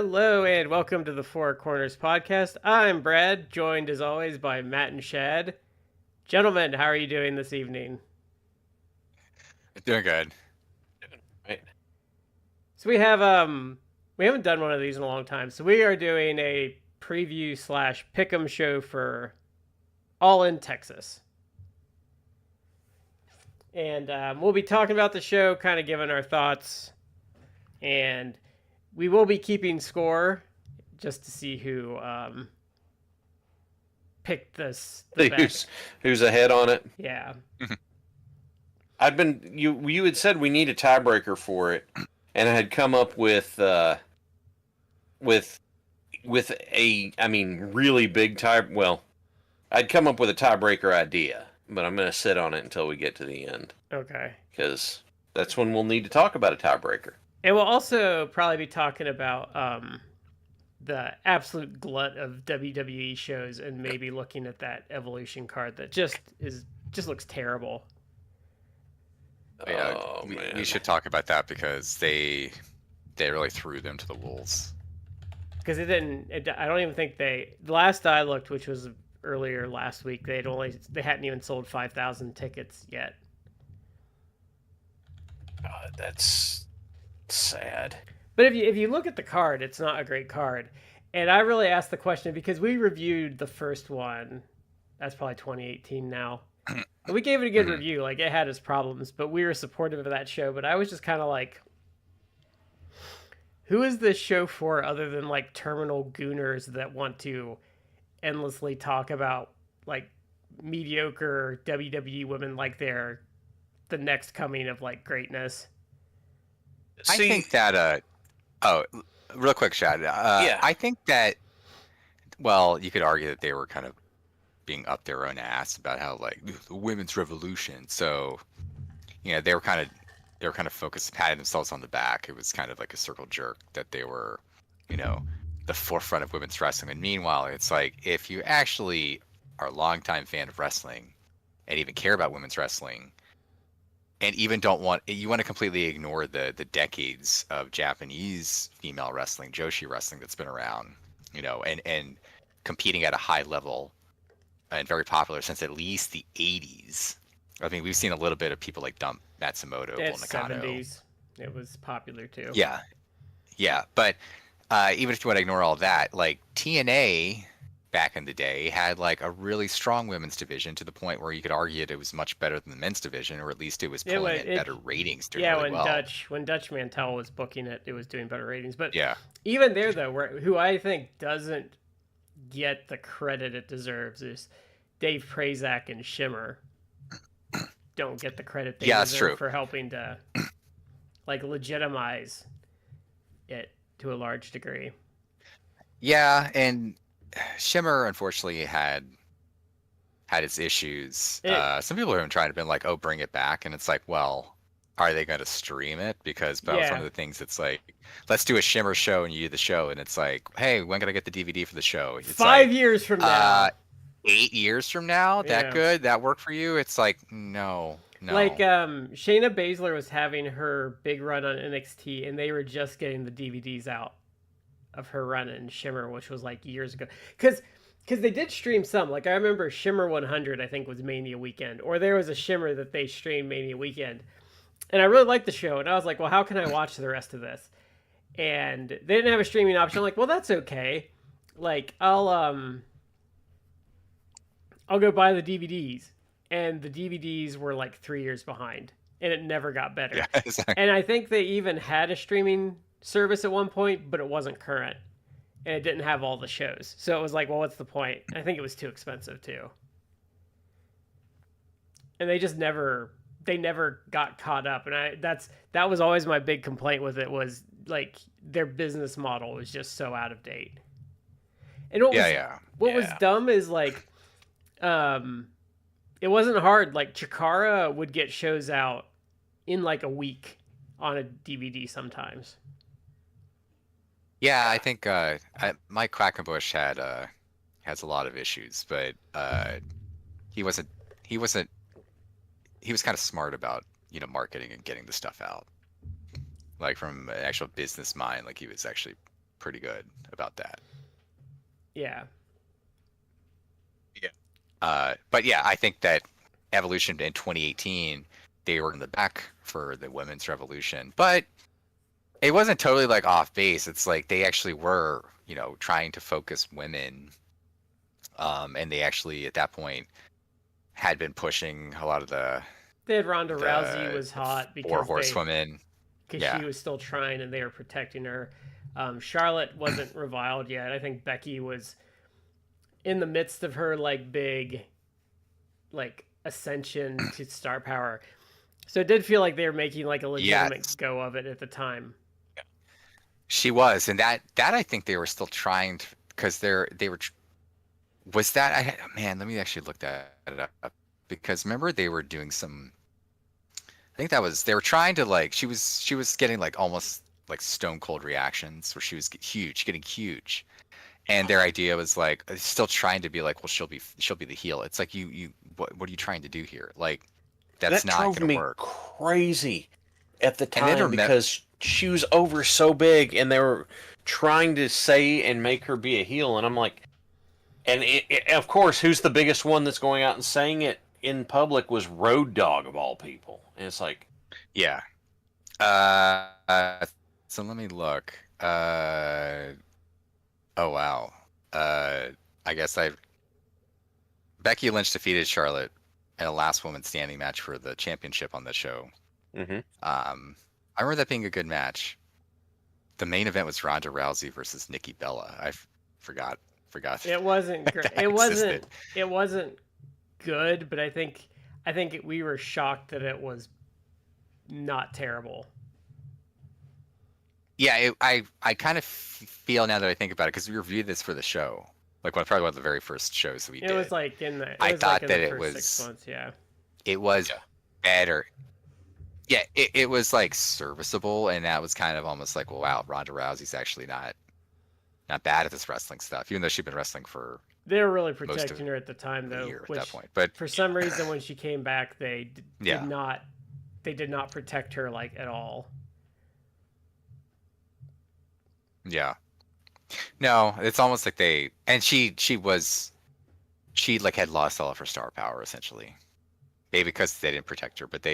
Hello and welcome to the 4Corners podcast. I'm Brad, joined as always by Matt and Shad. Gentlemen, how are you doing this evening? Doing good. Right. So we haven't done one of these in a long time. So we are doing a preview slash pick'em show for All In Texas. And we'll be talking about the show, kind of giving our thoughts, and we will be keeping score just to see who picked this the best. Who's ahead on it? Yeah. You had said we need a tiebreaker for it, and I had come up with a really big tie. Well, I'd come up with a tiebreaker idea, but I'm going to sit on it until we get to the end. Okay. Because that's when we'll need to talk about a tiebreaker. And we'll also probably be talking about the absolute glut of WWE shows and maybe looking at that Evolution card that just looks terrible. Yeah, man. we should talk about that because they really threw them to the wolves. Because I don't even think the last I looked, which was earlier last week, they hadn't even sold 5,000 tickets yet. That's sad. But if you look at the card, it's not a great card. And I really asked the question because we reviewed the first one. That's probably 2018 now. And we gave it a good review. Like, it had its problems, but we were supportive of that show. But I was just kind of like, who is this show for other than, like, terminal gooners that want to endlessly talk about, like, mediocre WWE women like they're the next coming of, like, greatness? I think that real quick, Shad. Yeah. I think that, well, you could argue that they were kind of being up their own ass about how, like, the women's revolution. So, they were kind of focused, patting themselves on the back. It was kind of like a circle jerk that they were, the forefront of women's wrestling. And meanwhile, it's like, if you actually are a longtime fan of wrestling and even care about women's wrestling, and even you want to completely ignore the decades of Japanese female wrestling, Joshi wrestling that's been around, and competing at a high level and very popular since at least the 80s. I mean, we've seen a little bit of people like Dump Matsumoto, Bull Nakano. 70s. It was popular too. Yeah. But even if you want to ignore all that, like TNA back in the day had like a really strong women's division to the point where you could argue it was much better than the men's division, or at least it was pulling in better ratings. When Dutch Mantel was booking it, it was doing better ratings. But yeah, even there though, who I think doesn't get the credit it deserves is Dave Prazak and Shimmer. Don't get the credit they deserve for helping to like legitimize it to a large degree. Yeah, and Shimmer unfortunately had its issues. Some people have been trying to be like, "Oh, bring it back," and it's like, well, are they going to stream it? Because that was one of the things. It's like, let's do a Shimmer show, and you do the show, and it's like, hey, when can I get the DVD for the show? It's 5 years from now. 8 years from now? That good? That work for you? It's like, no. Like, Shayna Baszler was having her big run on NXT, and they were just getting the DVDs out of her run in Shimmer, which was like years ago. Because they did stream some. Like, I remember Shimmer 100, I think, was Mania Weekend. Or there was a Shimmer that they streamed Mania Weekend. And I really liked the show. And I was like, well, how can I watch the rest of this? And they didn't have a streaming option. I'm like, well, that's okay. Like, I'll go buy the DVDs. And the DVDs were like 3 years behind. And it never got better. Yeah, exactly. And I think they even had a streaming service at one point, but it wasn't current. And it didn't have all the shows. So it was like, well, what's the point? I think it was too expensive too. And they just never got caught up. And that was always my big complaint with it, was like their business model was just so out of date. And what was dumb is like, it wasn't hard. Like, Chikara would get shows out in like a week on a DVD sometimes. Yeah, I think Mike Quackenbush has a lot of issues, but he was kind of smart about marketing and getting the stuff out. Like, from an actual business mind, like he was actually pretty good about that. Yeah. But yeah, I think that Evolution in 2018, they were in the back for the women's revolution, but it wasn't totally like off base. It's like they actually were, trying to focus women, and they actually at that point had been pushing a lot of They had Ronda Rousey was the hot four because horsewomen. she was still trying and they were protecting her. Charlotte wasn't reviled yet. I think Becky was in the midst of her like big ascension to star power. So it did feel like they were making like a legitimate go of it at the time. She was, and that I think they were still trying to, because they were. Was that man? Let me actually look that up, because remember they were doing some. I think they were trying to like she was getting like almost like stone cold reactions where she was getting huge, and their idea was like still trying to be like, well, she'll be the heel. It's like what are you trying to do here? Like that's that not drove gonna me work. crazy at the And then time because she was over so big, and they were trying to say and make her be a heel, and I'm like, and of course, who's the biggest one that's going out and saying it in public was Road Dogg of all people, and it's like, yeah. So let me look. Oh wow. I guess Becky Lynch defeated Charlotte in a last woman standing match for the championship on the show. mm-hmm. I remember that being a good match. The main event was Ronda Rousey versus Nikki Bella. I forgot. It wasn't great. It wasn't good, but I think we were shocked that it was not terrible. Yeah, I kind of feel now that I think about it, because we reviewed this for the show, like probably one of the very first shows we did. It was like in the. I thought like that the it was 6 months. Yeah. It was better. Yeah, it was like serviceable, and that was kind of almost like, well, wow, Ronda Rousey's actually not bad at this wrestling stuff, even though she'd been wrestling for. They were really protecting her at the time, though. At that point, but for some reason, when she came back, they Yeah. did not protect her like at all. Yeah. No, it's almost like she like had lost all of her star power essentially. Maybe because they didn't protect her, but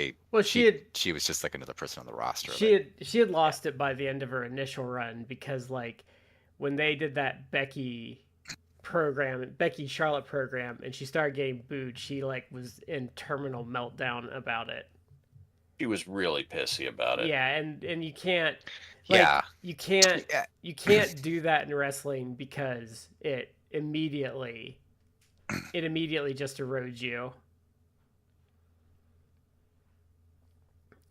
she was just like another person on the roster. She had lost it by the end of her initial run, because like when they did that Becky Charlotte program and she started getting booed, she like was in terminal meltdown about it. She was really pissy about it. Yeah, and you can't you can't do that in wrestling, because it immediately just erodes you.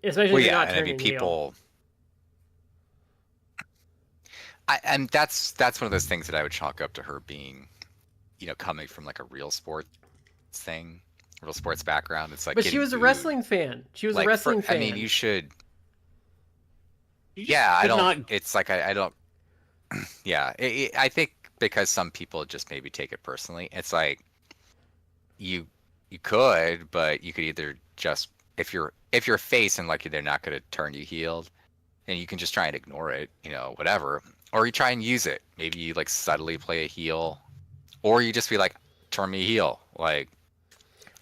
Especially if you're not turning heel. And that's one of those things that I would chalk up to her being, coming from like a real sports background. It's like, but she was a wrestling fan. She was a wrestling fan. I mean, you should. Yeah, I don't. It's like I don't. Yeah, I think because some people just maybe take it personally. It's like you could, but you could either just if you're a face and like they're not going to turn you heel, and you can just try and ignore it, whatever, or you try and use it. Maybe you like subtly play a heel, or you just be like, turn me heel, like,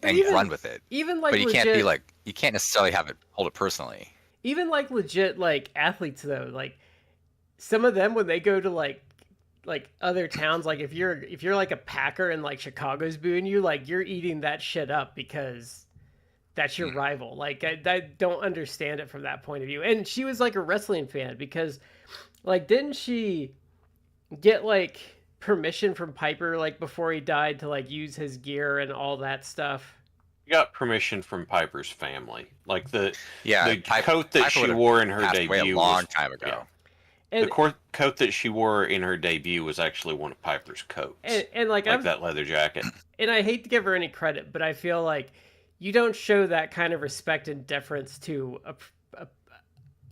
and run with it. Even like, but you can't be like, you can't necessarily hold it personally. Even like legit like athletes though, like some of them when they go to like other towns, like if you're like a Packer and like Chicago's booing you, like you're eating that shit up because that's your rival. Like I don't understand it from that point of view. And she was like a wrestling fan because like didn't she get like permission from Piper like before he died to like use his gear and all that stuff? Got permission from Piper's family, like the coat that Piper she wore in her passed debut away a long time ago. Yeah. And, the coat that she wore in her debut was actually one of Piper's coats, and like that leather jacket. And I hate to give her any credit, but I feel like you don't show that kind of respect and deference to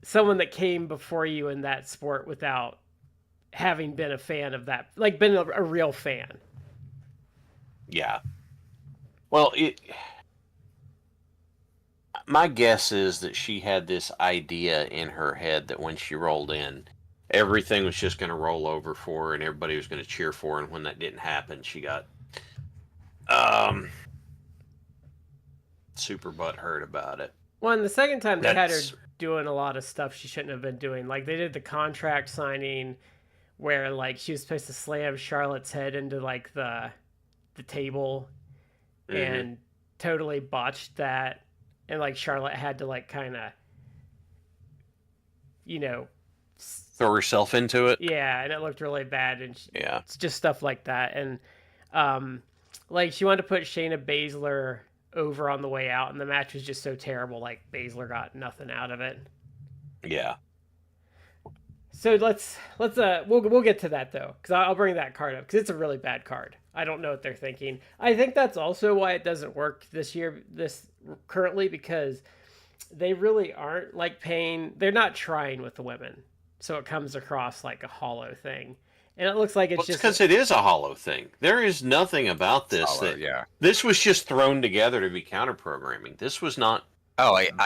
someone that came before you in that sport without having been a fan of that, like been a real fan. Yeah. Well, my guess is that she had this idea in her head that when she rolled in, everything was just going to roll over for her, and everybody was going to cheer for her. And when that didn't happen, she got super butthurt about it. Well, and the second time they had her That's doing a lot of stuff she shouldn't have been doing. Like they did the contract signing where like she was supposed to slam Charlotte's head into like the table and totally botched that, and like Charlotte had to like kind of, you know, throw herself into it. yeah, and it looked really bad, and Yeah. it's just stuff like that, and like she wanted to put Shayna Baszler over on the way out, and the match was just so terrible. Like Baszler got nothing out of it. Yeah. So let's we'll get to that though, because I'll bring that card up because it's a really bad card. I don't know what they're thinking. I think that's also why it doesn't work this currently, because they really aren't like paying. They're not trying with the women, so it comes across like a hollow thing, and it looks like it's just because it is a hollow thing. There is nothing about this Hollow, that. yeah. This was just thrown together to be counter programming. This was not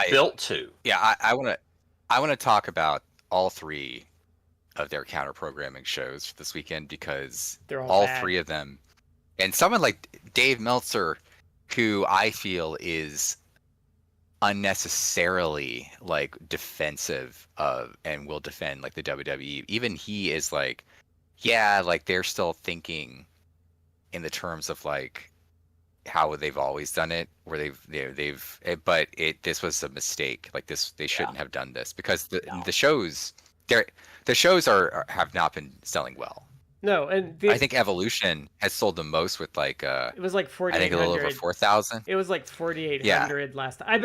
built to. Yeah, I want to talk about all three of their counter programming shows for this weekend, because they're all bad. three of them, and someone like Dave Meltzer, who I feel is unnecessarily like defensive of and will defend like the WWE, even he is like, yeah, like they're still thinking in the terms of like how they've always done it, where this was a mistake. Like they shouldn't have done this, because the shows have not been selling well. No, and I think Evolution has sold the most with like it was like 4,800. I think a little over 4,000. It was like 4,800 last time.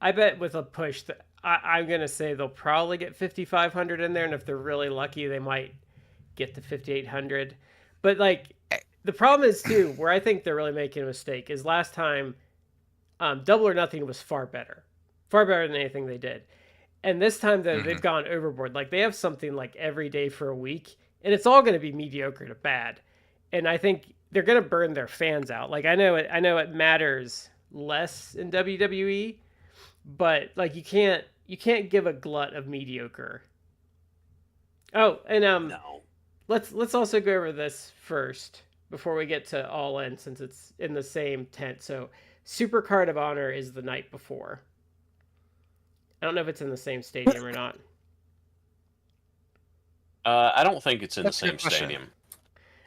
I bet with a push that I'm gonna say they'll probably get 5,500 in there, and if they're really lucky, they might get to 5,800. But like the problem is too, where I think they're really making a mistake is last time, Double or Nothing was far better than anything they did, and this time they've gone overboard. Like they have something like every day for a week, and it's all going to be mediocre to bad, and I think they're going to burn their fans out. Like I know it matters less in WWE, but like you can't give a glut of mediocre. Oh, and No. let's also go over this first before we get to All In, since it's in the same tent. So Super Card of Honor is the night before. I don't know if it's in the same stadium or not. I don't think it's in That's the a same good question. stadium.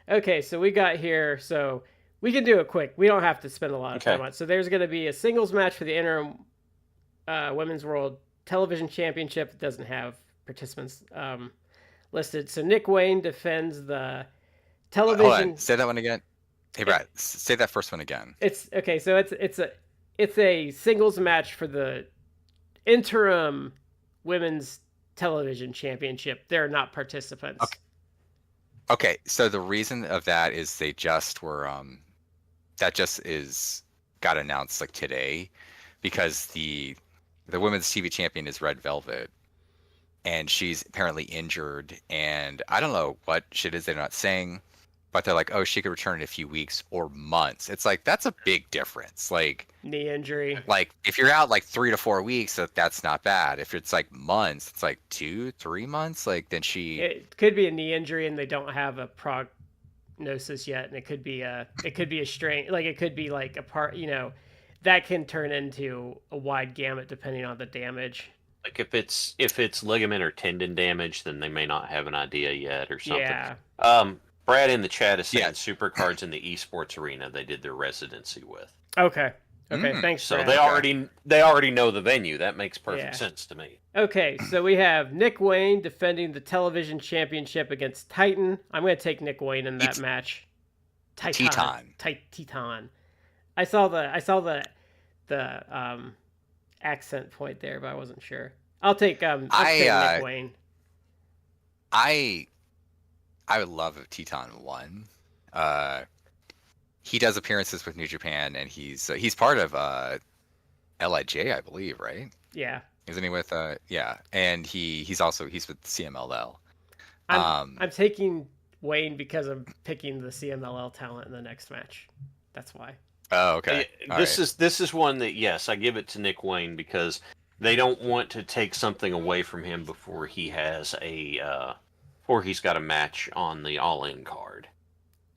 Okay, so we got here. So we can do it quick. We don't have to spend a lot of time on it. So there's going to be a singles match for the interim Women's World Television Championship. It doesn't have participants listed. So Nick Wayne defends the television. Hold on, say that one again. Hey Brad, say that first one again. It's okay. So it's a singles match for the interim Women's Television Championship. They're not participants. Okay, so the reason of that is they just were got announced like today, because the women's TV champion is Red Velvet, and she's apparently injured, and I don't know what shit is they're not saying, but they're like, oh, she could return in a few weeks or months. It's like, that's a big difference. Like Knee injury. Like if you're out like 3 to 4 weeks, that's not bad. If it's like months, it's like 2-3 months. Like then It could be a knee injury, and they don't have a prognosis yet, and it could be a strain. Like it could be like a part. That can turn into a wide gamut depending on the damage. Like if it's ligament or tendon damage, then they may not have an idea yet or something. Yeah. Brad in the chat is saying Yeah. Supercards in the esports arena they did their residency with. Okay. Thanks. So Brad. they already know the venue. That makes perfect sense to me. Okay, so we have Nick Wayne defending the television championship against Titan. I'm going to take Nick Wayne in that match. Titan. I saw the accent point there, but I wasn't sure. I'll take Nick Wayne. I would love if Teton won. He does appearances with New Japan, and he's part of LIJ, I believe, right? Yeah. Isn't he with yeah? And he's with CMLL. I'm taking Wayne because I'm picking the CMLL talent in the next match. That's why. Oh, okay. This is one that, yes, I give it to Nick Wayne because they don't want to take something away from him before he has a or he's got a match on the All In card.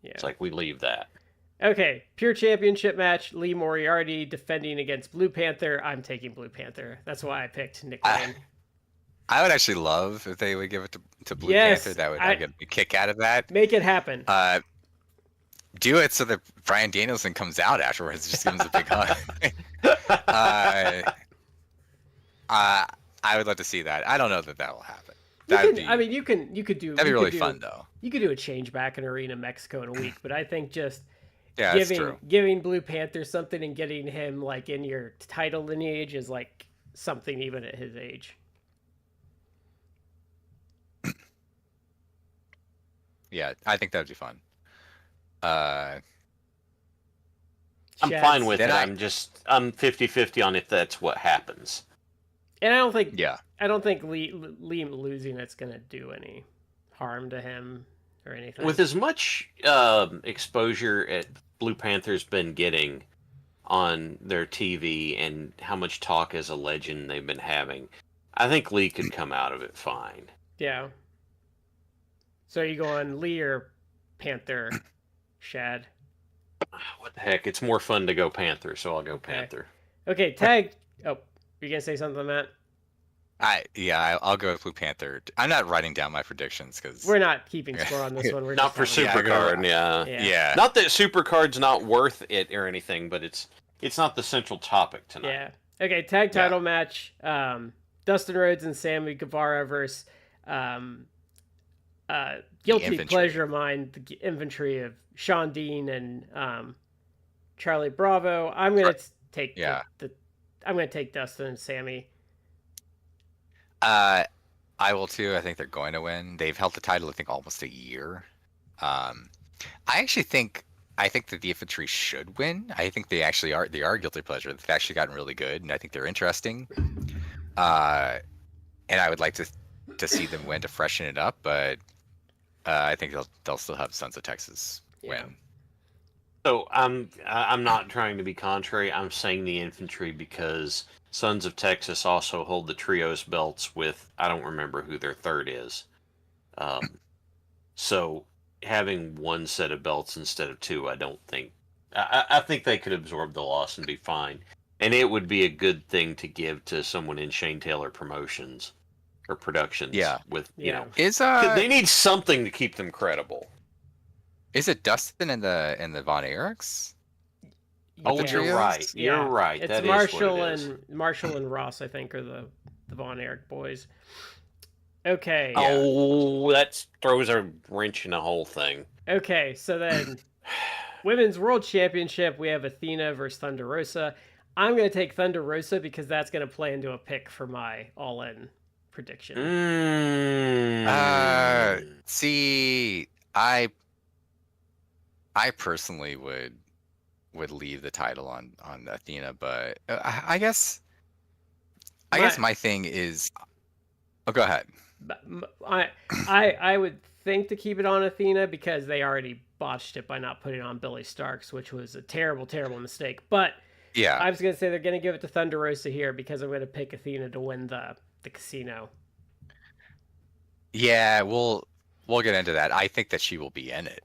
Yeah. It's like we leave that. Okay, pure championship match. Lee Moriarty defending against Blue Panther. I'm taking Blue Panther. That's why I picked Nick Wayne. I would actually love if they would give it to Blue Yes, Panther. That would I get a kick out of that. Make it happen. Do it so that Bryan Danielson comes out afterwards. Just gives him a big hug. I would love to see that. I don't know that will happen. You could do. That'd be really fun though. You could do a change back in Arena Mexico in a week, but I think just true. giving Blue Panther something and getting him like in your title lineage is like something even at his age. Yeah, I think that'd be fun. I'm fine with it. I'm 50-50 on if that's what happens. And I don't think Yeah. I don't think Liam losing it's gonna do any harm to him or anything. With as much exposure at Blue Panther's been getting on their TV and how much talk as a legend they've been having, I think Lee could come out of it fine. Yeah. So are you going Lee or Panther, Shad? What the heck? It's more fun to go Panther, so I'll go Panther. Okay, tag. Oh, you gonna say something, Matt? I'll go with Blue Panther. I'm not writing down my predictions because we're not keeping score on this one. We're not for Supercard. Yeah. Not that Supercard's not worth it or anything, but it's not the central topic tonight. Yeah. Okay, tag title match. Dustin Rhodes and Sammy Guevara versus guilty pleasure of mine, the infantry of Sean Dean and Charlie Bravo. I'm gonna take I'm gonna take Dustin and Sammy. I will too. I think they're going to win. They've held the title, I think, almost a year. I think that the infantry should win. I think they actually are. They are guilty pleasure. They've actually gotten really good, and I think they're interesting. And I would like to see them win to freshen it up, but I think they'll still have Sons of Texas win. So I'm not trying to be contrary. I'm saying the infantry because Sons of Texas also hold the trios belts with, I don't remember who their third is. So having one set of belts instead of two, I don't think. I think they could absorb the loss and be fine. And it would be a good thing to give to someone in Shane Taylor Promotions or Productions. Yeah. You know, they need something to keep them credible. Is it Dustin and the Von Erichs? Oh, you're right. Yeah. You're right. It's Marshall and Ross, I think, are the Von Erich boys. Okay. Oh, that throws a wrench in the whole thing. Okay, so then Women's World Championship, we have Athena versus Thunder Rosa. I'm going to take Thunder Rosa because that's going to play into a pick for my all-in prediction. See, I personally would leave the title on Athena, but I guess my thing is. Oh, go ahead. I would think to keep it on Athena because they already botched it by not putting it on Billy Starks, which was a terrible, terrible mistake. But yeah, I was going to say they're going to give it to Thunder Rosa here because I'm going to pick Athena to win the casino. Yeah, we'll get into that. I think that she will be in it.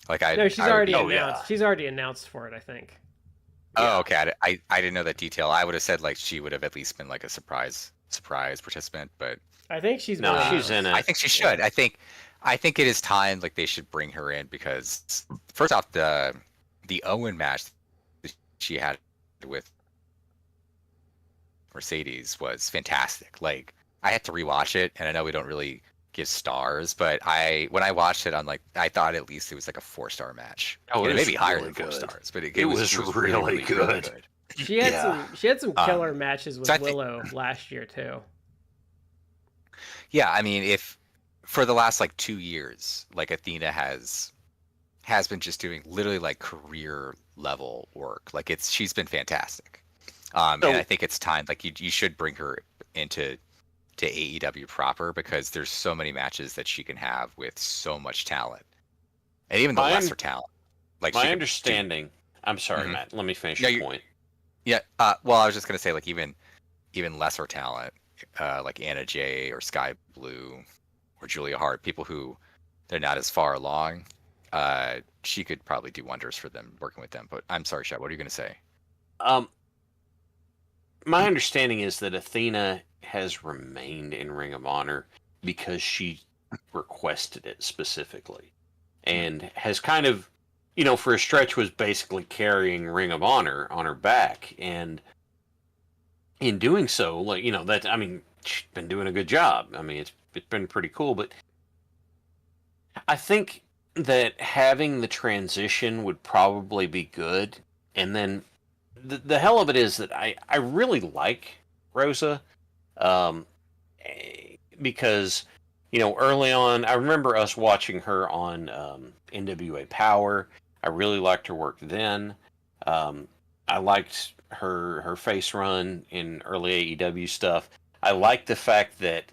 She's already announced. Yeah. She's already announced for it, I think. Oh, okay. I didn't know that detail. I would have said she would have at least been like a surprise participant, but I think she's in it. I think she should. I think it is time they should bring her in because first off the Owen match that she had with Mercedes was fantastic. I had to rewatch it, and I know we don't really give stars, but when I watched it, I thought at least it was like a 4-star match. Oh, maybe higher really than 4 good. stars, but it was really good. She had some killer matches with Willow last year too. Yeah, I mean, if for the last 2 years, Athena has been just doing literally career level work. She's been fantastic. And I think it's time you should bring her into AEW proper because there's so many matches that she can have with so much talent, and even the lesser talent. My understanding. I'm sorry, Matt. Let me finish your point. Yeah. Well, I was just gonna say even lesser talent, like Anna Jay or Sky Blue Julia Hart, people who they're not as far along, she could probably do wonders for them working with them. But I'm sorry, Shad, what are you going to say? My understanding is that Athena has remained in Ring of Honor because she requested it specifically, and has kind of, for a stretch was basically carrying Ring of Honor on her back, and in doing so, she's been doing a good job. I mean, it's been pretty cool, but I think that having the transition would probably be good, and then the hell of it is that I really like Rosa, um, because early on I remember us watching her on NWA Power. I really liked her work then. I liked her face run in early AEW stuff. I liked the fact that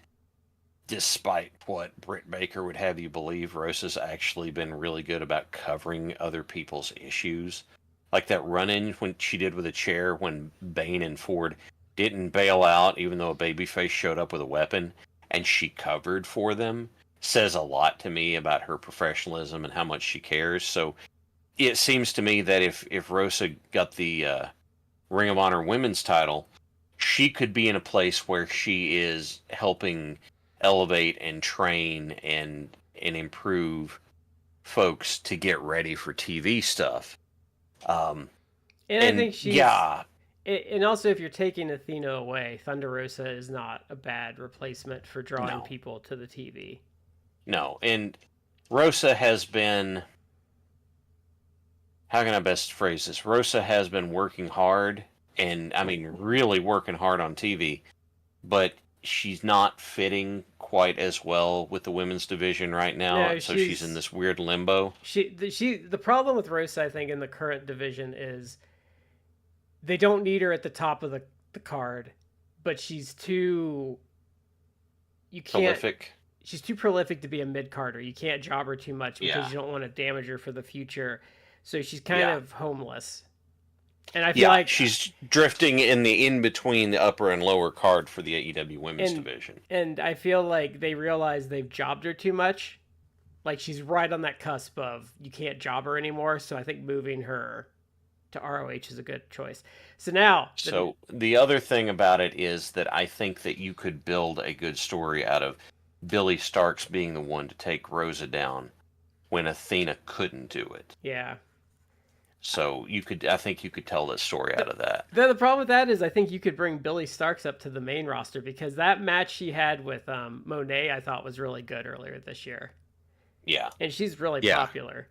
despite what Britt Baker would have you believe, Rosa's actually been really good about covering other people's issues. Like that run-in when she did with a chair when Bane and Ford didn't bail out, even though a babyface showed up with a weapon, and she covered for them, says a lot to me about her professionalism and how much she cares. So it seems to me that if Rosa got the Ring of Honor women's title, she could be in a place where she is helping elevate and train and improve folks to get ready for TV stuff. And I think she's... Yeah. And also, if you're taking Athena away, Thunder Rosa is not a bad replacement for drawing people to the TV. No, and Rosa has been... How can I best phrase this? Rosa has been working hard, and I mean really working hard on TV, but she's not fitting quite as well with the women's division right now, No, so she's in this weird limbo. The problem with Rosa, I think, in the current division is they don't need her at the top of the card, but she's too... You can't... Prolific. She's too prolific to be a mid-carder. You can't job her too much because you don't want to damage her for the future. So she's kind of homeless. And I feel like she's drifting in between the upper and lower card for the AEW women's division. And I feel like they realize they've jobbed her too much. Like she's right on that cusp of you can't job her anymore. So I think moving her to ROH is a good choice. So now... the other thing about it is that I think that you could build a good story out of Billy Starks being the one to take Rosa down when Athena couldn't do it. Yeah. So I think you could tell that story out of that. The problem with that is I think you could bring Billy Starks up to the main roster because that match she had with Monet I thought was really good earlier this year. Yeah. And she's really popular.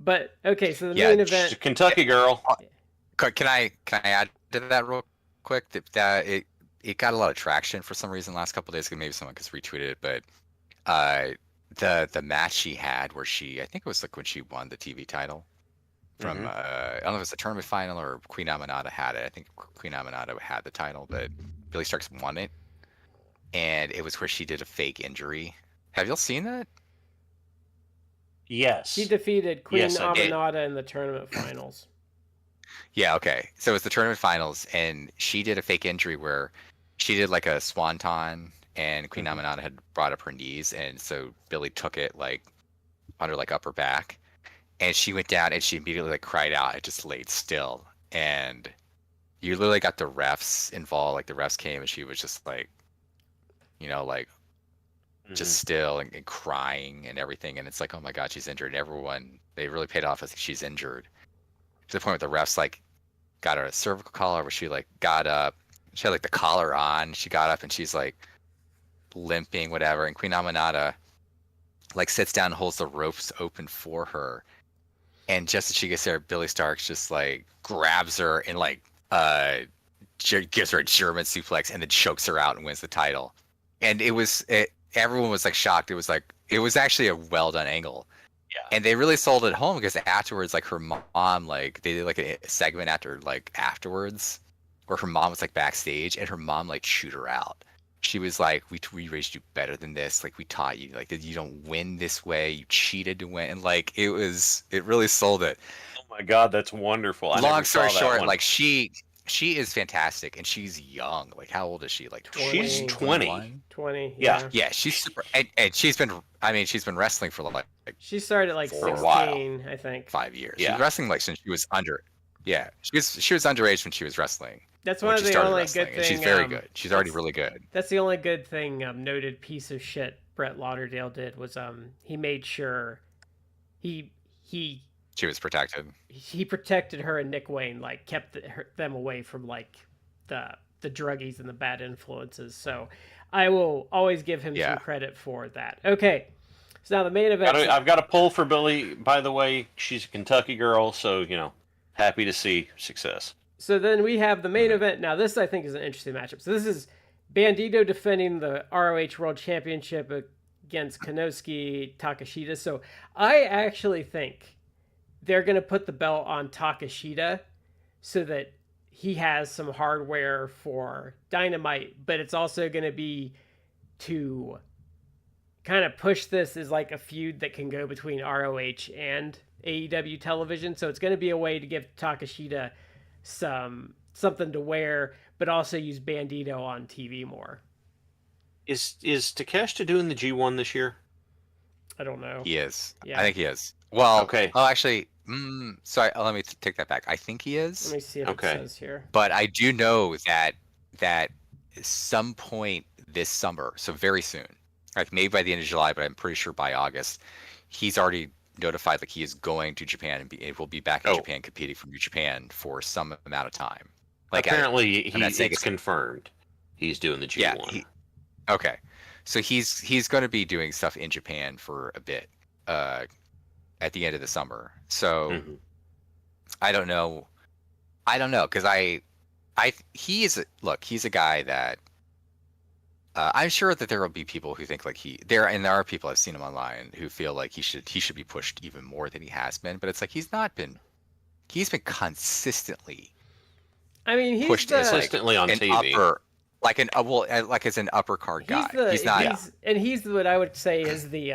But okay, so the main event, she's a Kentucky girl. Can I add to that real quick? That it got a lot of traction for some reason last couple of days ago. Maybe someone could retweet it, but the match she had where I think it was like when she won the TV title from I don't know if it was the tournament final or Queen Aminata had it. I think Queen Aminata had the title, but Billy Starks won it, and it was where she did a fake injury. Have y'all seen that? Yes. She defeated Queen Aminata in the tournament finals. Yeah, okay. So it was the tournament finals, and she did a fake injury where she did like a swanton, and Queen Aminata had brought up her knees, and so Billy took it like on her like upper back, and she went down, and she immediately like cried out. It just laid still, and you literally got the refs involved. Like the refs came, and she was just like, just still and crying and everything. And it's like, oh my God, she's injured. And everyone, they really paid off as she's injured. To the point where the refs like got her a cervical collar where she like got up. She had like the collar on. She got up and she's like limping, whatever. And Queen Aminata like sits down and holds the ropes open for her. And just as she gets there, Billy Starks just like grabs her and like gives her a German suplex and then chokes her out and wins the title. And everyone was like shocked. It was actually a well done angle. Yeah. And they really sold it home because afterwards, like her mom, like they did like a segment afterwards where her mom was like backstage and her mom like chewed her out. She was like, we raised you better than this. Like we taught you like that you don't win this way. You cheated to win. And like it really sold it. Oh my God, that's wonderful. Long story short, like she she is fantastic, and she's young. Like, how old is she? Like, She's 20. 20. 20. Yeah. Yeah, she's super, and she's been. I mean, she's been wrestling for like She started at like For a while. 16, I think. 5 years. Yeah. She's wrestling like since she was under. Yeah, she was underage when she was wrestling. That's when one she of the started only wrestling, good and she's thing. very good. She's already that's- really good. That's the only good thing noted piece of shit Brett Lauderdale did was he made sure he She was protected. he protected her and Nick Wayne, like kept them away from like the druggies and the bad influences. So I will always give him Yeah. some credit for that. Okay, so now the main event. I've got a pull for Billy. By the way, she's a Kentucky girl, so happy to see success. So then we have the main event. Now this I think is an interesting matchup. So this is Bandito defending the ROH World Championship against Konosuke Takeshita. So I actually think they're going to put the belt on Takeshita so that he has some hardware for Dynamite, but it's also going to be to kind of push this as like a feud that can go between ROH and AEW television. So it's going to be a way to give Takeshita something to wear, but also use Bandito on TV more. Is Takeshita doing the G1 this year? I don't know. He is. Yeah. I think he is. Well, Okay. Oh, actually, sorry. Let me take that back. I think he Let is. me see if Okay. it says here. But I do know that at some point this summer, so very soon, like maybe by the end of July, but I'm pretty sure by August, he's already notified like he is going to Japan and will be back in Oh. Japan competing for New Japan for some amount of time. Like Apparently, I'm not saying it's it's- confirmed. He's doing the G1. yeah. Okay, so he's going to be doing stuff in Japan for a bit at the end of the summer. So Mhm. I don't know because he's a guy that I'm sure that there will be people who think like there are people I've seen him online who feel like he should be pushed even more than he has been, but it's like he's been consistently I mean, he's pushed the, as like Consistently on an TV. upper like as an upper card guy. He's not he's what I would say is the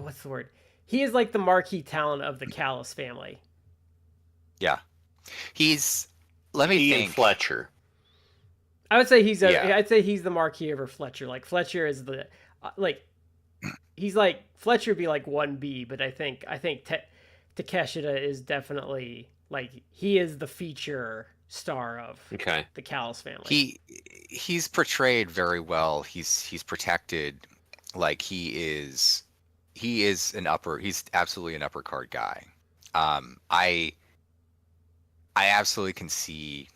what's the word? He is like the marquee talent of the Callis family. yeah. Let me He think. and Fletcher. I would say Yeah. I'd say he's the marquee over Fletcher. Like Fletcher is the he's like Fletcher would be like 1B, but I think Takeshita is definitely like he is the feature star of Okay. the Callis family. He's portrayed very well. He's protected. Like he's absolutely an upper card guy. I absolutely can see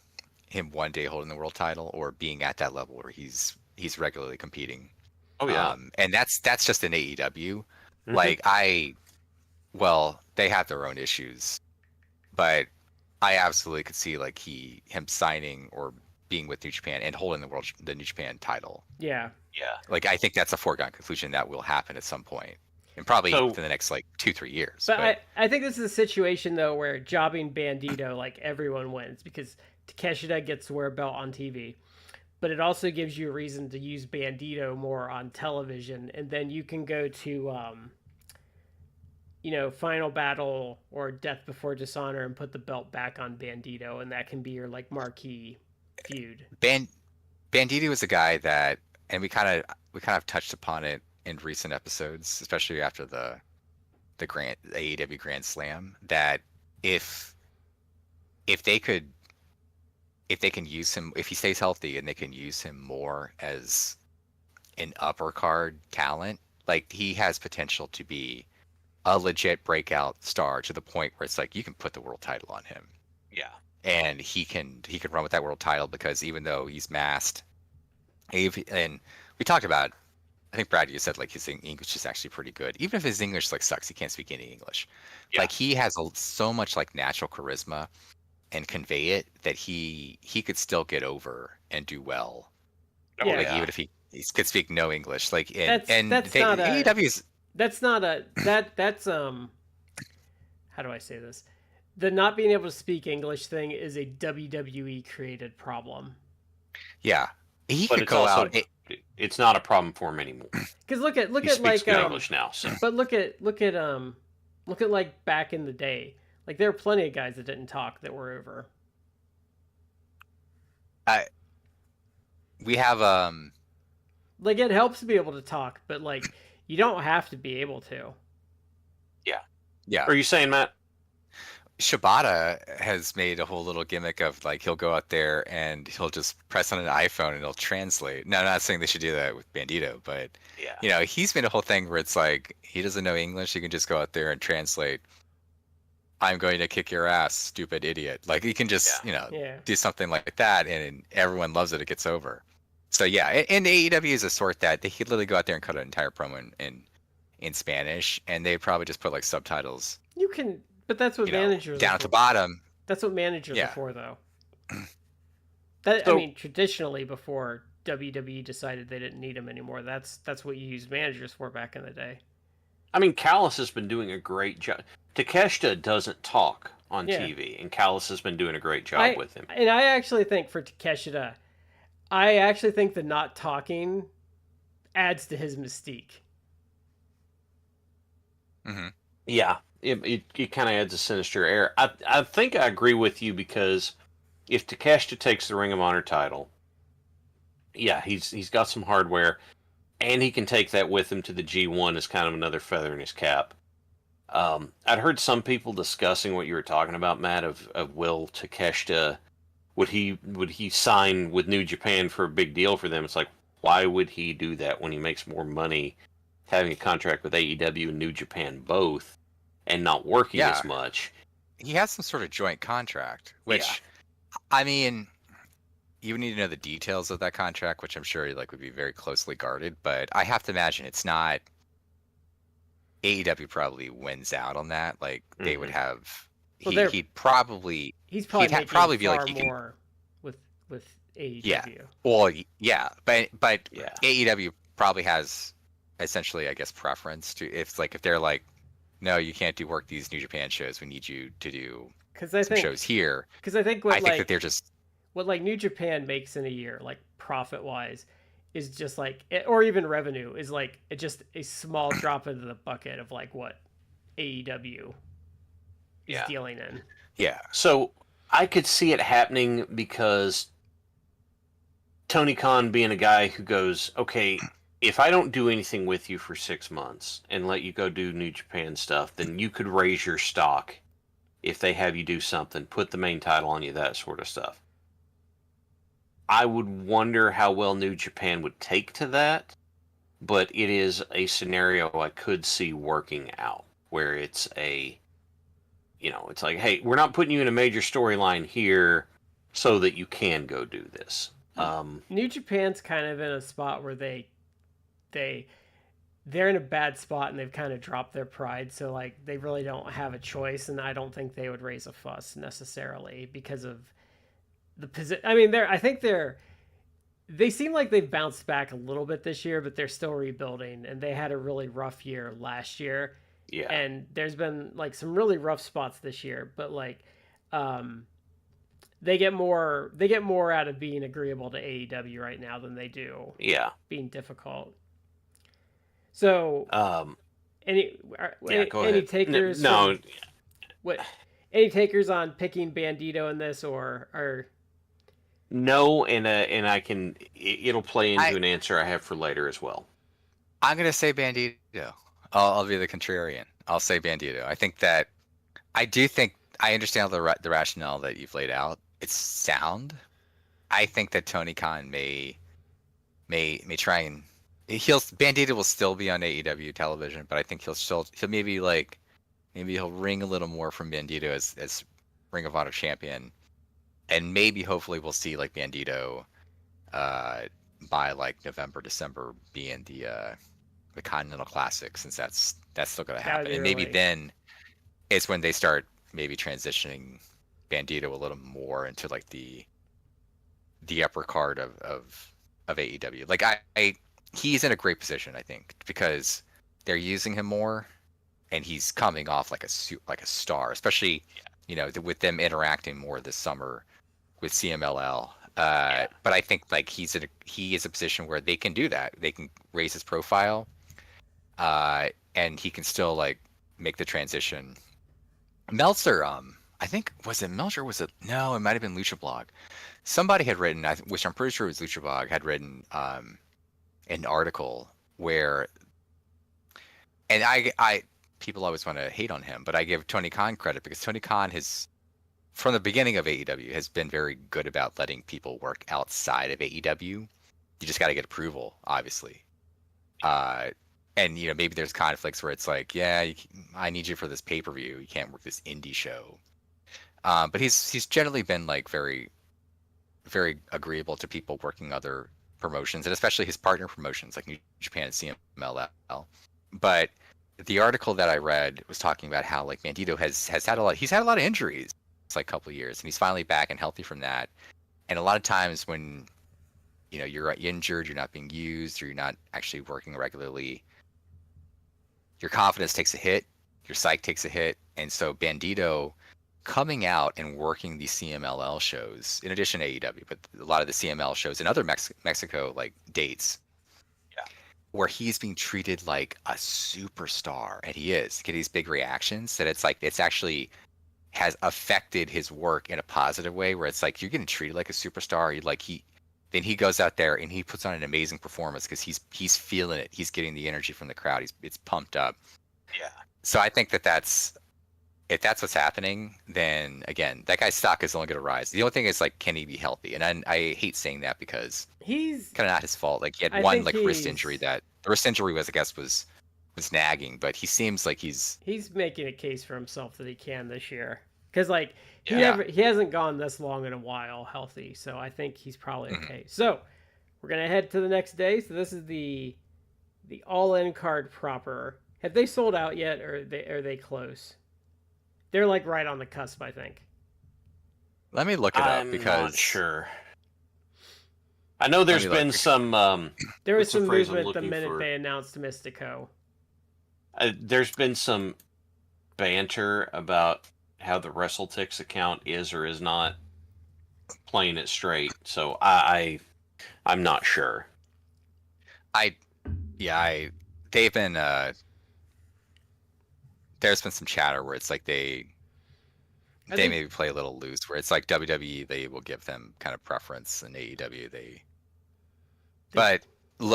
him one day holding the world title or being at that level where he's regularly competing. Oh yeah. And that's just an AEW. Mhm. Like they have their own issues, but I absolutely could see like him signing or being with New Japan and holding the New Japan title. Yeah. Yeah. Like I think that's a foregone conclusion that will happen at some point, and probably So- for the next like 2-3 years. But I think this is a situation though where jobbing Bandito, like everyone wins because Takeshita gets to wear a belt on TV, but it also gives you a reason to use Bandito more on television, and then you can go to Final Battle or Death Before Dishonor and put the belt back on Bandito, and that can be your like marquee feud. Bandito is a guy that, and we kind of touched upon it in recent episodes, especially after the AEW Grand Slam, that if they can use him, if he stays healthy and they can use him more as an upper card talent, like he has potential to be a legit breakout star to the point where it's like you can put the world title on him. Yeah. And he can run with that world title because even though he's masked, and we talked about, I think Brad, you said like his English is actually pretty good. Even if his English like sucks, he can't speak any English. Yeah. Like he has so much like natural charisma and convey it that he could still get over and do well. Yeah. Like even if he could speak no English, like that's AEW is that's how do I say this? The not being able to speak English thing is a WWE created problem. yeah. He But could it's go also out. it's not a problem for him anymore. Because look at He like speaks good English now. So but look at like back in the day, like there were plenty of guys that didn't talk that were over. I we have Like, it helps to be able to talk, but like, you don't have to be able to. yeah. Are you saying, Matt? Shibata has made a whole little gimmick of like he'll go out there and he'll just press on an iPhone and it'll translate. Now, I'm not saying they should do that with Bandito, but Yeah. he's made a whole thing where it's like he doesn't know English, he can just go out there and translate. I'm going to kick your ass, stupid idiot. Like he can just, Yeah. do something like that, and everyone loves it. It gets over. So yeah, and AEW is a sort that they could literally go out there and cut an entire promo in Spanish, and they'd probably just put like subtitles, You can, but that's what managers down are at the for. bottom. That's what managers are Yeah. for, though. I So- mean, traditionally, before WWE decided they didn't need them anymore, that's what you used managers for back in the day. I mean, Callis has been doing a great job. Takeshita doesn't talk on Yeah. TV, and Callis has been doing a great job with him. And I actually think for Takeshita, I actually think the not talking adds to his mystique. Hmm. Yeah, it kind of adds a sinister air. I think I agree with you because if Takeshita takes the Ring of Honor title, yeah, he's got some hardware, and he can take that with him to the G1 as kind of another feather in his cap. I'd heard some people discussing what you were talking about, Matt, of will Takeshita, would he sign with New Japan for a big deal for them? It's like, why would he do that when he makes more money having a contract with AEW and New Japan both and not working Yeah. as much? He has some sort of joint contract, which, I mean, you would need to know the details of that contract, which I'm sure like would be very closely guarded. But I have to imagine it's not. AEW probably wins out on that. Like they would have. Well, He'd probably. He's probably He'd making probably be far like he can. more with AEW. Yeah. Well, yeah, but Yeah. AEW probably has essentially, I guess, preference to if they're like, no, you can't do work these New Japan shows. We need you to do Because I some think shows here. because I think I think that they're just. what like New Japan makes in a year, like profit wise, is just like, or even revenue is like just a small drop into the bucket of like what AEW is dealing in. Yeah. So I could see it happening because Tony Khan being a guy who goes, okay, if I don't do anything with you for 6 months and let you go do New Japan stuff, then you could raise your stock if they have you do something, put the main title on you, that sort of stuff. I would wonder how well New Japan would take to that, but it is a scenario I could see working out where it's it's like, hey, we're not putting you in a major storyline here so that you can go do this. New Japan's kind of in a spot where they're in a bad spot and they've kind of dropped their pride, so like they really don't have a choice, and I don't think they would raise a fuss necessarily because of the position. I mean, they seem like they've bounced back a little bit this year, but they're still rebuilding, and they had a really rough year last year. Yeah. And there's been like some really rough spots this year, but like they get more out of being agreeable to AEW right now than they do being difficult. So go any ahead. takers? No. What? Any takers on picking Bandito in this, or No, and I can. It'll play into an answer I have for later as well. I'm gonna say Bandito. I'll be the contrarian. I'll say Bandito. I think that I understand the rationale that you've laid out. It's sound. I think that Tony Khan may try and Bandito will still be on AEW television, but I think he'll maybe he'll ring a little more from Bandito as Ring of Honor champion, and maybe hopefully we'll see like Bandito by like November, December being the Continental Classic, since that's still gonna happen, and maybe then is when they start maybe transitioning Bandito a little more into like the upper card of AEW. Like he's in a great position, I think, because they're using him more, and he's coming off like a star, especially with them interacting more this summer with CMLL. But I think like he is a position where they can do that. They can raise his profile, and he can still like make the transition. Meltzer, I think, was it Melcher? Was it? No, it might have been Lucha Blog. Somebody had written, which I'm pretty sure was Lucha Blog, had written an article where, and people always want to hate on him, but I give Tony Khan credit because Tony Khan has, from the beginning of AEW, has been very good about letting people work outside of AEW. You just got to get approval, obviously. And maybe there's conflicts where it's like, yeah, I need you for this pay-per-view. You can't work this indie show. But he's generally been like very, very agreeable to people working other promotions, and especially his partner promotions like New Japan and CMLL. But the article that I read was talking about how like Bandito has had a lot. He's had a lot of injuries. It's like a couple of years, and he's finally back and healthy from that. And a lot of times when you're injured, you're not being used, or you're not actually working regularly, your confidence takes a hit, your psyche takes a hit, and so Bandito coming out and working these CMLL shows, in addition to AEW, but a lot of the CML shows and other Mexico like dates, where he's being treated like a superstar, and he is getting these big reactions that it's actually has affected his work in a positive way, where it's like you're getting treated like a superstar. Then he goes out there and he puts on an amazing performance because he's feeling it. He's getting the energy from the crowd. It's pumped up. Yeah. So I think if that's what's happening, then again, that guy's stock is only going to rise. The only thing is like, can he be healthy? And I hate saying that because he's kind of not his fault. Like he had wrist injury. That the wrist injury was nagging, but he seems like he's making a case for himself that he can this year. Because like he hasn't gone this long in a while healthy, so I think he's probably okay. So we're gonna head to the next day. So this is the All In card proper. Have they sold out yet, or are they close? They're like right on the cusp, I think. Let me look it up because I'm not sure. I know there's been some. There was some movement the minute they announced Mystico. There's been some banter about how the WrestleTix account is or is not playing it straight. So I'm not sure. They've been there's been some chatter where it's like they maybe play a little loose, where it's like WWE, they will give them kind of preference, and AEW but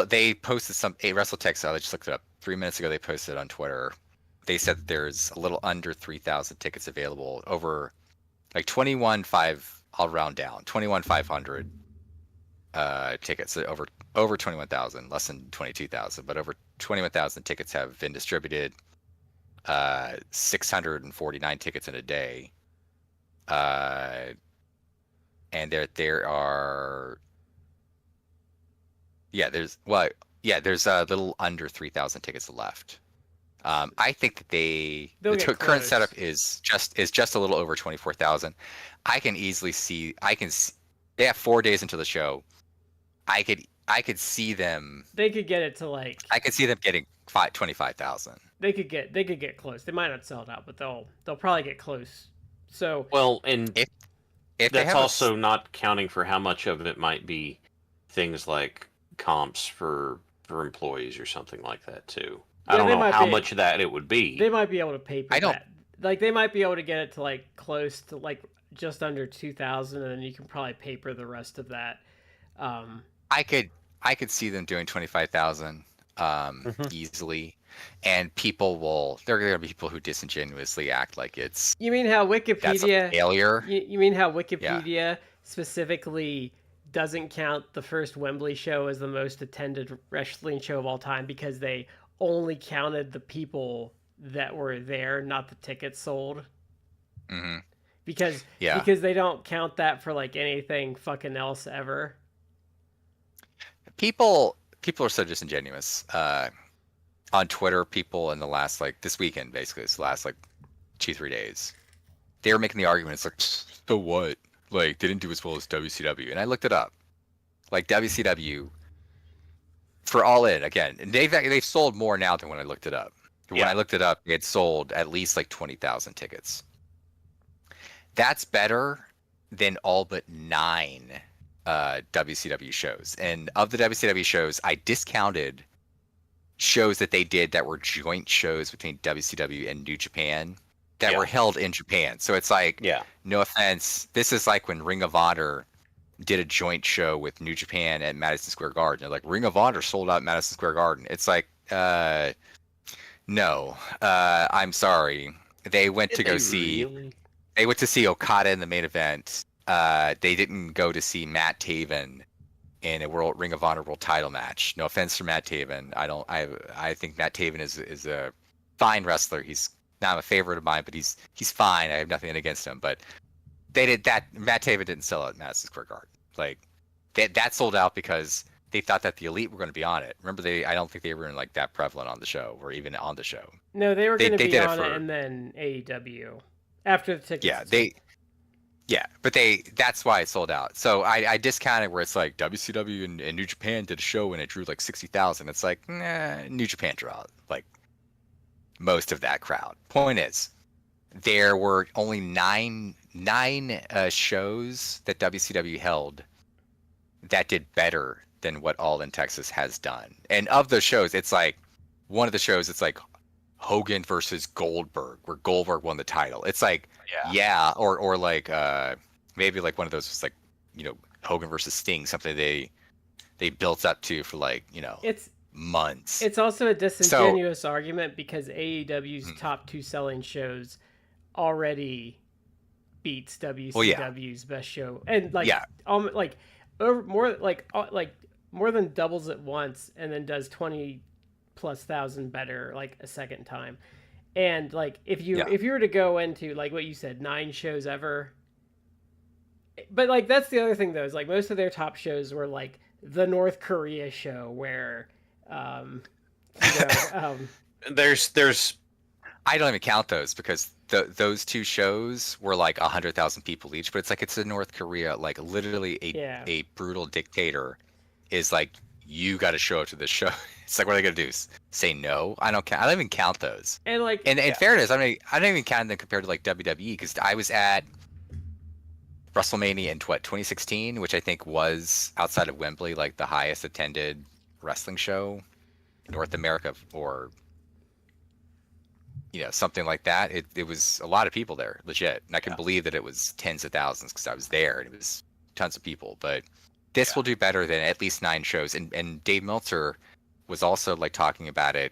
they posted some WrestleTix. I just looked it up 3 minutes ago. They posted on Twitter. They said that there's a little under 3,000 tickets available, over like 21,500. I'll round down 21,500 tickets, over 21,000, less than 22,000, but over 21,000 tickets have been distributed. 649 tickets in a day, and there are there's a little under 3,000 tickets left. I think that the current setup is just a little over 24,000. I can easily see. They have 4 days into the show. I could see them. They could get it to like. I could see them getting 25,000. They could get close. They might not sell it out, but they'll probably get close. So and if that's also not counting for how much of it might be things like comps for employees or something like that too. I don't know how much of that it would be. They might be able to paper that. Like they might be able to get it to like close to like just under 2,000, and then you can probably paper the rest of that. I could see them doing 25,000 easily, and there are going to be people who disingenuously act like it's. You mean how Wikipedia that's a failure? You mean how Wikipedia specifically doesn't count the first Wembley show as the most attended wrestling show of all time because they only counted the people that were there, not the tickets sold. Mm-hmm. Because they don't count that for like anything fucking else ever. People are so disingenuous. On Twitter, people in the last this weekend, basically, it's the last 2-3 days, they were making the argument. It's like, so what? Like they didn't do as well as WCW, and I looked it up. Like WCW, for All In again, and they've sold more now than when I looked it up. When I looked it up, it sold at least 20,000 tickets. That's better than all but 9 WCW shows. And of the WCW shows, I discounted shows that they did that were joint shows between WCW and New Japan that were held in Japan. So it's like, Yeah. no offense, this is like when Ring of Honor did a joint show with New Japan at Madison Square Garden. They're like, Ring of Honor sold out Madison Square Garden. It's like, no, I'm sorry. They went Did to go they see. really? They went to see Okada in the main event. They didn't go to see Matt Taven in a Ring of Honor World Title match. No offense to Matt Taven. I think Matt Taven is a fine wrestler. He's not a favorite of mine, but he's fine. I have nothing against him. But they did that. Matt Taven didn't sell at Madison Square Garden. Like that sold out because they thought that the Elite were going to be on it. Remember, I don't think they were like that prevalent on the show or even on the show. No, they were going to be did on it, and then AEW after the tickets. Yeah, but that's why it sold out. So I discounted where it's like WCW and New Japan did a show and it drew like 60,000. It's like, nah, New Japan drew out like most of that crowd. Point is, there were only nine shows that WCW held that did better than what All In Texas has done. And of those shows, it's like one of the shows, it's like Hogan versus Goldberg, where Goldberg won the title. It's like, or like maybe like one of those was like, Hogan versus Sting, something they built up to for like, it's months. It's also a disingenuous argument because AEW's top 2 selling shows already beats WCW's best show, and more than doubles it once, and then does 20,000+ better like a second time. And like if you were to go into like what you said, 9 shows ever, but like that's the other thing though, is like most of their top shows were like the North Korea show where there's I don't even count those because those 2 shows were like 100,000 people each, but it's like it's in North Korea, like literally a brutal dictator is like, you got to show up to this show. It's like, what are they gonna do? Say no? I don't even count those. And like, in fairness, I don't even count them compared to like WWE, because I was at WrestleMania in 2016, which I think was outside of Wembley like the highest attended wrestling show in North America, or something like that. It was a lot of people there, legit, and I can believe that it was tens of thousands because I was there and it was tons of people. But this will do better than at least 9 shows. And Dave Meltzer was also like talking about it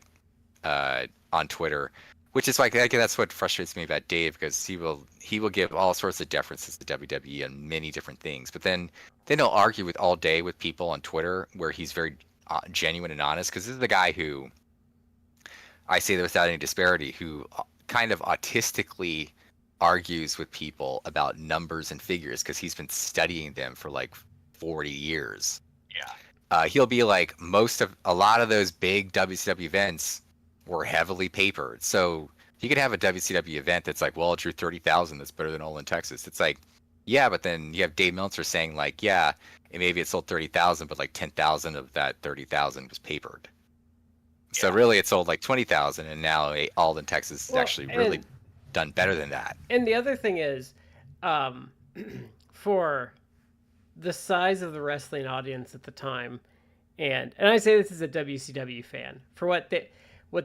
on Twitter, which is like that's what frustrates me about Dave, because he will give all sorts of deferences to WWE on many different things, but then he'll argue with all day with people on Twitter where he's very genuine and honest, because this is the guy who, I say that without any disparity, who kind of autistically argues with people about numbers and figures because he's been studying them for like 40 years. He'll be like, a lot of those big WCW events were heavily papered. So you could have a WCW event that's like, well, it drew 30,000. That's better than All In Texas. It's like, yeah, but then you have Dave Meltzer saying like, yeah, and maybe it sold 30,000, but like 10,000 of that 30,000 was papered. So really it sold like 20,000, and now All In Texas is actually really done better than that. And the other thing is, for the size of the wrestling audience at the time, and I say this as a WCW fan, for what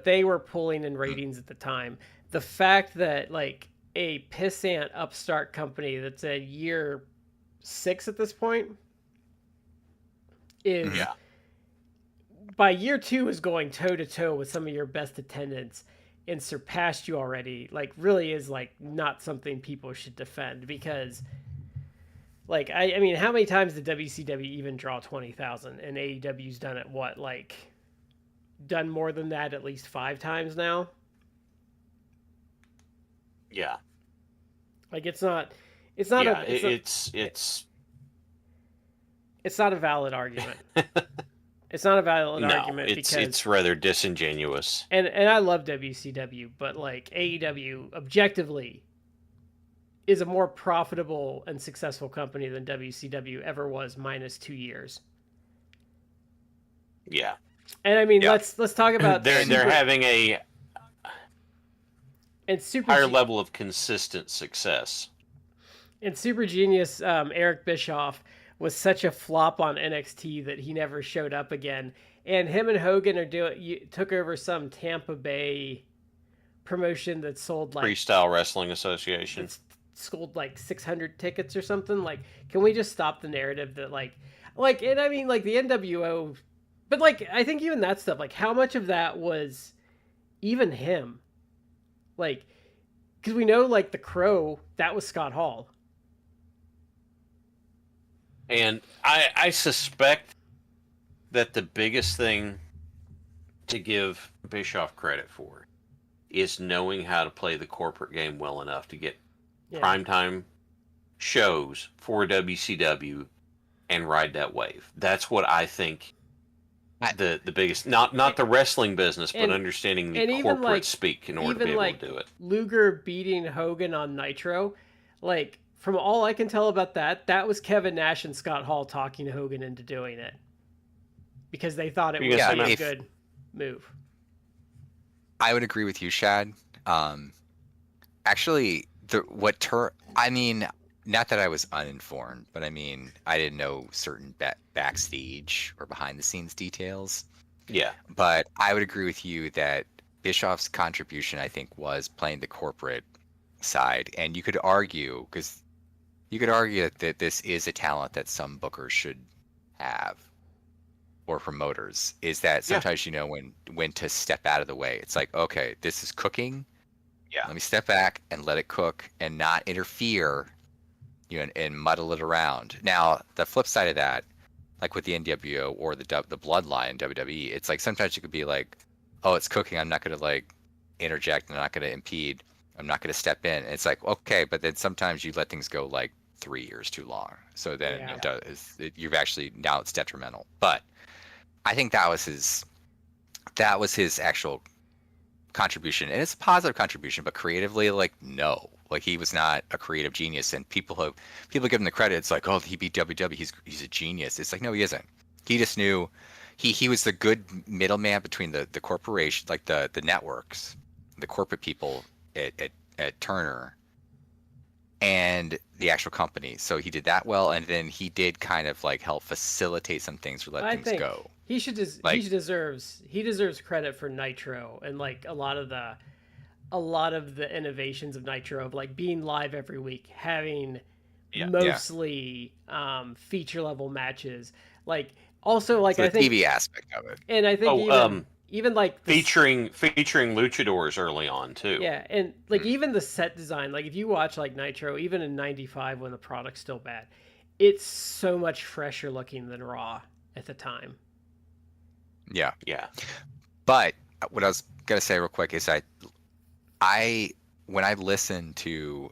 they were pulling in ratings at the time, the fact that like a pissant upstart company that's a year 6 at this point is by year 2 is going toe to toe with some of your best attendance and surpassed you already, like really is like not something people should defend, because like I mean, how many times did WCW even draw 20,000? And AEW's done it done more than that at least 5 times now. Yeah. Like it's not it's not a valid argument. It's not a valid argument because it's rather disingenuous. And I love WCW, but like AEW objectively is a more profitable and successful company than WCW ever was, minus 2 years. Yeah. And I mean, let's talk about they're having a super higher level of consistent success. And Super Genius, Eric Bischoff was such a flop on NXT that he never showed up again. And him and Hogan took over some Tampa Bay promotion that sold like Freestyle Wrestling Association. it's sold like 600 tickets or something. Like, can we just stop the narrative that like, and I mean like the NWO, but like I think even that stuff, like how much of that was even him, like, because we know like the Crow, that was Scott Hall. And I suspect that the biggest thing to give Bischoff credit for is knowing how to play the corporate game well enough to get primetime shows for WCW and ride that wave. That's what I think the biggest, not the wrestling business, but understanding the corporate speak in order to be able to do it. Luger beating Hogan on Nitro, like, from all I can tell about that was Kevin Nash and Scott Hall talking Hogan into doing it because they thought it would be a good move. I would agree with you, Shad. Actually, I mean, not that I was uninformed, but I mean, I didn't know certain backstage or behind the scenes details. Yeah. But I would agree with you that Bischoff's contribution, I think, was playing the corporate side. And you could argue that this is a talent that some bookers should have, or promoters, is that sometimes you know when to step out of the way. It's like, okay, this is cooking. Yeah. Let me step back and let it cook and not interfere, you know, and muddle it around. Now, the flip side of that, like with the NWO or the Bloodline in WWE, it's like sometimes you could be like, oh, it's cooking. I'm not going to like interject. I'm not going to impede. I'm not going to step in. And it's like, okay, but then sometimes you let things go like 3 years too long. So then you've actually, now it's detrimental. But I think that was his actual contribution, and it's a positive contribution. But creatively, like, no, like he was not a creative genius. And people give him the credit. It's like, oh, he beat WWE. He's a genius. It's like, no, he isn't. He just knew he was the good middleman between the corporation, like the networks, the corporate people at Turner, and the actual company. So he did that well, and then he did kind of like help facilitate some things or let things go. He deserves credit for Nitro and like a lot of the innovations of Nitro, of like being live every week, having mostly feature level matches, like also like, so I think the TV aspect of it, and I think even like featuring luchadors early on too. Yeah, and like even the set design, like if you watch like Nitro, even in '95 when the product's still bad, it's so much fresher looking than Raw at the time. Yeah. But what I was gonna say real quick is I when I listened to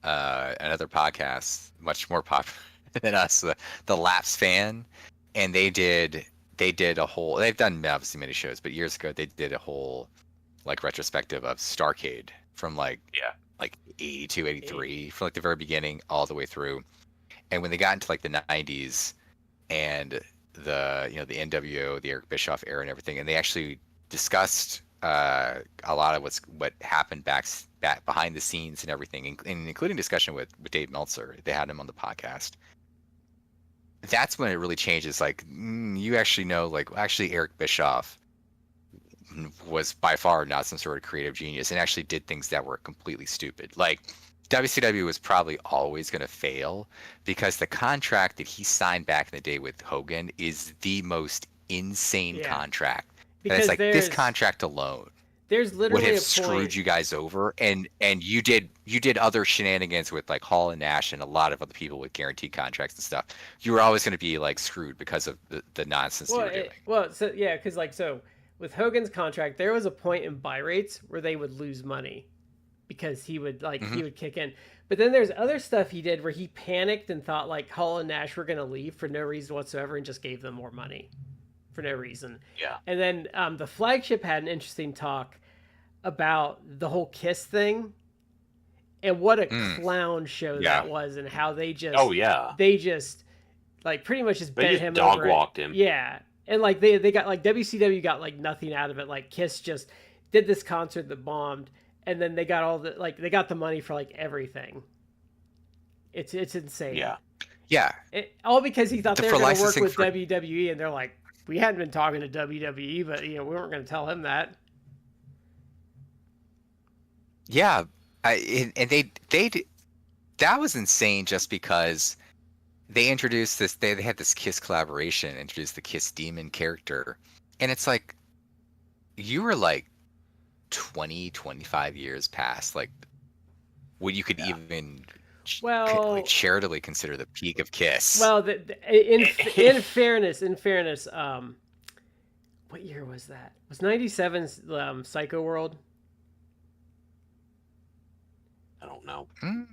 another podcast much more popular than us, the Laps Fan, and they did a whole, they've done obviously many shows, but years ago they did a whole like retrospective of Starrcade from like 82, 83, from like the very beginning all the way through. And when they got into like the 90s and the NWO, the Eric Bischoff era and everything, and they actually discussed a lot of what happened back behind the scenes and everything, including discussion with Dave Meltzer. They had him on the podcast. That's when it really changes. Like, you actually know, like, actually Eric Bischoff was by far not some sort of creative genius and actually did things that were completely stupid. Like, WCW was probably always going to fail because the contract that he signed back in the day with Hogan is the most insane contract. Because and it's like, this contract alone there's literally would have screwed you guys over, and you did other shenanigans with like Hall and Nash and a lot of other people with guaranteed contracts and stuff. You were always going to be like screwed because of the nonsense you were doing. Because like, so with Hogan's contract, there was a point in buy rates where they would lose money because he would he would kick in. But then there's other stuff he did where he panicked and thought like Hall and Nash were going to leave for no reason whatsoever and just gave them more money for no reason. Yeah. And then the Flagship had an interesting talk about the whole Kiss thing and what a clown show that was, and how they just they just like pretty much just bent him dog over. Walked him. Yeah. And like they got like WCW got like nothing out of it. Like Kiss just did this concert that bombed, and then they got all the they got the money for like everything. It's insane. Yeah. All because he thought they were going to work with WWE, and they're like, we hadn't been talking to WWE, but we weren't going to tell him that. Yeah, and that was insane just because they introduced this. They had this Kiss collaboration, introduced the Kiss Demon character, and it's like you were like 20, 25 years past like what you could even like Well, charitably consider the peak of Kiss. well, in fairness, what year was that? Was 97's Psycho World? I don't know. Mm.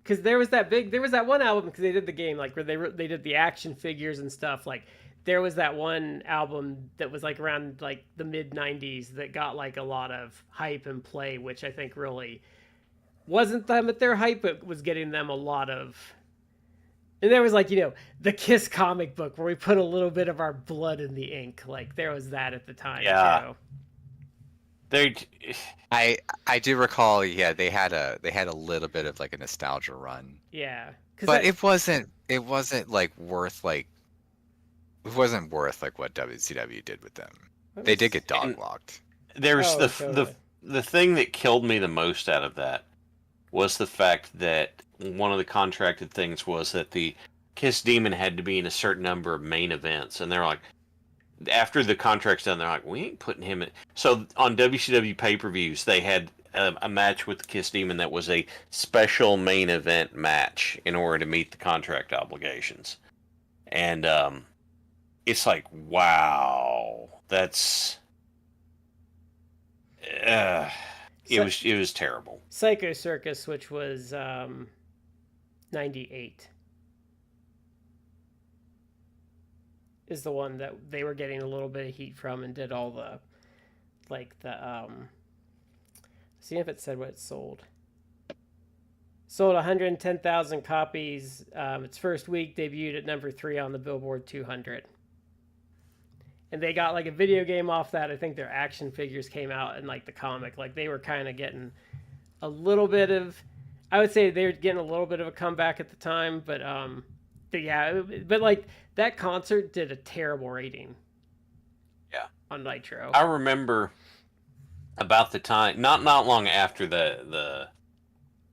Because there was that one album because they did the game like where they did the action figures and stuff like there was that one album that was like around like the mid 90s that got like a lot of hype and play, which I think really wasn't them at their hype but was getting them a lot of. And there was like, the Kiss comic book where we put a little bit of our blood in the ink. Like there was that at the time too. They, I do recall, yeah, they had a little bit of like a nostalgia run. Yeah. But it wasn't like worth like it wasn't worth like what WCW did with them. They did get dog walked. There's totally. the thing that killed me the most out of that was the fact that one of the contracted things was that the Kiss Demon had to be in a certain number of main events, and they're like, after the contract's done, they're like, we ain't putting him in. So on WCW pay-per-views, they had a match with the Kiss Demon that was a special main event match in order to meet the contract obligations, and it's like, wow, that's it was terrible. Psycho Circus, which was 98, is the one that they were getting a little bit of heat from and did all the see if it said what it sold. Sold 110,000 copies. Its first week debuted at number 3 on the Billboard 200. And they got like a video game off that. I think their action figures came out and like the comic. Like they were kind of getting a little bit of, I would say they were getting a little bit of a comeback at the time. But yeah, but like that concert did a terrible rating. Yeah. On Nitro. I remember about the time, not long after the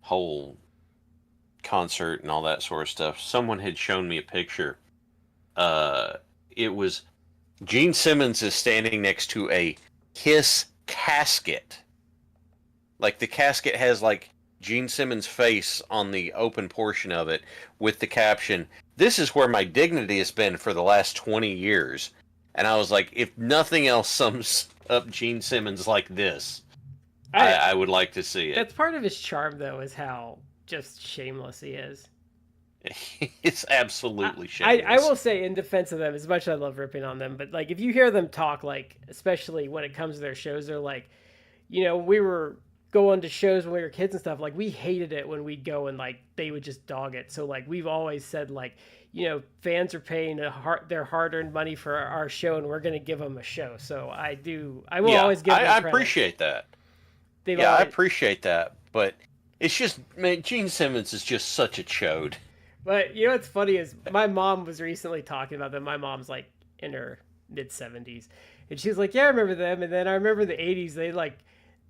whole concert and all that sort of stuff, someone had shown me a picture. It was Gene Simmons is standing next to a Kiss casket. Like the casket has like Gene Simmons' face on the open portion of it with the caption, "This is where my dignity has been for the last 20 years." And I was like, if nothing else sums up Gene Simmons like this, I would like to see it. That's part of his charm, though, is how just shameless he is. It's absolutely shameless. I will say, in defense of them, as much as I love ripping on them, but like if you hear them talk, like especially when it comes to their shows, they're like, we were going to shows when we were kids and stuff. Like we hated it when we'd go and like they would just dog it. So like we've always said like, fans are paying their hard-earned money for our show, and we're going to give them a show. So I will always give them credit. I appreciate that. I appreciate that, but it's just, man, Gene Simmons is just such a chode. But what's funny is my mom was recently talking about them. My mom's like in her mid-70s, and she's like, "Yeah, I remember them." And then I remember the '80s. They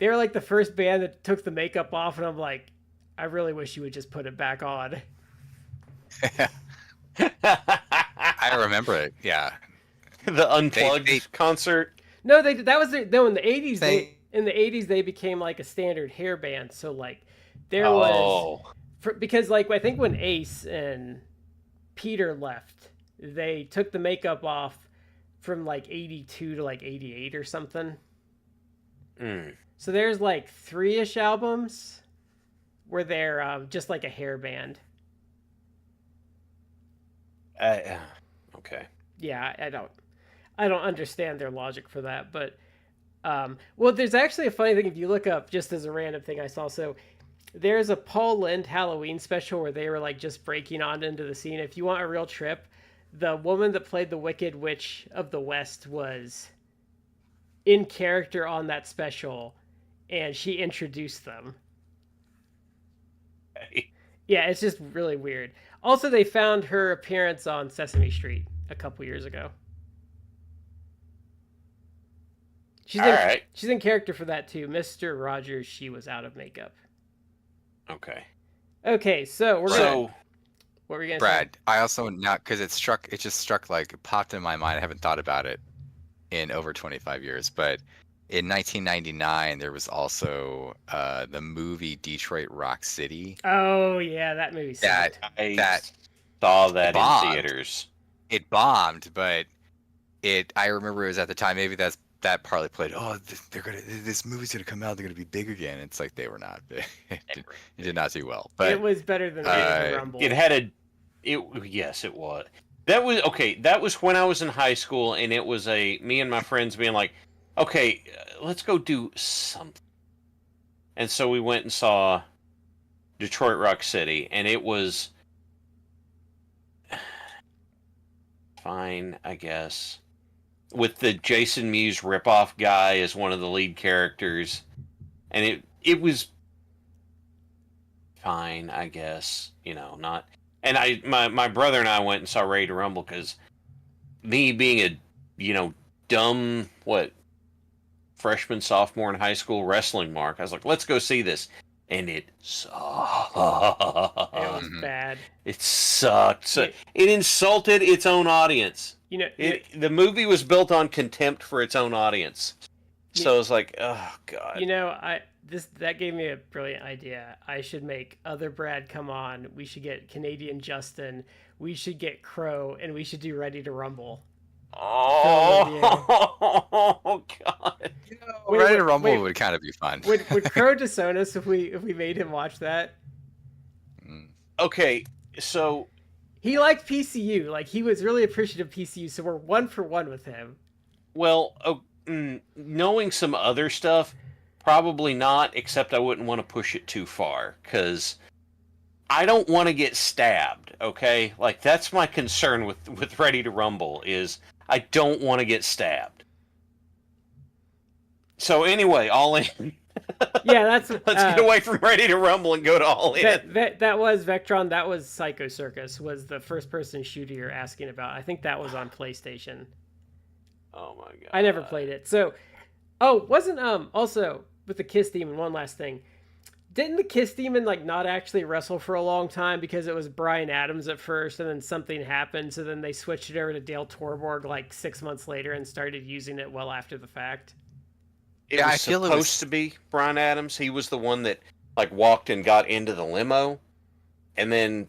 were like the first band that took the makeup off, and I'm like, I really wish you would just put it back on. I remember it. Yeah, the Unplugged concert. No, that was in the '80s. In the '80s they became like a standard hair band. So like there was because like I think when Ace and Peter left, they took the makeup off from like '82 to like '88 or something. So there's like 3-ish albums where they're just like a hair band. Okay. Yeah, I don't understand their logic for that, but well, there's actually a funny thing if you look up, just as a random thing I saw. So there's a Paul Lynde Halloween special where they were like just breaking on into the scene. If you want a real trip, the woman that played the Wicked Witch of the West was in character on that special, and she introduced them. Hey. Yeah, it's just really weird. Also, they found her appearance on Sesame Street a couple years ago. She's All in right. she's in character for that too. Mr. Rogers, she was out of makeup. Okay. Okay, so we're gonna. So What were you gonna say? Brad, I also not because it just struck like it popped in my mind. I haven't thought about it in over 25 years, but in 1999 there was also the movie Detroit Rock City Oh yeah, that movie that sucked. I that saw that in bombed. theaters. It bombed, but I remember it was at the time. Maybe that partly played. Oh, this movie's gonna come out. They're gonna be big again. It's like they were not. It did not do well. But It was better than Ready to Rumble. It had a. Yes, it was. That was okay. That was when I was in high school, and it was me and my friends being like, okay, let's go do something. And so we went and saw Detroit Rock City, and it was fine, I guess. With the Jason Mewes ripoff guy as one of the lead characters, and it was fine, I guess. Not. And my brother and I went and saw Ready to Rumble because me being a dumb freshman sophomore in high school wrestling mark, I was like, let's go see this, and it sucked. It was bad. It sucked. It insulted its own audience. The movie was built on contempt for its own audience. So I was like, oh god. That gave me a brilliant idea. I should make Other Brad come on. We should get Canadian Justin. We should get Crow, and we should do Ready to Rumble. Oh god. Ready to Rumble would kind of be fun. Would Crow disown us if we made him watch that? Okay, so he liked PCU. Like, he was really appreciative of PCU, so we're 1-for-1 with him. Well, knowing some other stuff, probably not, except I wouldn't want to push it too far, because I don't want to get stabbed, okay? Like, that's my concern with Ready to Rumble, is I don't want to get stabbed. So anyway, All In. Yeah, that's... Let's get away from Ready to Rumble and go to All In. That was Vectron. That was Psycho Circus, was the first-person shooter you're asking about. I think that was on PlayStation. Oh my god. I never played it. So, wasn't also with the Kiss Demon, one last thing. Didn't the Kiss Demon not actually wrestle for a long time because it was Bryan Adams at first, and then something happened, so then they switched it over to Dale Torborg 6 months later and started using it well after the fact? It was supposed to be Bryan Adams. He was the one that walked and got into the limo, and then,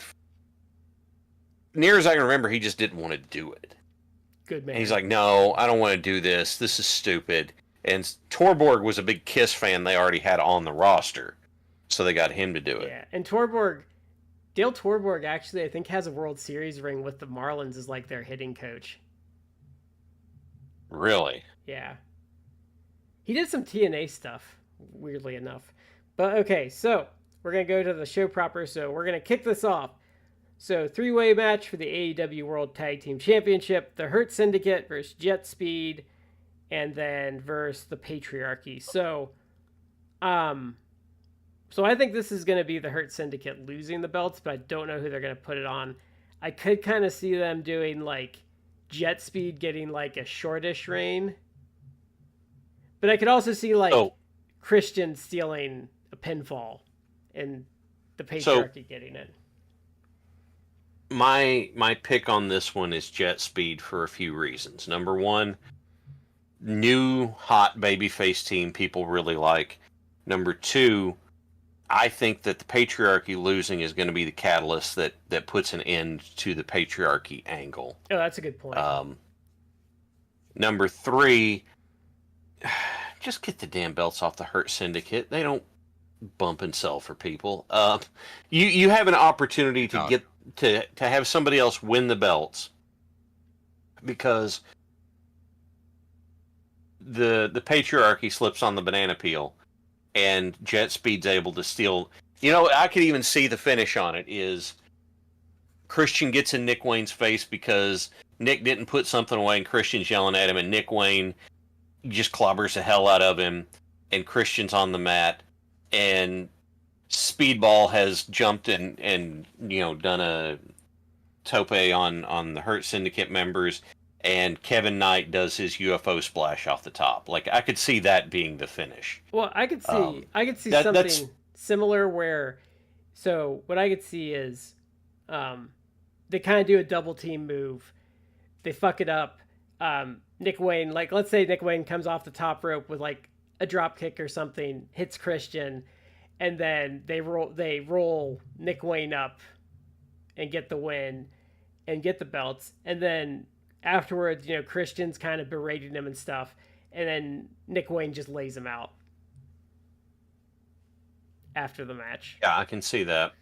near as I can remember, he just didn't want to do it. Good man. And he's like, no, I don't want to do this. This is stupid. And Torborg was a big Kiss fan they already had on the roster, so they got him to do it. Yeah, and Dale Torborg actually, I think, has a World Series ring with the Marlins as their hitting coach. Really? Yeah. He did some TNA stuff, weirdly enough. But okay, so we're going to go to the show proper. So we're going to kick this off. So 3-way match for the AEW World Tag Team Championship. The Hurt Syndicate versus Jet Speed, and then versus the Patriarchy. So I think this is going to be the Hurt Syndicate losing the belts, but I don't know who they're going to put it on. I could kind of see them doing Jet Speed getting a shortish reign. But I could also see Christian stealing a pinfall and the Patriarchy getting it. My pick on this one is Jet Speed for a few reasons. Number one, new hot babyface team people really like. Number two, I think that the Patriarchy losing is going to be the catalyst that puts an end to the Patriarchy angle. Oh, that's a good point. Number three, just get the damn belts off the Hurt Syndicate. They don't bump and sell for people. You have an opportunity to get to have somebody else win the belts, because the Patriarchy slips on the banana peel, and Jet Speed's able to steal. I could even see the finish on it is Christian gets in Nick Wayne's face because Nick didn't put something away, and Christian's yelling at him, and Nick Wayne just clobbers the hell out of him, and Christian's on the mat, and Speedball has jumped and done a tope on the Hurt Syndicate members, and Kevin Knight does his UFO splash off the top. Like I could see that being the finish. Well, I could see That's something similar where, so what I could see is, they kind of do a double team move, they fuck it up. Nick Wayne, like let's say Nick Wayne comes off the top rope with like a drop kick or something, hits Christian, and then they roll Nick Wayne up and get the win and get the belts, and then afterwards, Christian's kind of berating him and stuff, and then Nick Wayne just lays him out after the match. Yeah, I can see that.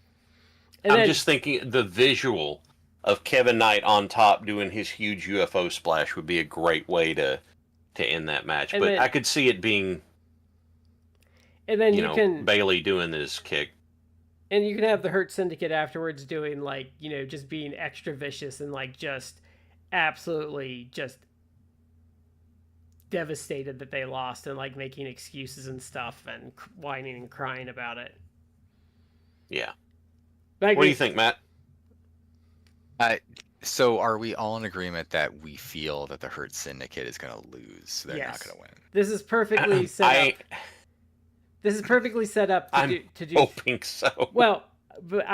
And I'm then, just thinking the visual of Kevin Knight on top doing his huge UFO splash would be a great way to end that match. And But then- I could see it being, and then you know, Bailey doing this kick. and you can have the Hurt Syndicate afterwards doing like, just being extra vicious and like just absolutely just devastated that they lost and like making excuses and stuff and whining and crying about it. Yeah. But What do you think, Matt? So are we all in agreement that we feel that the Hurt Syndicate is going to lose? They're not Yes. going to win. This is perfectly set up. This is perfectly set up to I'm do. hoping so. Well, but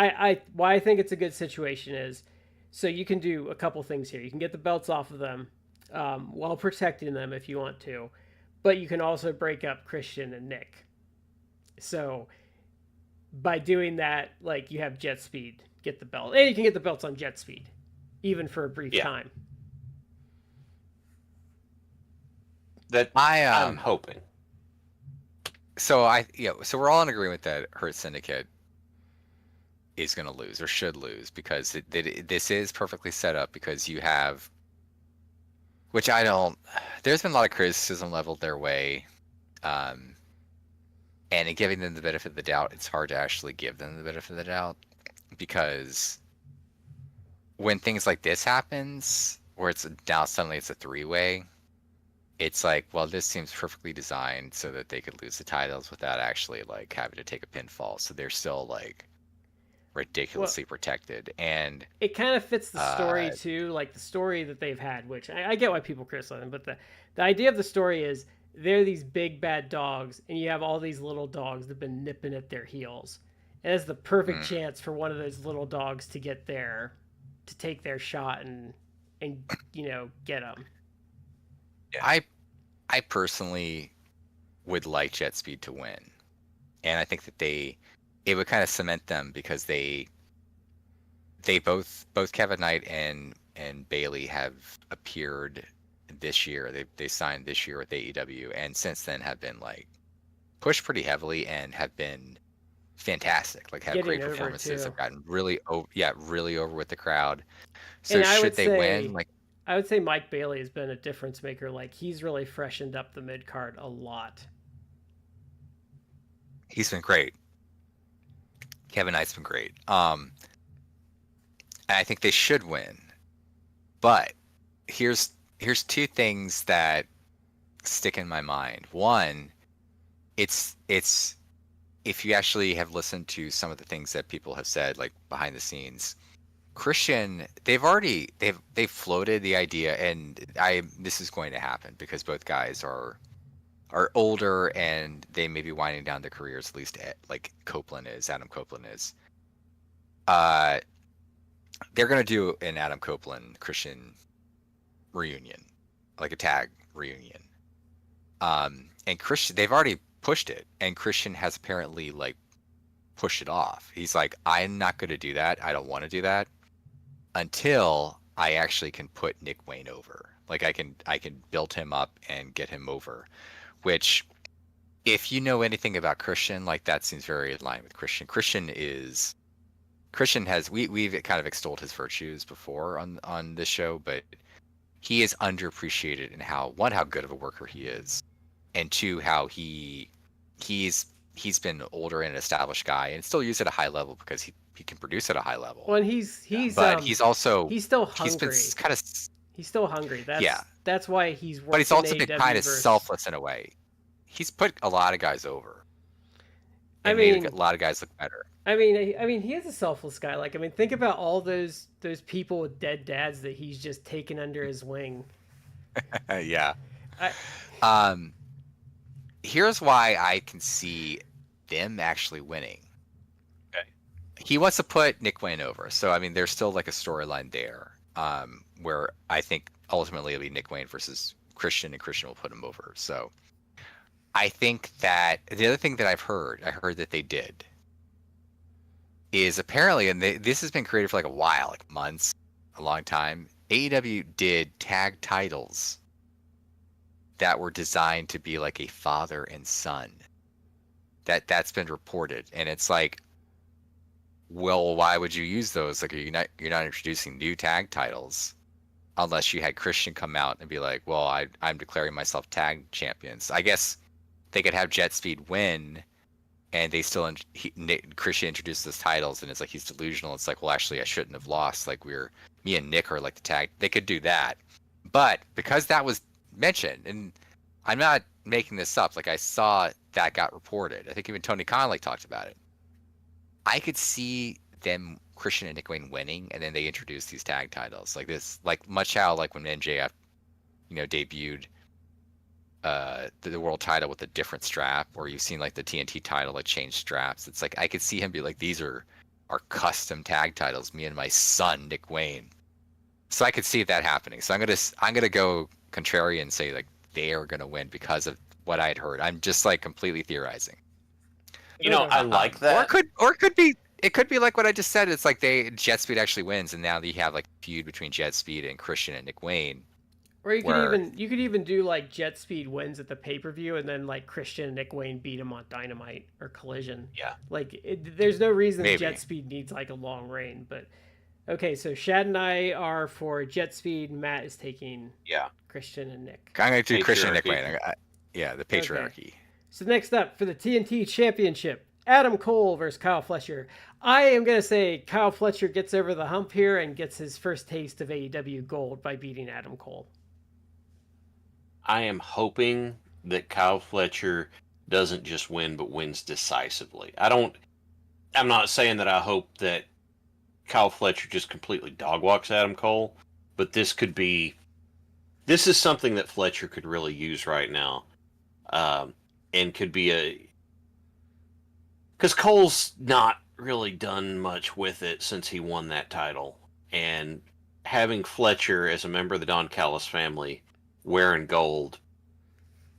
why I think it's a good situation is, so you can do a couple things here. You can get the belts off of them, while protecting them if you want to, but you can also break up Christian and Nick. So by doing that, like you have Jet Speed get the belt, and you can get the belts on Jet Speed, even for a brief time. That I'm hoping. So so we're all in agreement that Hurt Syndicate is going to lose or should lose because this is perfectly set up because you have, which I don't. There's been a lot of criticism leveled their way, and in giving them the benefit of the doubt, it's hard to actually give them the benefit of the doubt because when things like this happens, where it's now suddenly it's a three-way. It's like, well, this seems perfectly designed so that they could lose the titles without actually like having to take a pinfall. So they're still like ridiculously protected, and it kind of fits the story too, like the story that they've had. Which I get why people criticize them, but the idea of the story is they're these big bad dogs, and you have all these little dogs that've been nipping at their heels, and it's the perfect chance for one of those little dogs to get there, to take their shot and get them. Yeah. I personally would like Jet Speed to win, and I think that it would kind of cement them because they both Kevin Knight and Bailey have appeared this year. They signed this year with AEW, and since then have been like pushed pretty heavily and have been fantastic. Like have Getting great over performances. too. Have gotten really over with the crowd. So And I should would they say- win? Like I would say Mike Bailey has been a difference maker. Like he's really freshened up the mid card a lot. he's been great. Kevin Knight's been great. And I think they should win. But here's two things that stick in my mind. One, it's if you actually have listened to some of the things that people have said, like behind the scenes, Christian, they've floated the idea, and this is going to happen because both guys are older and they may be winding down their careers, at least like Adam Copeland is. They're gonna do an Adam Copeland Christian reunion, like a tag reunion. And Christian, they've already pushed it, and Christian has apparently like pushed it off. He's like, I'm not gonna do that. I don't want to do that until I actually can put Nick Wayne over. Like I can build him up and get him over. Which, if you know anything about Christian, like that seems very in line with Christian. Christian has we've kind of extolled his virtues before on this show, but he is underappreciated in how good of a worker he is, and two, how he's been older and an established guy and still used at a high level because he can produce at a high level. Well, and he's but he's still hungry. He's been kind of he's still hungry. That's why he's working. But he's also been AEW kind of versus... selfless in a way. He's put a lot of guys over. I And mean, made a lot of guys look better. I mean, he is a selfless guy. Like, I mean, think about all those people with dead dads that he's just taken under his wing. Yeah. I Um, Here's why I can see them actually winning. Okay. He wants to put Nick Wayne over, so I mean, there's still like a storyline there, where I think ultimately it'll be Nick Wayne versus Christian, and Christian will put him over. So I think that the other thing that I heard that they did is apparently, and this has been created for like a while, like months, a long time. AEW did tag titles that were designed to be like a father and son. That's been reported, and it's like, well, why would you use those? Like, you're not introducing new tag titles unless you had Christian come out and be like, well, I'm declaring myself tag champions. I guess they could have Jet Speed win, and they still Christian introduced those titles, and it's like he's delusional. It's like, well, actually, I shouldn't have lost. Like, me and Nick are like the tag. They could do that, but because that was mentioned, and I'm not making this up. Like, I saw that got reported. I think even Tony Khan like talked about it. I could see them, Christian and Nick Wayne, winning, and then they introduce these tag titles like this, like much how like when MJF, debuted the world title with a different strap, or you've seen like the TNT title like change straps. It's like I could see him be like, these are our custom tag titles, me and my son Nick Wayne. So I could see that happening. So I'm gonna go contrarian and say like they are gonna win because of what I had heard. I'm just like completely theorizing. I like that. Or it could be like what I just said. It's like Jet Speed actually wins, and now you have like a feud between Jet Speed and Christian and Nick Wayne. Or you could even do like Jet Speed wins at the pay-per-view, and then like Christian and Nick Wayne beat him on Dynamite or Collision. Yeah. Like there's no reason Maybe. Jet Speed needs like a long reign. But okay, so Shad and I are for Jet Speed. Matt is taking Christian and Nick. I'm gonna do Christian and Nick Patriarchy. Wayne. Yeah, the patriarchy. Okay. So next up for the TNT Championship, Adam Cole versus Kyle Fletcher. I am going to say Kyle Fletcher gets over the hump here and gets his first taste of AEW Gold by beating Adam Cole. I am hoping that Kyle Fletcher doesn't just win, but wins decisively. I'm not saying that I hope that Kyle Fletcher just completely dog walks Adam Cole, but this is something that Fletcher could really use right now. And could be because Cole's not really done much with it since he won that title, and having Fletcher as a member of the Don Callis family wearing gold,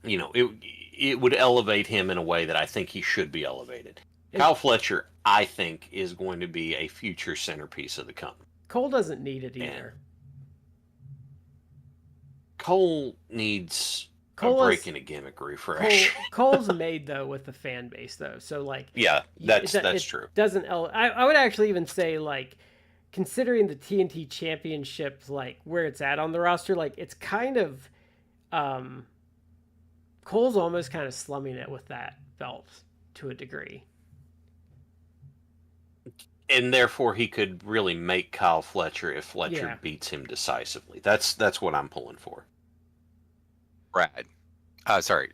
it would elevate him in a way that I think he should be elevated. Kyle Fletcher, I think, is going to be a future centerpiece of the company. Cole doesn't need it either. Cole needs a break in a gimmick refresh. Cole's made though with the fan base though, so like that's true. I would actually even say like, considering the TNT Championship, like where it's at on the roster, like it's kind of Cole's almost kind of slumming it with that belt to a degree. And therefore he could really make Kyle Fletcher if Fletcher beats him decisively. That's what I'm pulling for.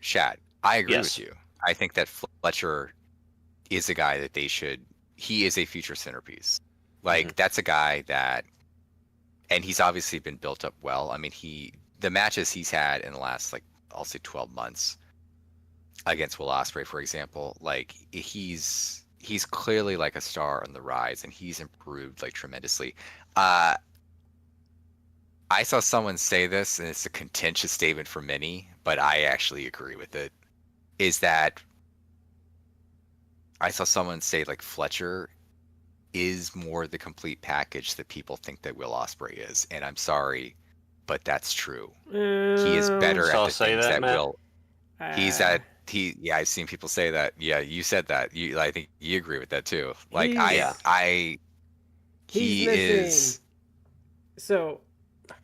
Shad. I agree with you. I think that Fletcher is a guy that he is a future centerpiece. Like, that's a guy that, and he's obviously been built up well. I mean, the matches he's had in the last, like, I'll say 12 months against Will Ospreay, for example, like, he's clearly like a star on the rise, and he's improved like tremendously. I saw someone say this, and it's a contentious statement for many, but I actually agree with it, is that I saw someone say like Fletcher is more the complete package that people think that Will Ospreay is, and I'm sorry, but that's true. He is better at the things that Will. I've seen people say that. Yeah, you said that. I think you agree with that too. Like he is. So,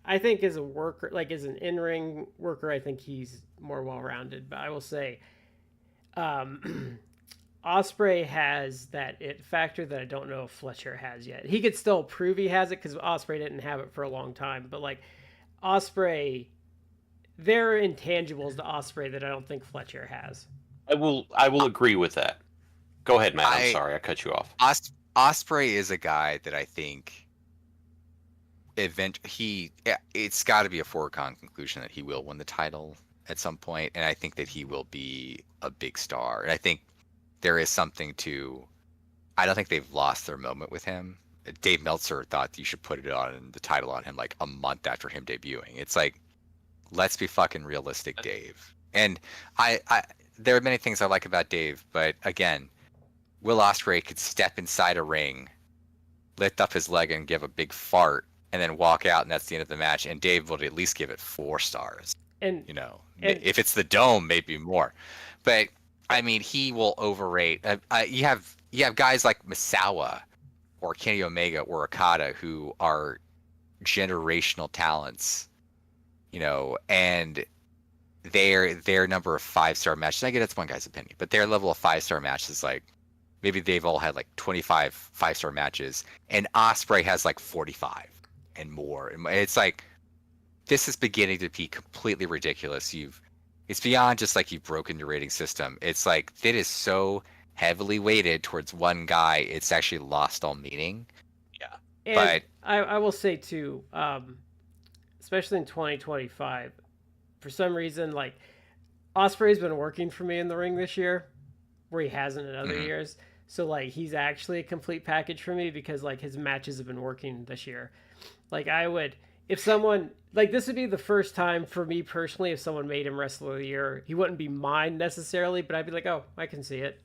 I think as a worker, like as an in-ring worker, I think he's more well-rounded. But I will say, Ospreay has that it factor that I don't know if Fletcher has yet. He could still prove he has it because Ospreay didn't have it for a long time. But like Ospreay, there are intangibles to Ospreay that I don't think Fletcher has. I will agree with that. Go ahead, Matt. I'm sorry, I cut you off. Osprey is a guy that I think it's got to be a foregone conclusion that he will win the title at some point, and I think that he will be a big star. And I think there is something to. I don't think they've lost their moment with him. Dave Meltzer thought you should put the title on him like a month after him debuting. It's like, let's be fucking realistic, Dave. And I there are many things I like about Dave, but again, Will Ospreay could step inside a ring, lift up his leg and give a big fart, and then walk out, and that's the end of the match. And Dave would at least give it 4 stars. And if it's the Dome, maybe more. But I mean, he will overrate. You have guys like Misawa or Kenny Omega or Okada who are generational talents, and their number of 5-star matches. I get it's one guy's opinion, but their level of 5-star matches, like maybe they've all had like 25 5-star matches, and Ospreay has like 45 and more. It's like, this is beginning to be completely ridiculous. It's beyond just like you've broken your rating system. It's like it is so heavily weighted towards one guy, it's actually lost all meaning. Yeah. And but I will say too, especially in 2025, for some reason, like, Ospreay's been working for me in the ring this year, where he hasn't in other years. So like, he's actually a complete package for me because like his matches have been working this year. Like, if someone, like, this would be the first time for me personally, if someone made him Wrestler of the Year, he wouldn't be mine necessarily, but I'd be like, oh, I can see it.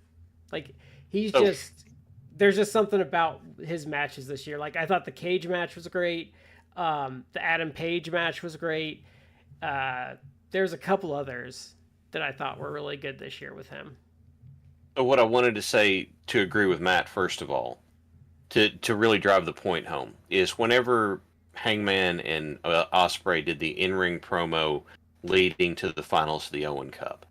Like, there's just something about his matches this year. Like, I thought the cage match was great. The Adam Page match was great. There's a couple others that I thought were really good this year with him. So what I wanted to say, to agree with Matt, first of all, to really drive the point home, is whenever Hangman and Ospreay did the in-ring promo leading to the finals of the Owen Cup,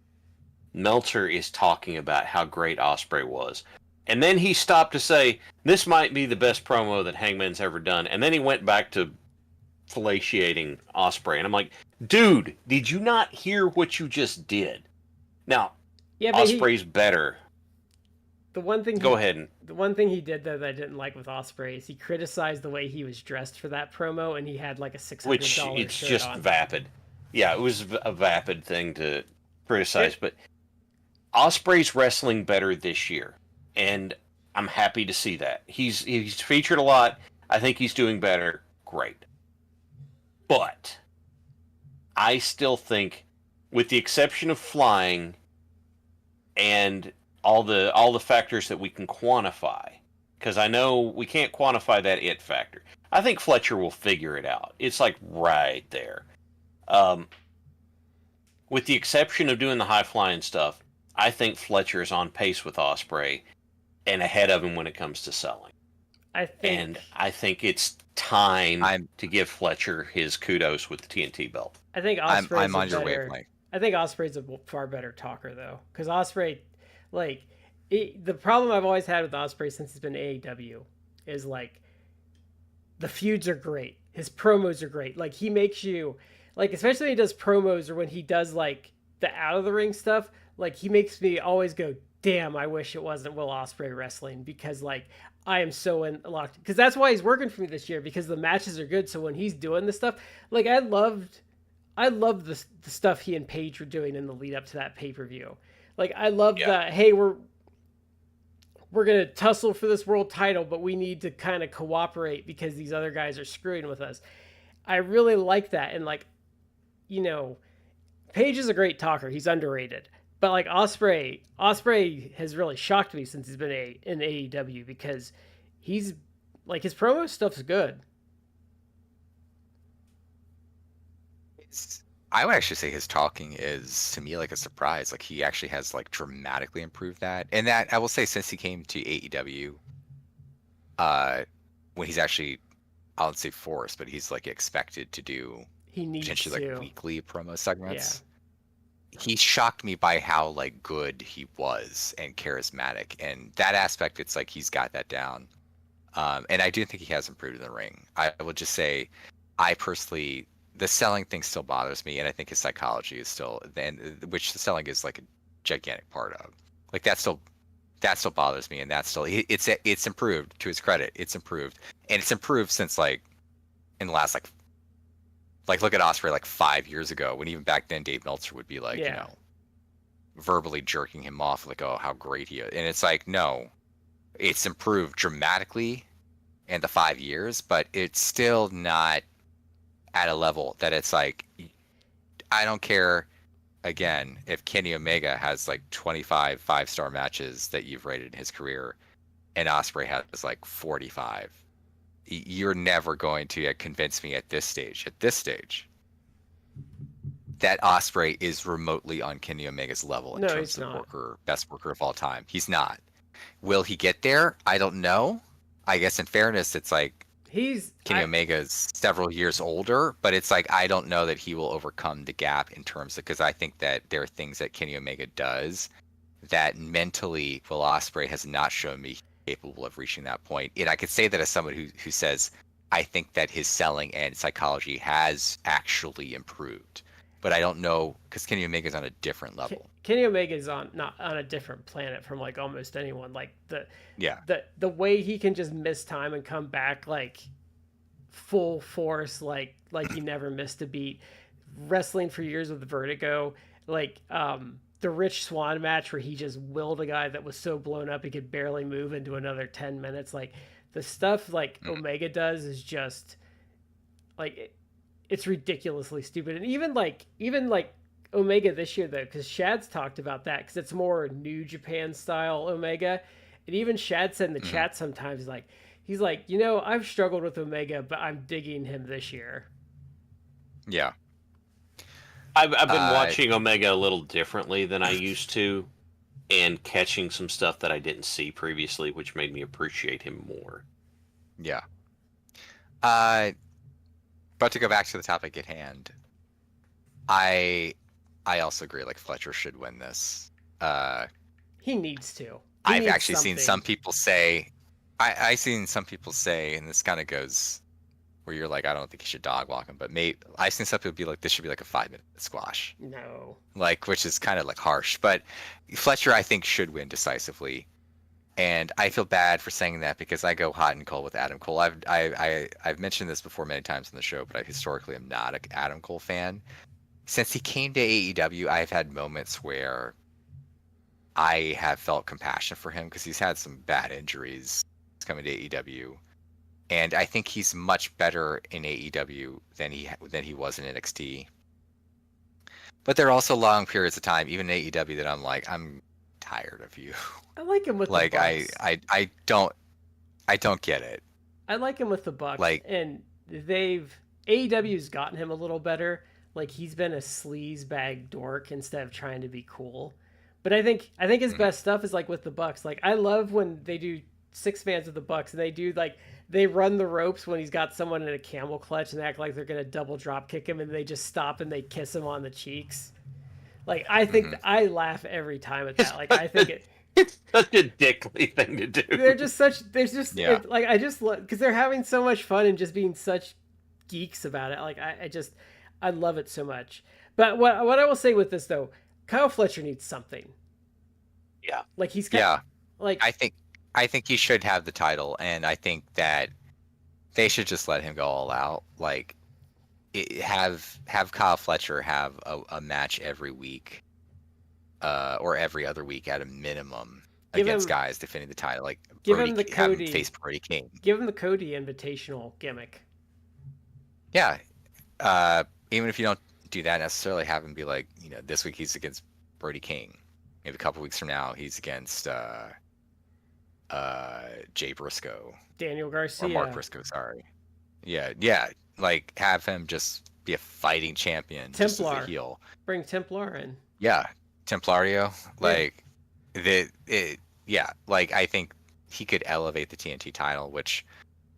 Meltzer is talking about how great Ospreay was. And then he stopped to say, this might be the best promo that Hangman's ever done. And then he went back to fellatiating Ospreay. And I'm like, dude, did you not hear what you just did? Now, yeah, but Ospreay's better. The one thing Go ahead. The one thing he did, though, that I didn't like with Ospreay is he criticized the way he was dressed for that promo, and he had like a $600 Which, shirt it's just on. vapid. Yeah, it was a vapid thing to criticize, but Ospreay's wrestling better this year, and I'm happy to see that. He's featured a lot. I think he's doing better. Great. But I still think, with the exception of flying and all the factors that we can quantify, because I know we can't quantify that it factor. I think Fletcher will figure it out. It's like right there. With the exception of doing the high flying stuff, I think Fletcher is on pace with Ospreay and ahead of him when it comes to selling. I think it's time to give Fletcher his kudos with the TNT belt. I think Ospreay's I'm on your wavelength. I think Ospreay's a far better talker, though, because Ospreay, like, the problem I've always had with Ospreay since he's been AEW is, like, the feuds are great. His promos are great. Like, he makes you, like, especially when he does promos or when he does, like, the out of the ring stuff, like, he makes me always go, damn, I wish it wasn't Will Ospreay wrestling, because, like, I am so locked, because that's why he's working for me this year, because the matches are good. So when he's doing this stuff, like, I loved the stuff he and Paige were doing in the lead up to that pay-per-view. Like, I love that, hey, we're going to tussle for this world title, but we need to kind of cooperate because these other guys are screwing with us. I really like that. And, like, you know, Paige is a great talker. He's underrated. But, like, Ospreay has really shocked me since he's been in AEW, because he's, like, his promo stuff's good. I would actually say his talking is, to me, like a surprise. Like, he actually has, like, dramatically improved that. And that, I will say, since he came to AEW, when he's actually, I won't say forced, but he's, like, expected to do potentially, like, weekly promo segments. Yeah. He shocked me by how, like, good he was and charismatic. And that aspect, it's like he's got that down. And I do think he has improved in the ring. I will just say, I personally, the selling thing still bothers me, and I think his psychology is still, which the selling is like a gigantic part of. Like, that still That's what bothers me, and that's still it's improved. To his credit, it's improved, and it's improved since like in the last like look at Osprey like 5 years ago, when even back then Dave Meltzer would be like, Yeah. verbally jerking him off like, oh, how great he is, and it's like, no, it's improved dramatically in the 5 years, but it's still not at a level that it's like, I don't care. Again, if Kenny Omega has like 25 5-star matches that you've rated in his career, and Osprey has like 45, you're never going to convince me at this stage that Osprey is remotely on Kenny Omega's level in No, terms he's of not. best worker of all time. He's not. Will he get there? I don't know. I guess in fairness, it's like Kenny Omega is several years older, but it's like, I don't know that he will overcome the gap in terms of, because I think that there are things that Kenny Omega does that mentally Will Ospreay has not shown me capable of reaching that point. And I could say that as someone who says, I think that his selling and psychology has actually improved, but I don't know, because Kenny Omega's on a different level. Kenny Omega's not on a different planet from like almost anyone. Like Yeah. the way he can just miss time and come back like full force, like he never missed a beat. Wrestling for years with Vertigo, like the Rich Swann match where he just willed a guy that was so blown up he could barely move into another 10 minutes. Like the stuff like Omega does is just like it's ridiculously stupid. And even like Omega this year though, because Shad's talked about that, because it's more New Japan style Omega, and even Shad said in the chat sometimes he's like, I've struggled with Omega, but I'm digging him this year. Yeah. I've been watching Omega a little differently than I used to, and catching some stuff that I didn't see previously, which made me appreciate him more. Yeah. But to go back to the topic at hand, I also agree. Like, Fletcher should win this. He needs to. I've actually seen some people say, I've seen some people say, and this kind of goes where you're like, I don't think you should dog walk him, but I've seen some people be like, this should be like a 5-minute squash. No. Like, which is kind of like harsh, but Fletcher, I think, should win decisively. And I feel bad for saying that because I go hot and cold with Adam Cole. I've mentioned this before many times on the show, but I historically am not an Adam Cole fan. Since he came to AEW, I've had moments where I have felt compassion for him because he's had some bad injuries coming to AEW, and I think he's much better in AEW than he was in NXT. But there are also long periods of time, even in AEW, that I'm like, I'm tired of you. I like him with like the Bucks. I don't get it. I like him with the Bucks, Like, and AEW's gotten him a little better. Like, he's been a sleaze bag dork instead of trying to be cool. But I think his best stuff is like with the Bucks. Like, I love when they do 6-mans with the Bucks, and they do like they run the ropes when he's got someone in a camel clutch and they act like they're gonna double drop kick him, and they just stop and they kiss him on the cheeks. Like, I think I laugh every time at that. Like, I think it's such a dickly thing to do. like, I just love, because they're having so much fun and just being such geeks about it. Like, I love it so much. But what I will say with this though, Kyle Fletcher needs something. Yeah. Like, he's got, like, I think he should have the title, and I think that they should just let him go all out. Like, have Kyle Fletcher have a match every week, or every other week at a minimum, against guys defending the title. Like, give him the Cody, face Brody King. Give him the Cody Invitational gimmick. Yeah. Even if you don't do that necessarily, have him be like, this week he's against Brody King. Maybe a couple weeks from now he's against Jay Briscoe. Daniel Garcia. Or Mark Briscoe, sorry. Yeah. Like, have him just be a fighting champion. Templar. Just as a heel. Bring Templar in. Yeah. Templario. Like, like, I think he could elevate the TNT title, which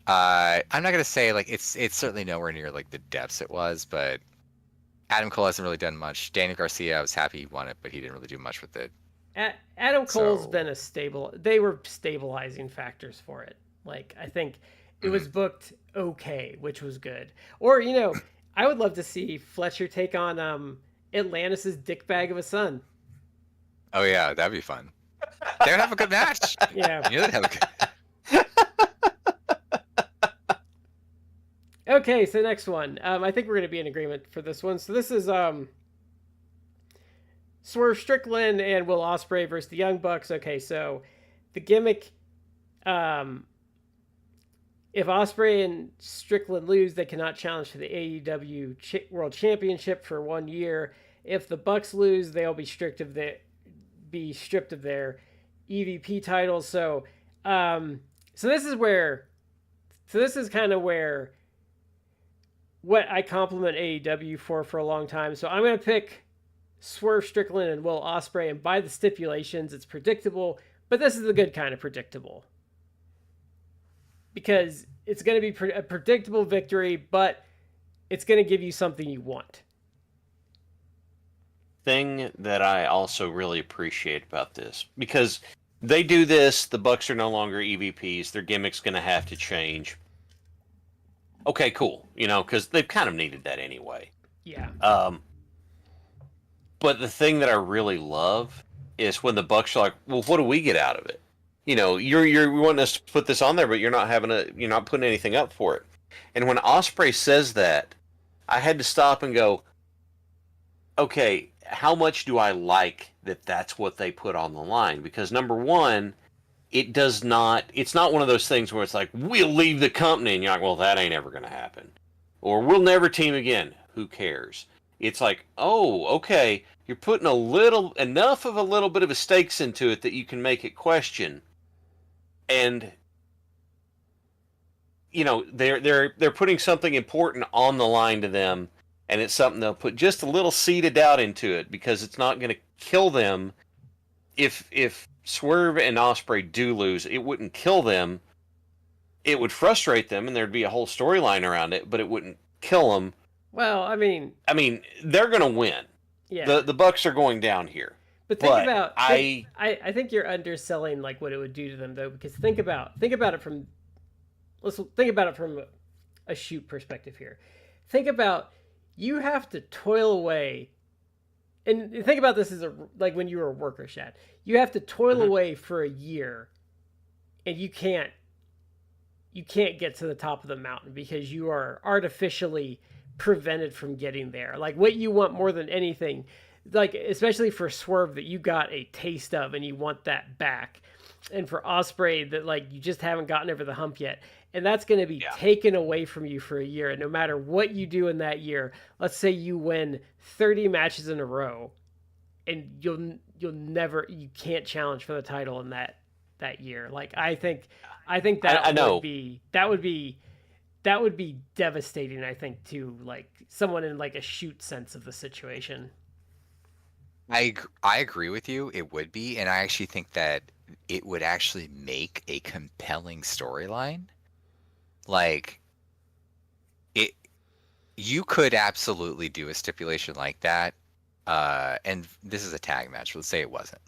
I'm not going to say, like, it's certainly nowhere near, like, the depths it was, but Adam Cole hasn't really done much. Daniel Garcia, I was happy he won it, but he didn't really do much with it. Adam Cole's been they were stabilizing factors for it. Like, I think it was booked okay, which was good. Or, I would love to see Fletcher take on Atlantis' dickbag of a son. Oh yeah, that'd be fun. They would have a good match. Yeah. You know, they'd have a good. Okay, so next one. I think we're going to be in agreement for this one. So this is Swerve Strickland and Will Ospreay versus the Young Bucks. Okay, so the gimmick, if Ospreay and Strickland lose, they cannot challenge for the AEW World Championship for 1 year. If the Bucks lose, they'll be stripped of their EVP titles. So this is kind of where what I compliment AEW for a long time. So I'm going to pick Swerve Strickland and Will Ospreay, and by the stipulations, it's predictable, but this is the good kind of predictable. Because it's going to be a predictable victory, but it's going to give you something you want. Thing that I also really appreciate about this, because they do this, the Bucks are no longer EVPs, their gimmick's going to have to change. Okay, cool, because they've kind of needed that anyway. Yeah. But the thing that I really love is when the Bucks are like, well, what do we get out of it? You're wanting us to put this on there, but you're not putting anything up for it. And when Ospreay says that, I had to stop and go, okay, how much do I like that that's what they put on the line? Because number one, it's not one of those things where it's like, we'll leave the company, and you're like, well, that ain't ever going to happen. Or we'll never team again. Who cares? It's like, oh, okay, you're putting enough of a little bit of a stakes into it that you can make it question. And they're putting something important on the line to them, and it's something they'll put just a little seed of doubt into it, because it's not going to kill them. If Swerve and Ospreay do lose, it wouldn't kill them. It would frustrate them, and there'd be a whole storyline around it, but it wouldn't kill them. Well, I mean, they're going to win. Yeah. The Bucks are going down here. But I think you're underselling like what it would do to them, though, because think about it from a shoot perspective here. Think about, you have to toil away, and think about this as like when you were a worker, Shad. You have to toil away for a year, and you can't get to the top of the mountain because you are artificially prevented from getting there. Like, what you want more than anything, like especially for Swerve, that you got a taste of and you want that back, and for Ospreay that like you just haven't gotten over the hump yet, and that's going to be taken away from you for a year. And no matter what you do in that year, let's say you win 30 matches in a row, and you can't challenge for the title in that year. Like, I think that would be devastating, I think, to like someone in like a shoot sense of the situation. I agree with you. It would be, and I actually think that it would actually make a compelling storyline. Like, you could absolutely do a stipulation like that, and this is a tag match. Let's say it wasn't,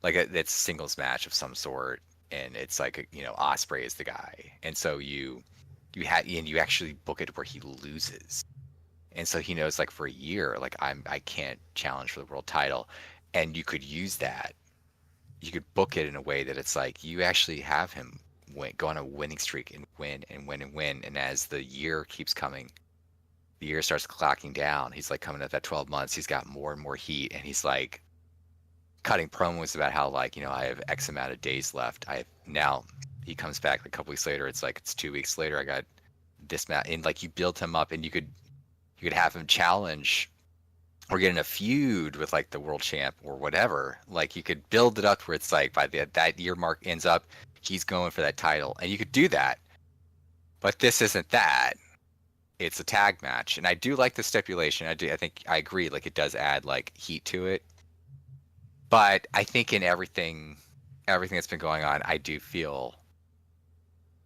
it's a singles match of some sort, and it's like Ospreay is the guy, and so you actually book it where he loses. And so he knows, like, for a year, like, I can't challenge for the world title. And you could use that. You could book it in a way that it's like you actually have him go on a winning streak and win and win and win. And as the year keeps coming, the year starts clocking down. He's like coming at that 12 months. He's got more and more heat. And he's like cutting promos about how, like, I have X amount of days left. Now he comes back a couple weeks later. It's like, it's 2 weeks later. I got this match. And like, you build him up, and you could have him challenge or get in a feud with like the world champ or whatever. Like, you could build it up where it's like by that year mark ends up, he's going for that title, and you could do that. But this isn't that. It's a tag match, and I do like the stipulation. I think I agree. Like, it does add like heat to it. But I think in everything that's been going on, I do feel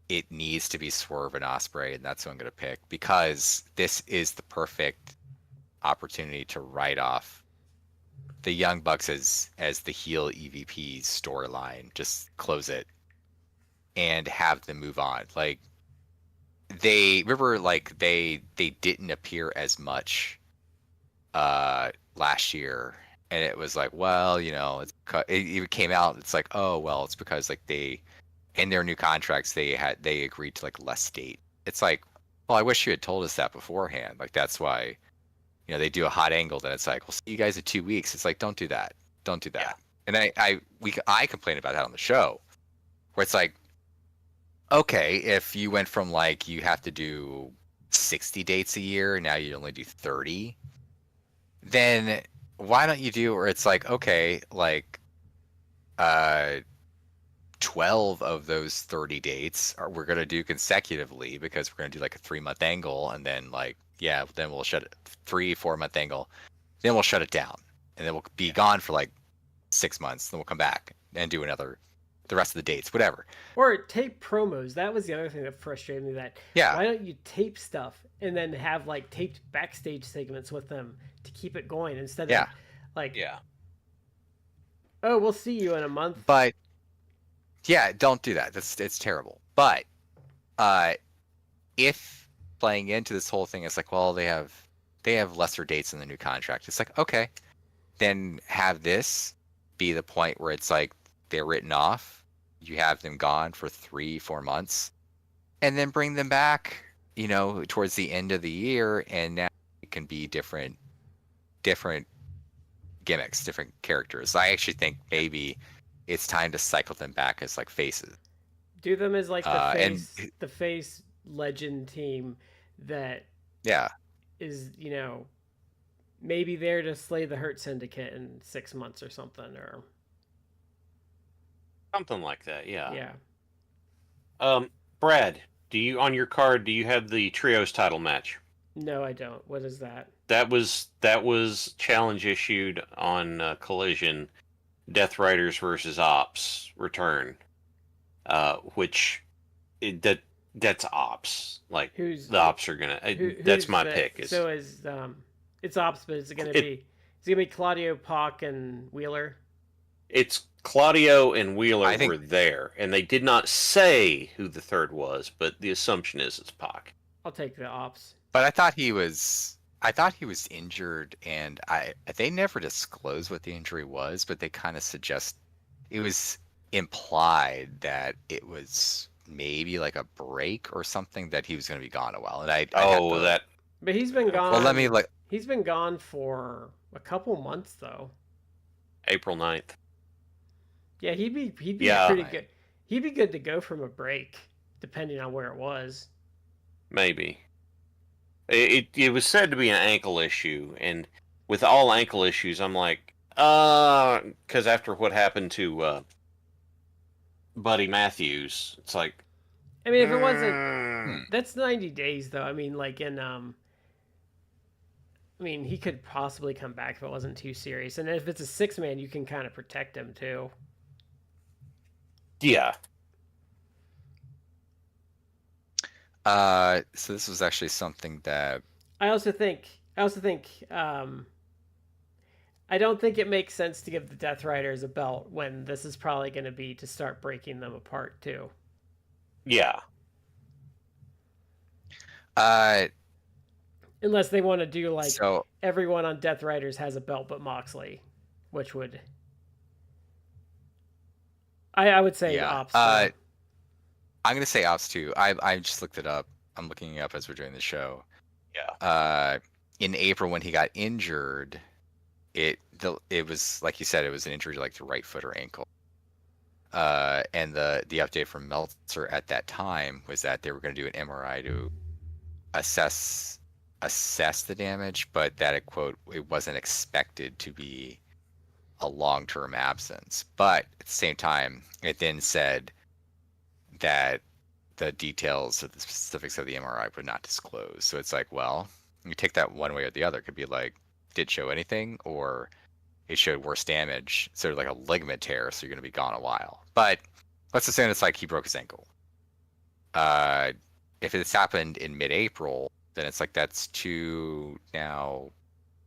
it needs to be Swerve and Ospreay, and that's who I'm going to pick, because this is the perfect opportunity to write off the Young Bucks as the heel EVP storyline. Just close it and have them move on. Like, they didn't appear as much last year and it was like, well, it even came out. It's like, oh well, it's because like they in their new contracts they agreed to like less date. It's like, well, I wish you had told us that beforehand. Like that's why, they do a hot angle. Then it's like, we'll see you guys in 2 weeks. It's like, don't do that. Don't do that. And I complained about that on the show, where it's like, okay, if you went from like you have to do 60 dates a year, and now you only do 30, then why don't you do where it's like, okay, like 12 of those 30 dates we're gonna do consecutively, because we're gonna do like a 3-month angle, and then like then we'll shut it 3-4 month angle, then we'll shut it down, and then we'll be gone for like 6 months, then we'll come back and do the rest of the dates, whatever. Or tape promos. That was the other thing that frustrated me. Why don't you tape stuff and then have like taped backstage segments with them to keep it going, instead of like, oh, we'll see you in a month. But don't do that. It's terrible. But if playing into this whole thing, it's like, well, they have lesser dates in the new contract. It's like, okay, then have this be the point where it's like they're written off. You have them gone for 3-4 months, and then bring them back, towards the end of the year, and now it can be different gimmicks, different characters. I actually think maybe it's time to cycle them back as like faces. Do them as like the face legend team that is, maybe there to slay the Hurt Syndicate in 6 months or something, or something like that. Yeah. Brad, on your card, do you have the trios title match? No, I don't. What is that? That was challenge issued on Collision, Death Riders versus Ops return, that's Ops. Like, the Ops are gonna. That's my pick. So it's Ops, but is it gonna be Claudio, Pac, and Wheeler? It's Claudio and Wheeler were there, and they did not say who the third was, but the assumption is it's Pac. I'll take the Ops. But I thought he was injured, and they never disclosed what the injury was, but they kind of suggest it was implied that it was maybe like a break or something, that he was going to be gone a while. And But he's been gone. Well, he's been gone for a couple months though. April 9th. Yeah, he'd be pretty good. He'd be good to go from a break, depending on where it was. Maybe. It was said to be an ankle issue, and with all ankle issues, I'm like, because after what happened to Buddy Matthews, it's like, I mean, if it wasn't, that's 90 days though. I mean, like he could possibly come back if it wasn't too serious. And if it's a 6-man, you can kind of protect him too. Yeah. So this was actually something that I also think I don't think it makes sense to give the Death Riders a belt when this is probably going to be to start breaking them apart too. Yeah. Unless they want to do like everyone on Death Riders has a belt but Moxley, which would I would say Ops. I'm gonna say Ops too. I just looked it up. I'm looking it up as we're doing the show. Yeah. In April when he got injured, it was like you said, it was an injury to like the right foot or ankle. And the update from Meltzer at that time was that they were going to do an MRI to assess the damage, but that it wasn't expected to be a long-term absence. But at the same time, it then said that the details of the specifics of the MRI would not disclose. So it's like, well, you take that one way or the other. It could be like, did show anything, or it showed worse damage, so like a ligament tear, so you're going to be gone a while. But let's assume it's like he broke his ankle. If it's happened in mid-April, then it's like that's now,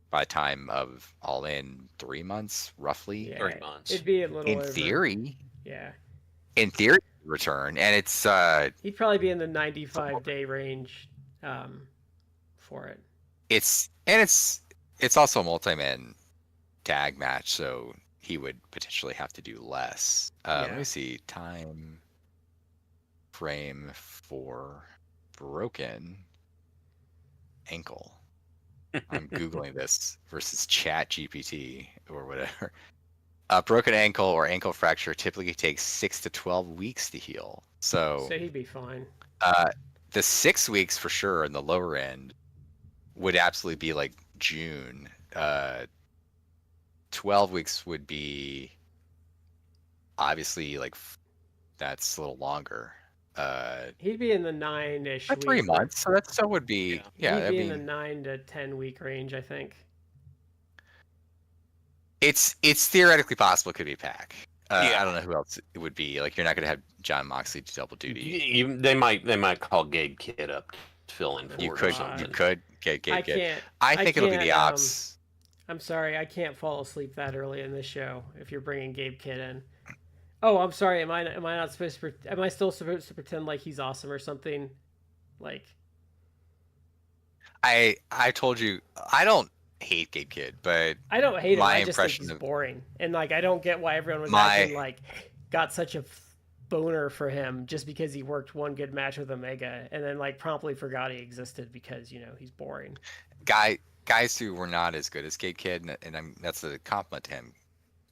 by the time of All In, 3 months, roughly. Yeah, 3 months. It'd be a little in over. theory. Yeah. In theory, return, and it's he'd probably be in the 95-day range for it. It's also a multi-man tag match, so he would potentially have to do less. Let Yeah. me see. Time frame for broken ankle. I'm Googling this versus Chat GPT or whatever. A broken ankle or ankle fracture typically takes 6 to 12 weeks to heal. So So he'd be fine. the 6 weeks for sure in the lower end would absolutely be like June. 12 weeks would be obviously like that's a little longer. He'd be in the 9-ish About 3 week. months. So that still would be He'd that'd be in be the 9 to 10 week range, I think. it's theoretically possible it could be Pac. Yeah. I don't know who else it would be. Like you're not gonna have Jon Moxley do double duty. They might call Gabe Kidd up to fill in for You it or could something. get. I can't. I think it'll be the can't, Ops. I'm sorry, I can't fall asleep that early in this show if you're bringing Gabe Kidd in. Oh, I'm sorry. Am I not supposed to? Am I still supposed to pretend like he's awesome or something? Like I told you I don't hate Gabe Kidd, but I don't hate him. my I just think impression he's of boring, and like I don't get why everyone was my acting like got such a boner for him just because he worked one good match with Omega, and then like promptly forgot he existed because he's boring. guys who were not as good as Gabe Kidd, and that's a compliment to him,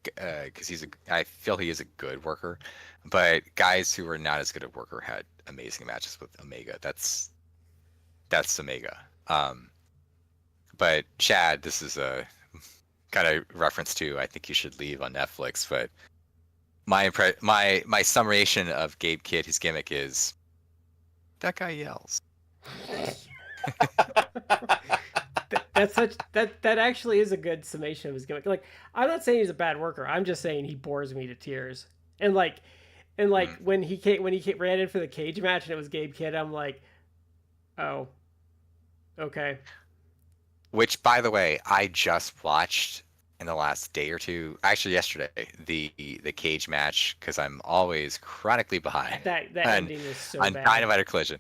because I feel he is a good worker, but guys who were not as good a worker had amazing matches with Omega. That's Omega. But Chad, this is a kind of reference to I think you should leave on Netflix. But my summation of Gabe Kidd, his gimmick is that guy yells. That actually is a good summation of his gimmick. Like I'm not saying he's a bad worker. I'm just saying he bores me to tears. And when he ran in for the cage match and it was Gabe Kidd, I'm like, oh, okay. Which, by the way, I just watched in the last day or two, actually yesterday, the cage match because I'm always chronically behind. That ending was so on bad. Dynamite or Collision.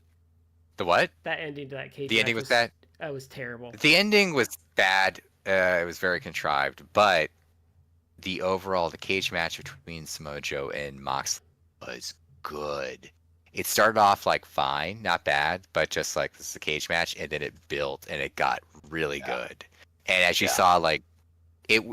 The what? That ending to that cage. The ending was bad. That was terrible. The ending was bad. It was very contrived, but the cage match between Samoa Joe and Moxley was good. It started off like fine, not bad, but just like this is a cage match, and then it built and it got really good. And as you saw, like they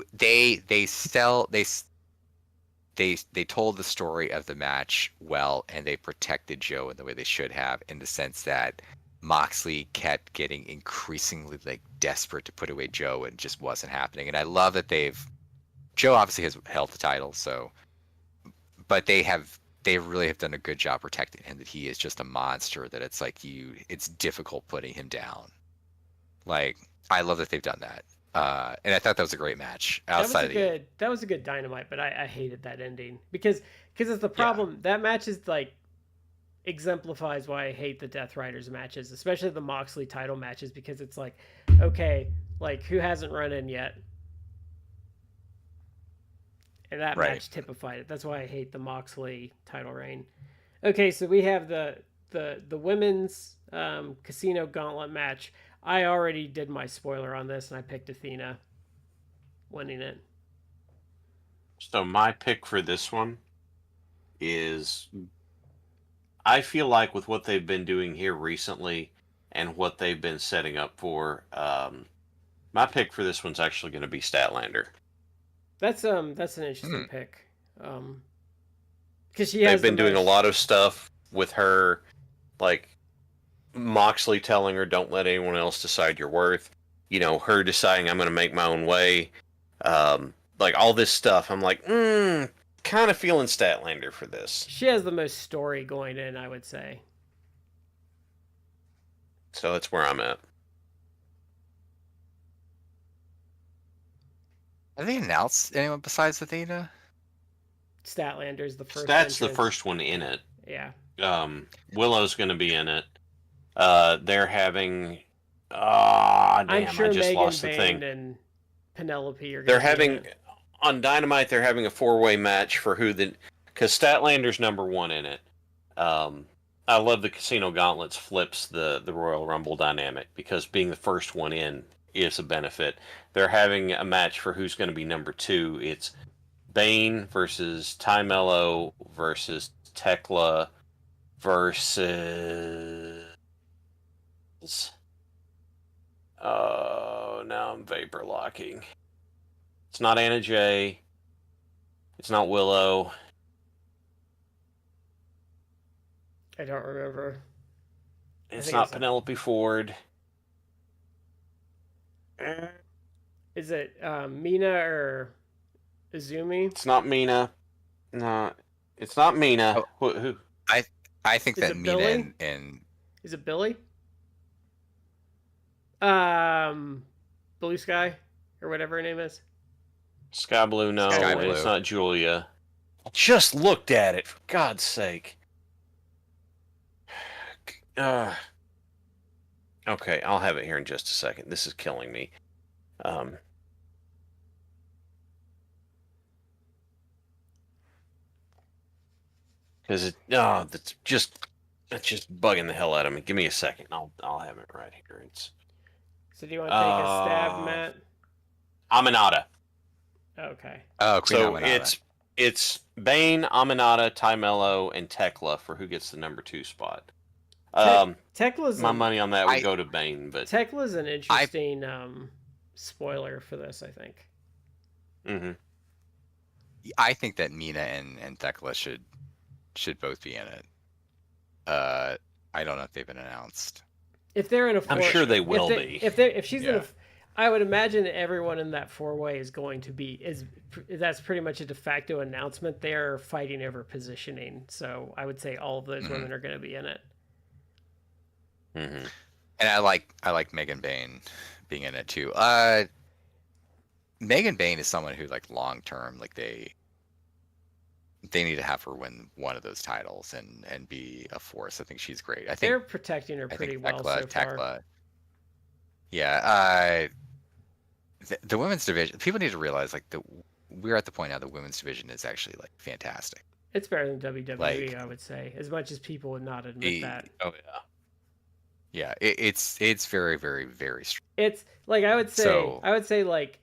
told the story of the match well, and they protected Joe in the way they should have, in the sense that Moxley kept getting increasingly like desperate to put away Joe, and it just wasn't happening. And I love that Joe obviously has held the title, but they really have done a good job protecting him, that he is just a monster, that it's like it's difficult putting him down. Like I love that they've done that. And I thought that was a great match outside that was a good Dynamite, but I hated that ending because it's the problem. That match is like exemplifies why I hate the Death Riders matches, especially the Moxley title matches, because it's like, okay, like who hasn't run in yet? And that match typified it. That's why I hate the Moxley title reign. Okay, so we have the women's casino gauntlet match. I already did my spoiler on this, and I picked Athena winning it. So my pick for this one is, I feel like with what they've been doing here recently and what they've been setting up for, my pick for this one's actually going to be Statlander. That's an interesting pick, because they've been doing a lot of stuff with her, like Moxley telling her don't let anyone else decide your worth, her deciding I'm going to make my own way, like all this stuff. I'm like, kind of feeling Statlander for this. She has the most story going in, I would say. So that's where I'm at. Have they announced anyone besides Athena? Statlander's the first. That's the first one in it. Yeah. Willow's going to be in it. They're having. I'm sure I just Megan lost the Bayne thing. And Penelope are. They're having on Dynamite. They're having a 4-way match for because Statlander's number 1 in it. I love the Casino Gauntlets flips the Royal Rumble dynamic, because being the first one in is a benefit. They're having a match for who's going to be number 2. It's Bane versus Ty Mello versus Tekla versus. Oh, now I'm vapor locking. It's not Anna Jay. It's not Willow. I don't remember. It's not it's Penelope Ford. Is it Mina or Izumi? It's not Mina. No, it's not Mina. Oh. Who? I think Is that it Mina Billy? and Is it Billy? Blue Sky or whatever her name is. Sky Blue, no, Sky and Blue. it's not Julia. I just looked at it, for God's sake. Okay, I'll have it here in just a second. This is killing me. Because that's just bugging the hell out of me. Give me a second. I'll have it right here. It's So do you want to take a stab, Matt? Aminata. Okay. oh, Queen So Aminata. it's Bane, Aminata, Ty Mello, and Tekla for who gets the number 2 spot. Tekla's My money on that would go to Bane, but Tekla's an interesting spoiler for this, I think. mm-hmm. I think that Mina and Tekla should both be in it. I don't know if they've been announced. If they're in a I'm sure they will be. If she's in I would imagine everyone in that 4-way is going to be that's pretty much a de facto announcement. They're fighting over positioning, so I would say all of those women are going to be in it. Mm-hmm. And I like Megan Bane being in it too. Megan Bane is someone who like long term, like they need to have her win one of those titles and be a force. I think she's great. I think they're protecting her pretty well so far. Yeah. The women's division. People need to realize like we're at the point now the women's division is actually like fantastic. It's better than WWE, Like, I would say, as much as people would not admit that. Oh yeah. Yeah, it's very, very, very strong. It's like I would say like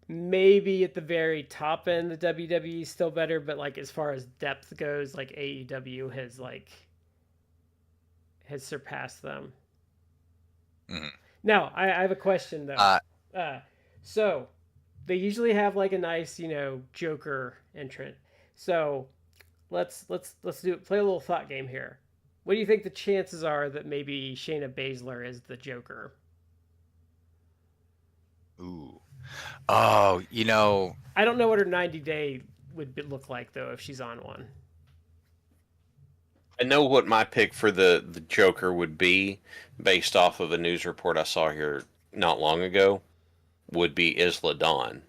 maybe at the very top end the WWE is still better, but like as far as depth goes, like AEW has surpassed them. Mm-hmm. Now I have a question though. So they usually have like a nice, Joker entrant. So let's play a little thought game here. What do you think the chances are that maybe Shayna Baszler is the Joker? Ooh. Oh, I don't know what her 90-day would look like though if she's on one. I know what my pick for the Joker would be, based off of a news report I saw here not long ago, would be Isla Dawn.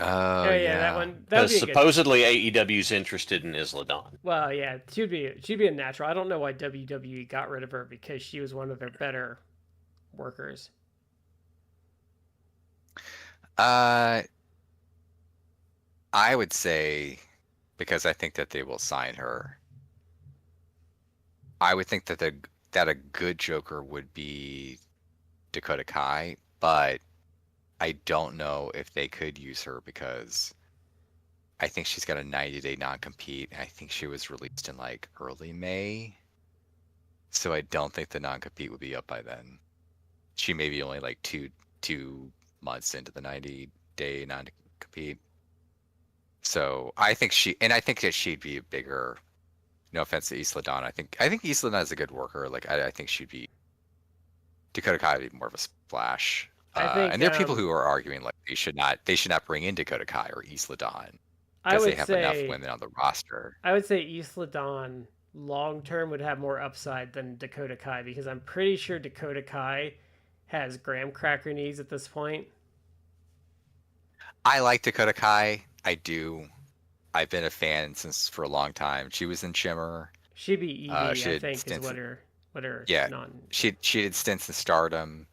Oh yeah, that one. Because supposedly AEW's interested in Isla Dawn. Well, yeah, she'd be a natural. I don't know why WWE got rid of her because she was one of their better workers. I would say, because I think that they will sign her, I would think that a good Joker would be Dakota Kai, but I don't know if they could use her because I think she's got a 90-day non-compete, and I think she was released in like early May. So I don't think the non-compete would be up by then. She may be only like two months into the 90-day non-compete. So I think that she'd be a bigger, no offense to Isla Dawn. I think Isla Dawn is a good worker. Like I think she'd be Dakota Kai would be more of a splash. And there are people who are arguing like they should not bring in Dakota Kai or Isla Dawn because they have enough women on the roster. I would say Isla Dawn long term would have more upside than Dakota Kai because I'm pretty sure Dakota Kai has graham cracker knees at this point. I like Dakota Kai. I do. I've been a fan for a long time. She was in Shimmer. She'd be Evie, I think, is what her she did stints in Stardom,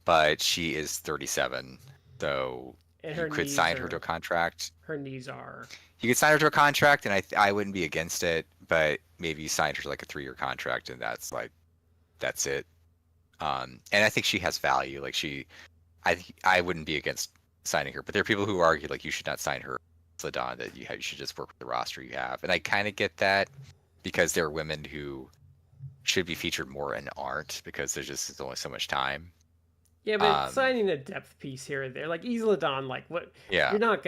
but she is 37, so you could sign her to a contract. Her knees are. You could sign her to a contract, and I wouldn't be against it, but maybe you signed her to like a 3-year contract, and that's it. And I think she has value. Like I wouldn't be against signing her, but there are people who argue like you should not sign her, Dawn, that you should just work with the roster you have. And I kind of get that because there are women who should be featured more and aren't because there's only so much time. Yeah, but signing a depth piece here or there, like Isla Dawn, like what? Yeah, You're not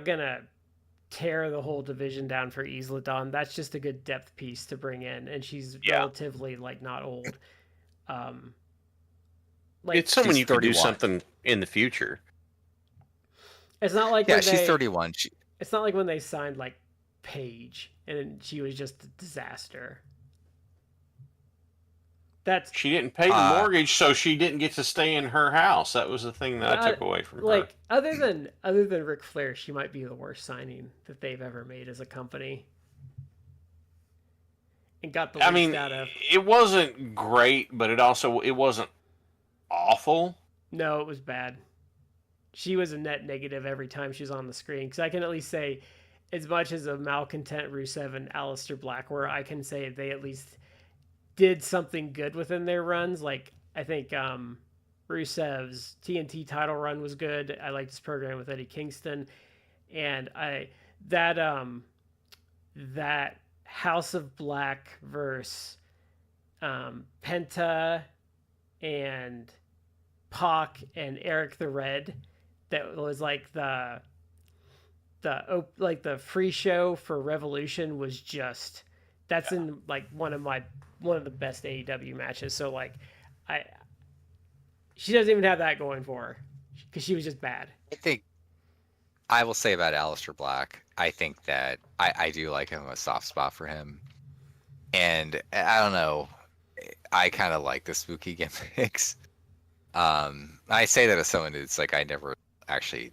gonna tear the whole division down for Isla Dawn. That's just a good depth piece to bring in, and she's relatively like not old. Like it's someone you could do something in the future. It's not like she's 31. It's not like when they signed like Paige and she was just a disaster. She didn't pay the mortgage, so she didn't get to stay in her house. That was the thing that I took away from her. Like other than Ric Flair, she might be the worst signing that they've ever made as a company. And got the least out of. It wasn't great, but it wasn't awful. No, it was bad. She was a net negative every time she was on the screen. Because I can at least say, as much as a malcontent Rusev and Aleister Black were, I can say they at least did something good within their runs. Like, I think Rusev's TNT title run was good. I liked his program with Eddie Kingston. And that House of Black versus Penta and Pac and Eric the Red, that was like the free show for Revolution, was just in like one of the best AEW matches. So like she doesn't even have that going for her because she was just bad. I think I will say about Aleister Black, I think that I do like him, a soft spot for him, and I don't know, I kind of like the spooky gimmicks. I say that as someone who's like, I never actually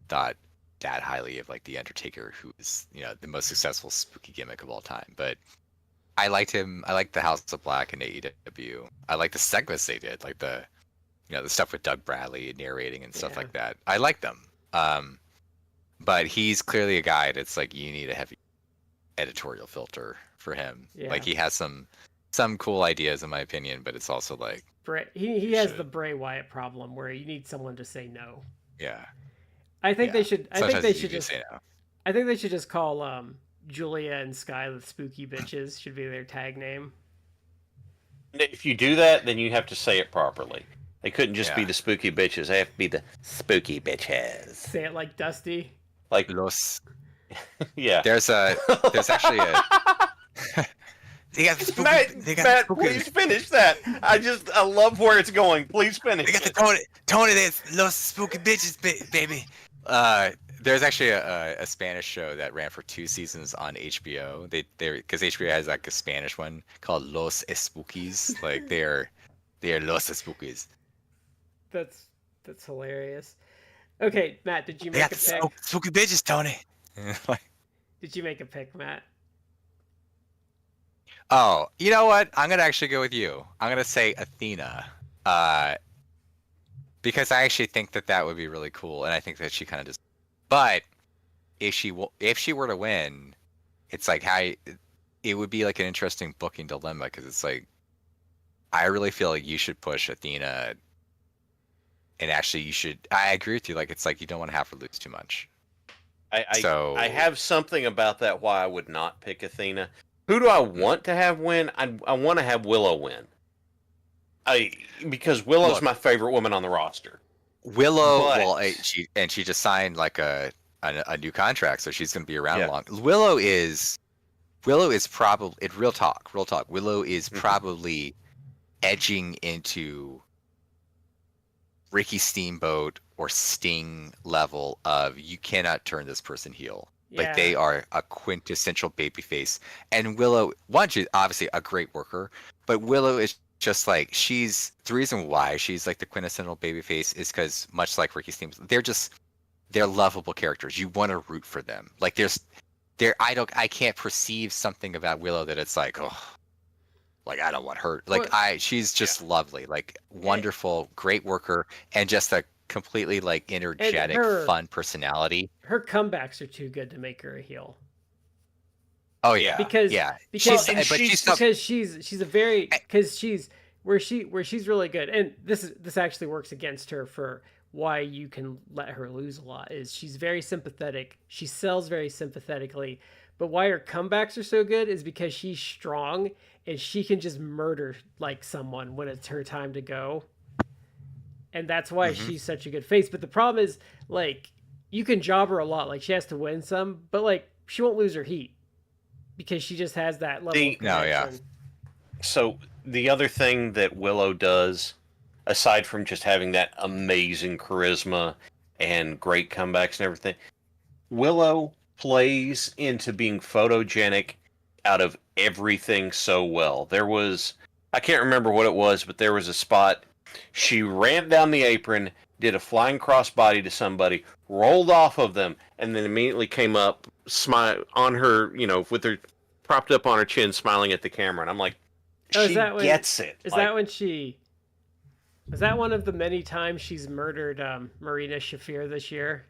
thought that highly of like the Undertaker, who is, the most successful spooky gimmick of all time. But I liked him. I liked the House of Black and AEW. I like the segments they did, like the stuff with Doug Bradley narrating and stuff like that. I like them. But he's clearly a guy that's like, you need a heavy editorial filter for him. Yeah. Like, he has some cool ideas in my opinion, but it's also like he has the Bray Wyatt problem where you need someone to say no. Yeah. I think they should just say no. I think they should just call Julia and Sky the Spooky Bitches should be their tag name. If you do that, then you have to say it properly. They couldn't just be the Spooky Bitches. They have to be the Spooky Bitches. Say it like Dusty. Like Los. Yeah. There's actually a. They got the spooky, Matt, please finish that. I love where it's going. Please finish. They got the Tony. There's Los Spooky Bitches, baby. There's actually a Spanish show that ran for 2 seasons on HBO. They because HBO has like a Spanish one called Los Spookies. Like they're Los Spookies. That's hilarious. Okay, Matt, did you make a pick? Spooky bitches, Tony. Did you make a pick, Matt? Oh, you know what? I'm gonna actually go with you. I'm gonna say Athena, because I actually think that would be really cool, and I think that she kind of just. But if she were to win, it's like it would be like an interesting booking dilemma, because it's like, I really feel like you should push Athena, and actually you should. I agree with you. Like, it's like you don't want to have her lose too much. I have something about that why I would not pick Athena. Who do I want to have win? I want to have Willow win. Because Willow's my favorite woman on the roster. Willow, she just signed like a new contract, so she's going to be around long. Willow is probably, real talk. Willow is probably edging into Ricky Steamboat or Sting level of, you cannot turn this person heel. Like, they are a quintessential babyface. And Willow, she's obviously a great worker, but Willow is just like, the reason why she's like the quintessential babyface is because, much like Ricky Steamboat, they're lovable characters. You want to root for them. Like, I can't perceive something about Willow that it's like, oh, like, I don't want her. Like, she's just lovely, like, wonderful, great worker, and just a completely like energetic, fun personality. Her comebacks are too good to make her a heel. Oh yeah, because yeah. because and she's a very because she's where she's really good, and this actually works against her for why you can let her lose a lot is she's very sympathetic. She sells very sympathetically, but why her comebacks are so good is because she's strong and she can just murder like someone when it's her time to go, and that's why Mhm. she's such a good face. But the problem is like you can job her a lot, like she has to win some, but like she won't lose her heat because she just has that level of No, yeah. connection. So the other thing that Willow does, aside from just having that amazing charisma and great comebacks and everything, Willow plays into being photogenic out of everything so well. I can't remember what it was, but there was a spot. She ran down the apron, did a flying crossbody to somebody, rolled off of them, and then immediately came up, smile on her, with her propped up on her chin, smiling at the camera. And I'm like, Oh, she gets it. Is Like, that when she? Was that one of the many times she's murdered Marina Shafir this year?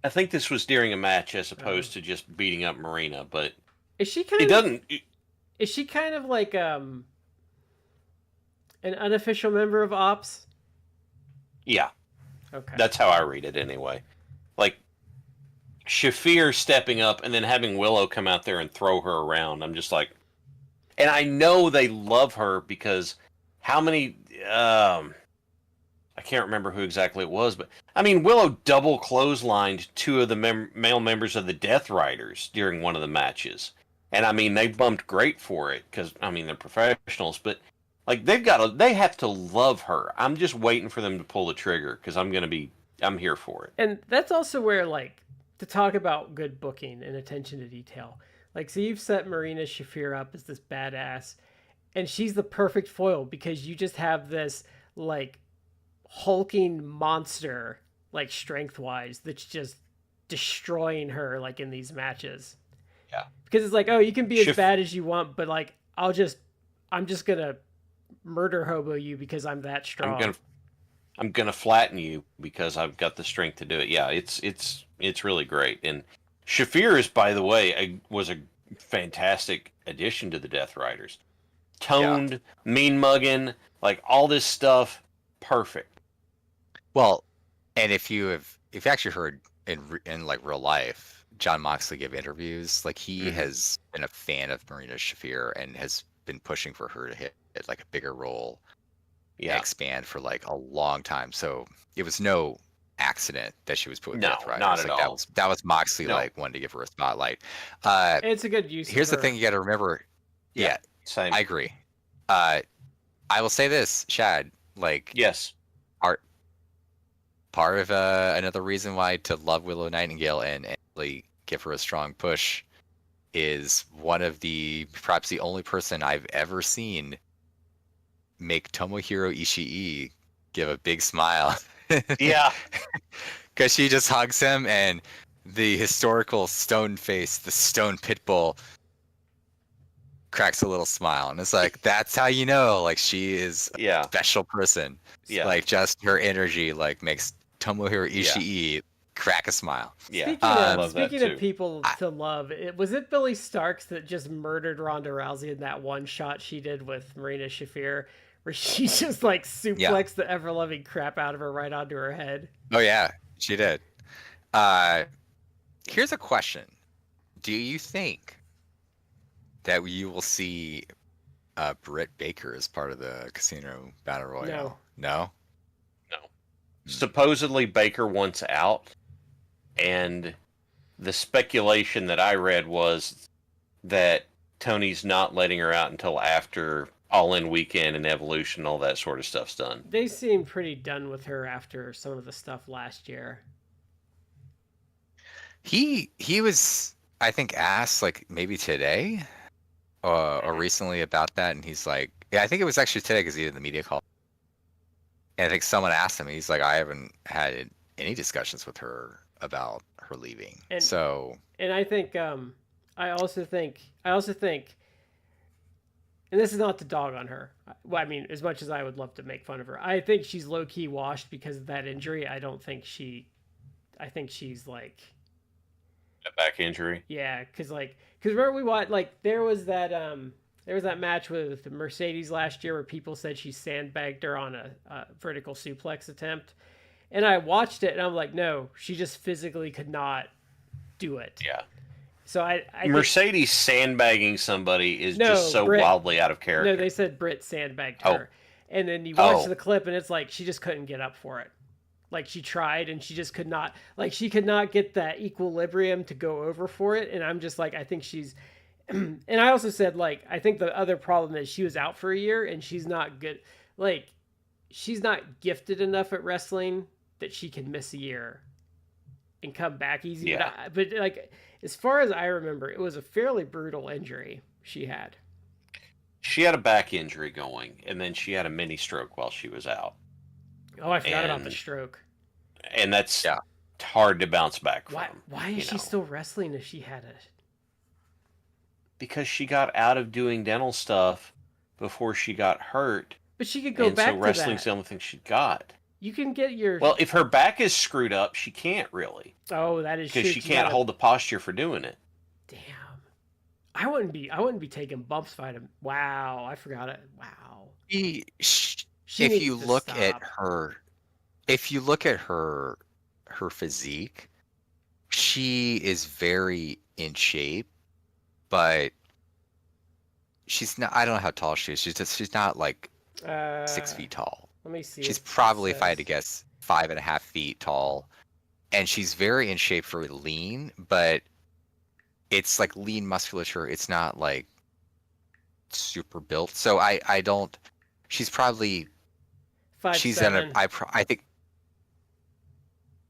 I think this was during a match as opposed to just beating up Marina, but Is she it kind of? doesn't. Is she kind of like an unofficial member of Ops? Yeah, Okay. that's how I read it anyway. Like Shafir stepping up and then having Willow come out there and throw her around. I'm just like, and I know they love her because how many? I can't remember who exactly it was, but I mean, Willow double clotheslined two of the male members of the Death Riders during one of the matches, and I mean, they bumped great for it because I mean they're professionals, but like they have to love her. I'm just waiting for them to pull the trigger because I'm here for it. And that's also where like to talk about good booking and attention to detail. Like, so you've set Marina Shafir up as this badass, and she's the perfect foil because you just have this like hulking monster, like strength wise, that's just destroying her like in these matches. Yeah, Because it's like, oh, you can be as Shif- bad as you want, but like I'm just gonna murder hobo you because I'm that I'm strong. gonna flatten you because I've got the strength to do it. Yeah, it's really great. And Shafir is, by the way, was a fantastic addition to the Death Riders. Toned, mean mugging, like all this stuff, perfect. Well, and if you actually heard in like real life, Jon Moxley give interviews, like he has been a fan of Marina Shafir and has been pushing for her to hit like a bigger role and Yeah, expand for like a long time. So it was no accident that she was put with no, Death Riders. not at Like all. that was Moxley No, like wanted to give her a spotlight. It's a good use Here's of the her. thing you got to remember. Yeah, same. I agree. I will say this, Shad, like Yes, part of another reason why to love Willow Nightingale and really give her a strong push is one of perhaps the only person I've ever seen make Tomohiro Ishii give a big smile. yeah, Because she just hugs him and the historical stone face, the stone pit bull, cracks a little smile. And it's like, that's how you know, like, she is a yeah, special person. yeah, Like, just her energy, like, makes Tomohiro Yeah. Ishii crack a smile. yeah. Speaking I of love that speaking of too. people to love, was it Billy Starks that just murdered Ronda Rousey in that one shot she did with Marina Shafir, where she just like suplexed the ever loving crap out of her right onto her head? Oh, yeah, she did. Here's a question. Do you think that you will see Britt Baker as part of the Casino Battle Royale? No? No. Supposedly Baker wants out, and the speculation that I read was that Tony's not letting her out until after All In Weekend and Evolution, all that sort of stuff's done. They seemed pretty done with her after some of the stuff last year. He was, I think, asked like maybe today or recently about that, and he's like, yeah, I think it was actually today because he did the media call. And I think someone asked him, he's like, I haven't had any discussions with her about her leaving. And And I think I also think and this is not to dog on her. Well, I mean, as much as I would love to make fun of her, I think she's low key washed because of that injury. I think she's like That back injury. Yeah, because remember we watched there was that match with Mercedes last year where people said she sandbagged her on a vertical suplex attempt, and I watched it and I'm like, no, she just physically could not do it. Yeah. So I Mercedes sandbagging somebody is No, just so Britt- wildly out of character. no, they said Britt sandbagged Oh. her, and then you watch Oh. the clip and it's like she just couldn't get up for it. Like she tried and she just could not. Like she could not get that equilibrium to go over for it. And I'm just like, I think she's. And I also said I think the other problem is she was out for a year and she's not good. Like she's not gifted enough at wrestling that she can miss a year and come back easy. Yeah. But as far as I remember, it was a fairly brutal injury she had. She had a back injury going, and then she had a mini stroke while she was out. Oh, I forgot about the And- stroke. And that's Yeah. hard to bounce back from. Why is she still wrestling if she had it? Because she got out of doing dental stuff before she got hurt. But she could go and back so to wrestling's that. the only thing she got. You can get your. Well, if her back is screwed up, she can't really. Oh, that is true. Because she You can't gotta- hold the posture for doing it. Damn. I wouldn't be taking bumps fighting. Wow, I forgot it. Wow. She She if needs you to look stop. at her, if you look at her physique, she is very in shape, but she's not. I don't know how tall she is. She's not like 6 feet tall. Let me see. She's if it probably, if I had to says. guess, 5.5 feet tall, and she's very in shape for lean, but it's like lean musculature. It's not like super built. So I don't. She's probably 5'7". she's in a I think.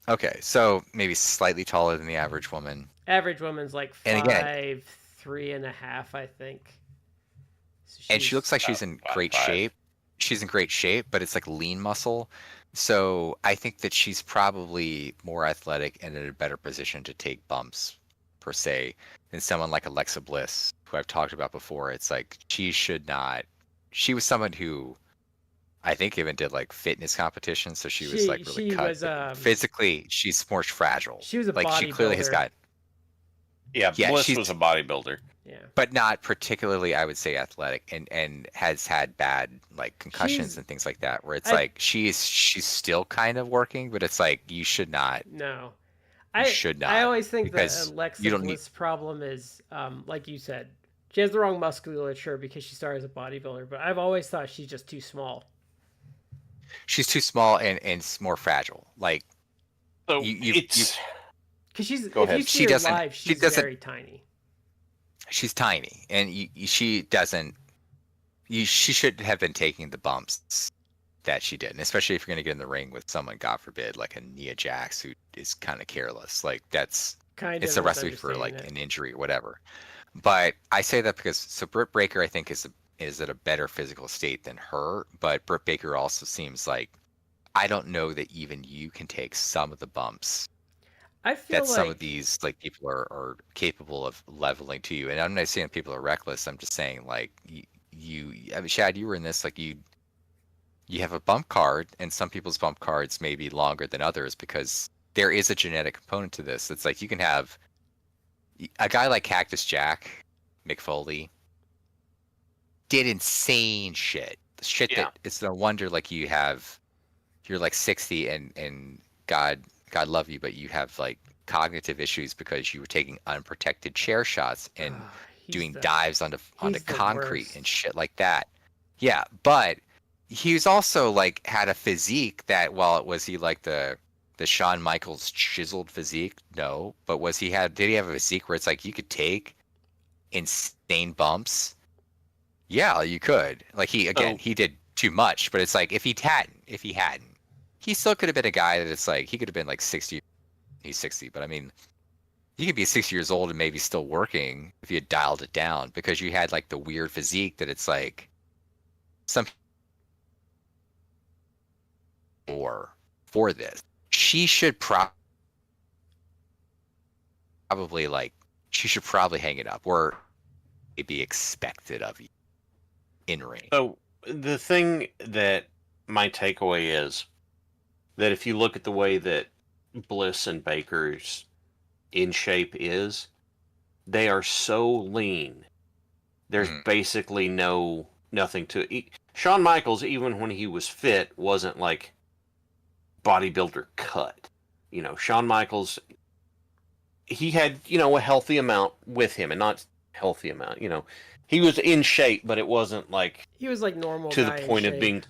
Okay, so maybe slightly taller than the average woman. Average woman's like And again- 5'3.5", I think. So And she she's- looks like she's in great 5'5". shape. She's in great shape, but it's like lean muscle. So I think that she's probably more athletic and in a better position to take bumps, per se, than someone like Alexa Bliss, who I've talked about before. It's like she should not. She was someone who I think even did like fitness competitions, so she was like really she cut. was, but physically, she's more fragile. She was a like she clearly has bodybuilder. got, Yeah, Yeah, Bliss she's- was a bodybuilder. Yeah. but not particularly, I would say, athletic, and has had bad like concussions She's- and things like that. Where it's I- like she's still kind of working, but it's like you should not. No. You should I not, always think that because Alexa you don't need- Bliss' problem is, like you said, she has the wrong musculature because she started as a bodybuilder. But I've always thought she's just too small. She's too small and more fragile. Like So it's Because she's, Go if ahead. you see She her doesn't- live, she she's doesn't- very tiny. she's tiny, and she doesn't. She should have been taking the bumps that she did, and especially if you're going to get in the ring with someone, God forbid, like a Nia Jax, who is kind of careless. Like it's a recipe for like an injury or whatever. But I say that because Britt Baker, I think, is at a better physical state than her. But Britt Baker also seems like, I don't know that even you can take some of the bumps I feel that like some of these like people are capable of leveling to you. And I'm not saying people are reckless. I'm just saying like I mean, Shad, you were in this, like you have a bump card, and some people's bump cards may be longer than others because there is a genetic component to this. It's like you can have a guy like Cactus Jack, Mick Foley, did insane shit. Shit Yeah. that it's no wonder like you're like 60 and God love you, but you have like cognitive issues because you were taking unprotected chair shots and he's doing the- dives onto he's the concrete worst. and shit like that. Yeah, but he was also like had a physique that, was he like the Shawn Michaels chiseled physique? No, but did he have a physique where it's like you could take insane bumps? Yeah, you could. Like he did too much, but it's like if he hadn't, he still could have been a guy that it's like he could have been like 60. He's 60, but I mean, you could be 60 years old and maybe still working if you had dialed it down because you had like the weird physique that it's like some for this. She should probably hang it up or it'd be expected of you in ring. So the thing that my takeaway is that if you look at the way that Bliss and Baker's in shape is, they are so lean. There's basically nothing to it. Shawn Michaels, even when he was fit, wasn't like bodybuilder cut. You know, Shawn Michaels, he had, you know, a healthy amount with him, and not healthy amount, you know. He was in shape, but it wasn't like He was like normal to the guy in point of shape. being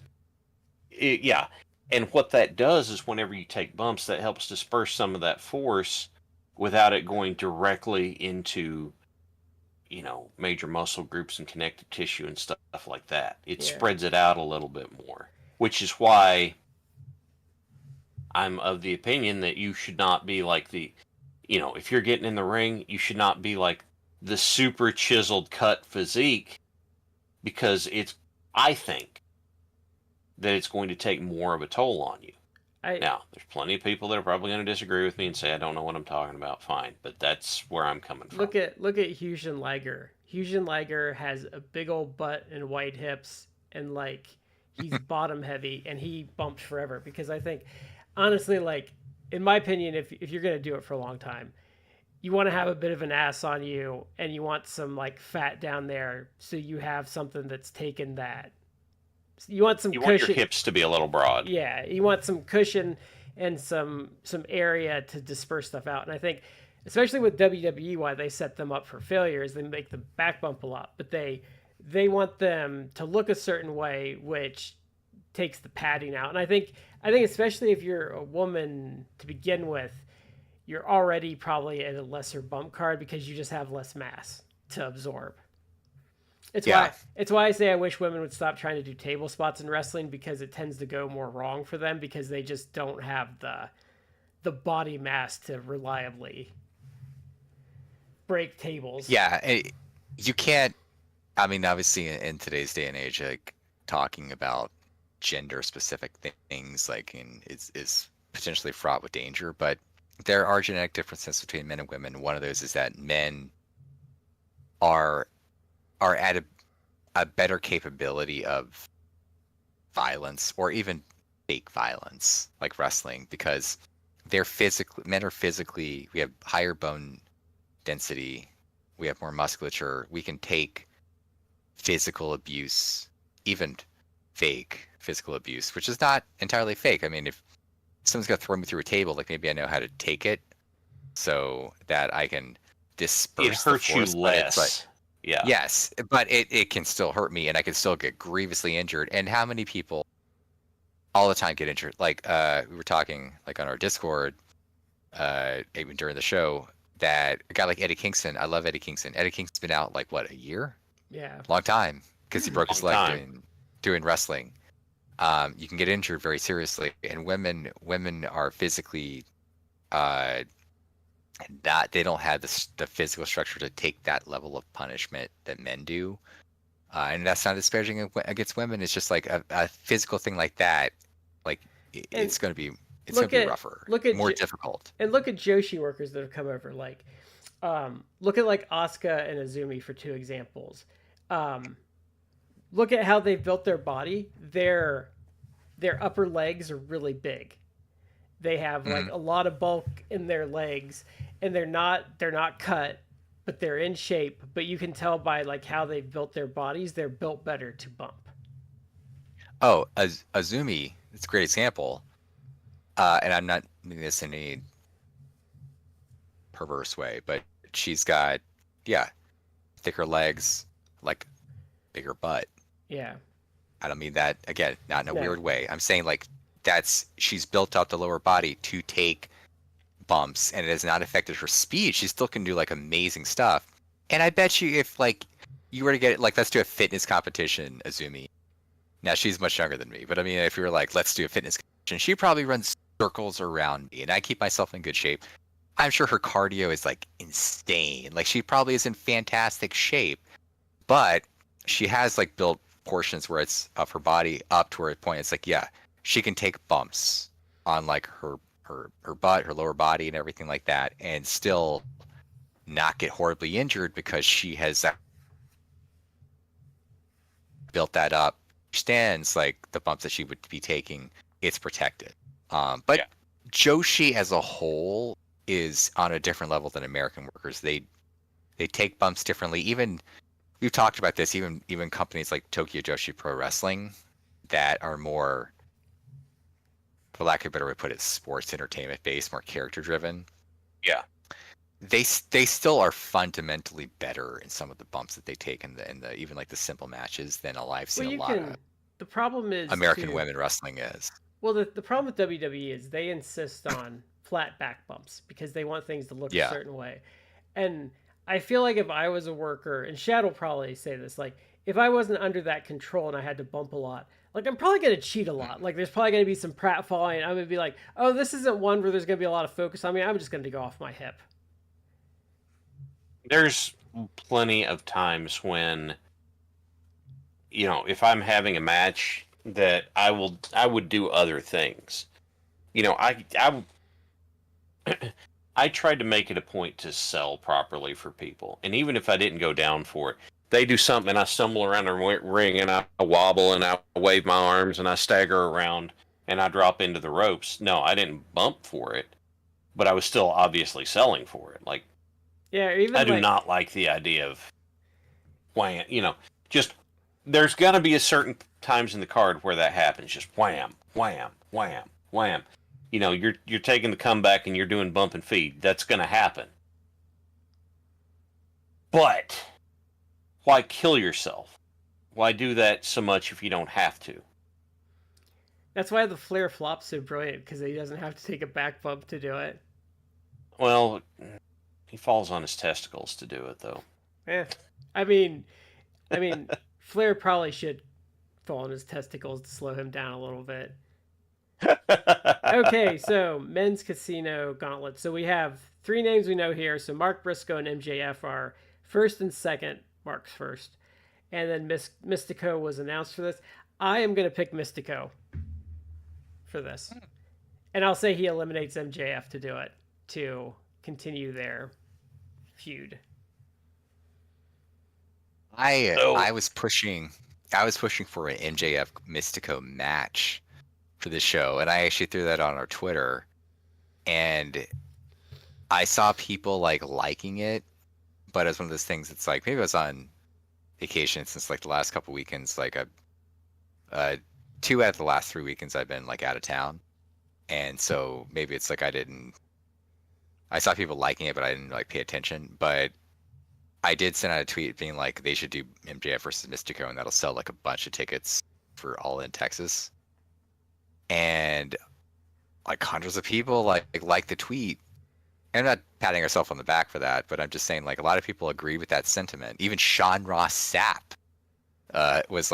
yeah. And what that does is whenever you take bumps, that helps disperse some of that force without it going directly into, you know, major muscle groups and connective tissue and stuff like that. It Yeah. spreads it out a little bit more, which is why I'm of the opinion that you should not be like the, you know, if you're getting in the ring, you should not be like the super chiseled cut physique, because I think that it's going to take more of a toll on you. Now, there's plenty of people that are probably going to disagree with me and say I don't know what I'm talking about. Fine, but that's where I'm coming from. Look at Hugen Liger. Hugen Liger has a big old butt and white hips, and like he's bottom heavy, and he bumped forever. Because I think, honestly, like in my opinion, if you're gonna do it for a long time, you want to have a bit of an ass on you, and you want some like fat down there, so you have something that's taken that. You want some cushion. Want your hips to be a little broad. Yeah, you want some cushion and some area to disperse stuff out. And I think, especially with WWE, why they set them up for failure is they make them back bump a lot, but they want them to look a certain way, which takes the padding out. And I think especially if you're a woman to begin with, you're already probably at a lesser bump card because you just have less mass to absorb. It's why I say I wish women would stop trying to do table spots in wrestling, because it tends to go more wrong for them because they just don't have the body mass to reliably break tables. Yeah, you can't. I mean, obviously, in today's day and age, like talking about gender-specific things is potentially fraught with danger. But there are genetic differences between men and women. One of those is that men are at a better capability of violence, or even fake violence, like wrestling, because men are physically, we have higher bone density, we have more musculature, we can take physical abuse, even fake physical abuse, which is not entirely fake. I mean, if someone's gonna throw me through a table, like maybe I know how to take it so that I can disperse. It hurts you less. Yeah. Yes, but it can still hurt me, and I can still get grievously injured. And how many people all the time get injured? Like we were talking like on our Discord, even during the show, that a guy like Eddie Kingston. I love Eddie Kingston. Eddie Kingston's been out like what, a year? Yeah. Long time, because he broke his leg doing wrestling. You can get injured very seriously, and women are physically that they don't have the physical structure to take that level of punishment that men do, and that's not disparaging against women. It's just like a physical thing like that. Like it's going to be rougher, more difficult. And look at Joshi workers that have come over. Like, look at like Asuka and Azumi for two examples. Look at how they've built their body. Their upper legs are really big. They have like a lot of bulk in their legs, and they're not cut, but they're in shape. But you can tell by like how they've built their bodies, they're built better to bump. Oh, Azumi, it's a great example. And I'm not meaning this in any perverse way, but she's got, thicker legs, like bigger butt. Yeah. I don't mean that, again, not in a weird way. I'm saying like she's built out the lower body to take bumps, and it has not affected her speed. She still can do like amazing stuff. And I bet you if like you were to get like, let's do a fitness competition, Azumi. Now she's much younger than me, but I mean, if you were like, let's do a fitness competition, she probably runs circles around me, and I keep myself in good shape. I'm sure her cardio is like insane. Like she probably is in fantastic shape, but she has like built portions where it's of her body up to a point. It's like, she can take bumps on like her butt, her lower body, and everything like that, and still not get horribly injured because she has built that up. Stands like the bumps that she would be taking, it's protected. But Joshi as a whole is on a different level than American workers. They take bumps differently. Even we've talked about this. Even companies like Tokyo Joshi Pro Wrestling that are more, for lack of a better way to put it, sports entertainment based, more character driven. Yeah. They still are fundamentally better in some of the bumps that they take in the even like the simple matches than I've seen a lot of The problem is American women wrestling is. Well, the problem with WWE is they insist on flat back bumps because they want things to look a certain way. And I feel like if I was a worker, and Shad will probably say this, like if I wasn't under that control and I had to bump a lot, like I'm probably going to cheat a lot. Like there's probably going to be some pratfalling. I'm going to be like, oh, this isn't one where there's going to be a lot of focus on me. I'm just going to go off my hip. There's plenty of times when, if I'm having a match that I would do other things. I tried to make it a point to sell properly for people. And even if I didn't go down for it, they do something and I stumble around the ring and I wobble and I wave my arms and I stagger around and I drop into the ropes. No, I didn't bump for it, but I was still obviously selling for it. Like, yeah, even I do not like the idea of wham, just there's gonna be a certain times in the card where that happens. Just wham, wham, wham, wham. You're taking the comeback and you're doing bump and feed. That's gonna happen. But why kill yourself? Why do that so much if you don't have to? That's why the Flair flop's so brilliant, because he doesn't have to take a back bump to do it. Well, he falls on his testicles to do it, though. Yeah, I mean, Flair probably should fall on his testicles to slow him down a little bit. Okay, so men's casino gauntlet. So we have 3 names we know here. So Mark Briscoe and MJF are first and second. Mark's first. And then Mystico was announced for this. I am going to pick Mystico for this. And I'll say he eliminates MJF to do it, to continue their feud. I was pushing for an MJF Mystico match for this show, and I actually threw that on our Twitter, and I saw people liking it, but it's one of those things. It's like maybe I was on vacation since the last couple weekends. 2 out of the last 3 weekends I've been out of town, and so maybe it's I saw people liking it, but I didn't pay attention. But I did send out a tweet being they should do MJF versus Mystico, and that'll sell a bunch of tickets for All In Texas. And hundreds of people like the tweet. And I'm not patting ourselves on the back for that, but I'm just saying a lot of people agree with that sentiment. Even Sean Ross Sapp was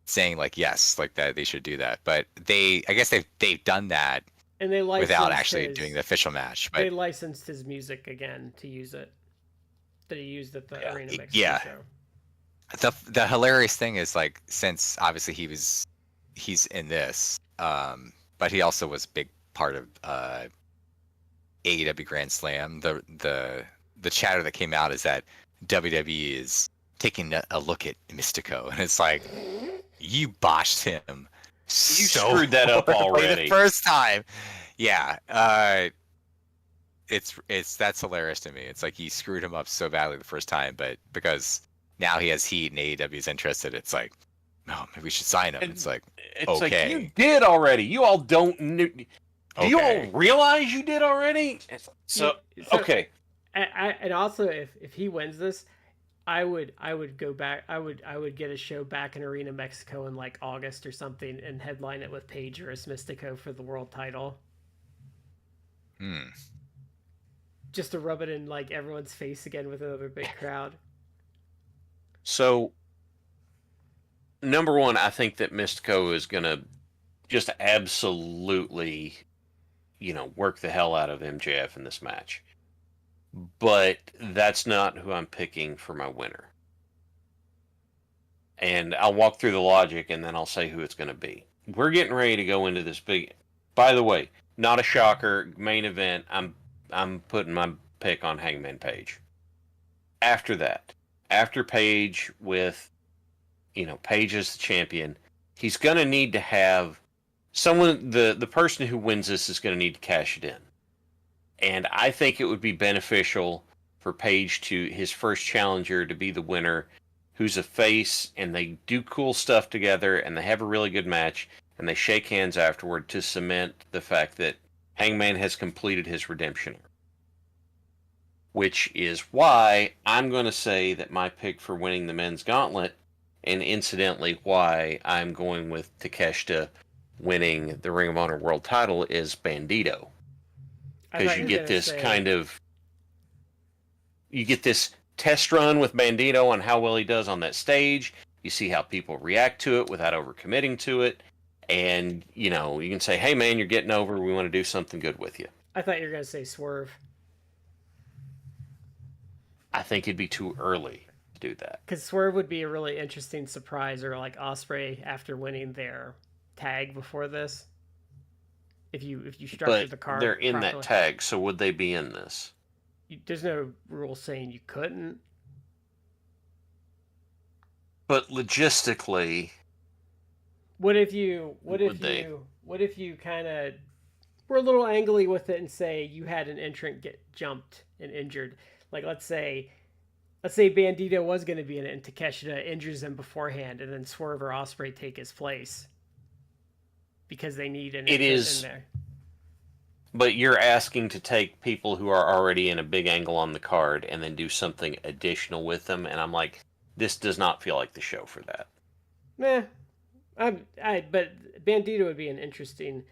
saying yes, that they should do that. But I guess they've done that, and they without actually doing the official match. But they licensed his music again to use it. That he used at the Arena Mexico show. The hilarious thing is since obviously he's in this, but he also was a big part of AEW Grand Slam. The chatter that came out is that WWE is taking a look at Mystico, and it's you botched him. You screwed that up already the first time. Yeah, that's hilarious to me. It's he screwed him up so badly the first time, but because now he has heat and AEW is interested, it's no, maybe we should sign him. It's okay. You did already. You all don't know. Do you all realize you did already? Okay. And also, if he wins this, I would go back. I would get a show back in Arena Mexico in August or something, and headline it with Paige or Mystico for the world title. Just to rub it in everyone's face again with another big crowd. So, number one, I think that Mystico is gonna just absolutely, work the hell out of MJF in this match. But that's not who I'm picking for my winner. And I'll walk through the logic and then I'll say who it's going to be. We're getting ready to go into this big... By the way, not a shocker, main event. I'm putting my pick on Hangman Page. After that, after Page with, Page as the champion, he's going to need to have someone... The person who wins this is going to need to cash it in. And I think it would be beneficial for Page to his first challenger to be the winner, who's a face, and they do cool stuff together, and they have a really good match, and they shake hands afterward to cement the fact that Hangman has completed his redemption. Which is why I'm going to say that my pick for winning the men's gauntlet, and incidentally why I'm going with Takeshita winning the Ring of Honor World Title, is Bandito. Because you get this you get this test run with Bandito on how well he does on that stage. You see how people react to it without overcommitting to it. And, you know, you can say, hey, man, you're getting over. We want to do something good with you. I thought you were going to say Swerve. I think it'd be too early to do that. Because Swerve would be a really interesting surprise, or like Ospreay after winning their tag before this. If you structure the card, they're in properly. that tag, so would they be in this? There's no rule saying you couldn't. But logistically, what if you kind of were a little angly with it and say you had an entrant get jumped and injured? Like let's say Bandito was going to be in it and Takeshita injures him beforehand, and then Swerve or Ospreay take his place because they need an entrant in there. But you're asking to take people who are already in a big angle on the card and then do something additional with them, and I'm like, this does not feel like the show for that. But Bandito would be an interesting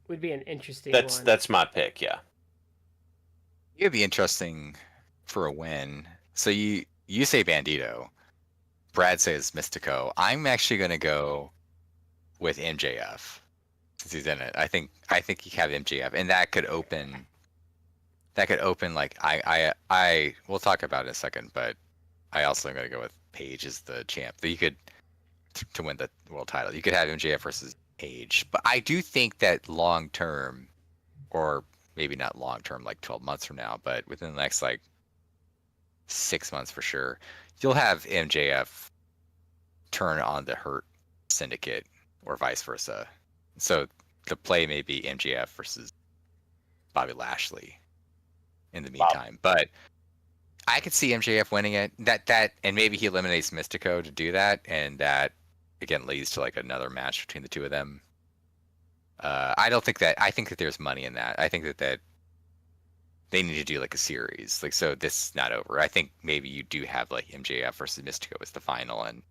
one. That's my pick, yeah. It'd be interesting for a win. So you say Bandito, Brad says Mystico. I'm actually going to go with MJF since he's in it. I think you have MJF, and that could open like I we'll talk about it in a second, but I also am going to go with Page as the champ. You could to win the world title. You could have MJF versus Page, but I do think that long term, or maybe not long term, like 12 months from now, but within the next like 6 months for sure, you'll have MJF turn on the Hurt Syndicate or vice versa. So the play may be MJF versus Bobby Lashley in the meantime. But I could see MJF winning it. That and maybe he eliminates Mystico to do that, and that again leads to like another match between the two of them. I think that there's money in that. I think that they need to do like a series. Like, so this is not over. I think maybe you do have like MJF versus Mystico as the final, and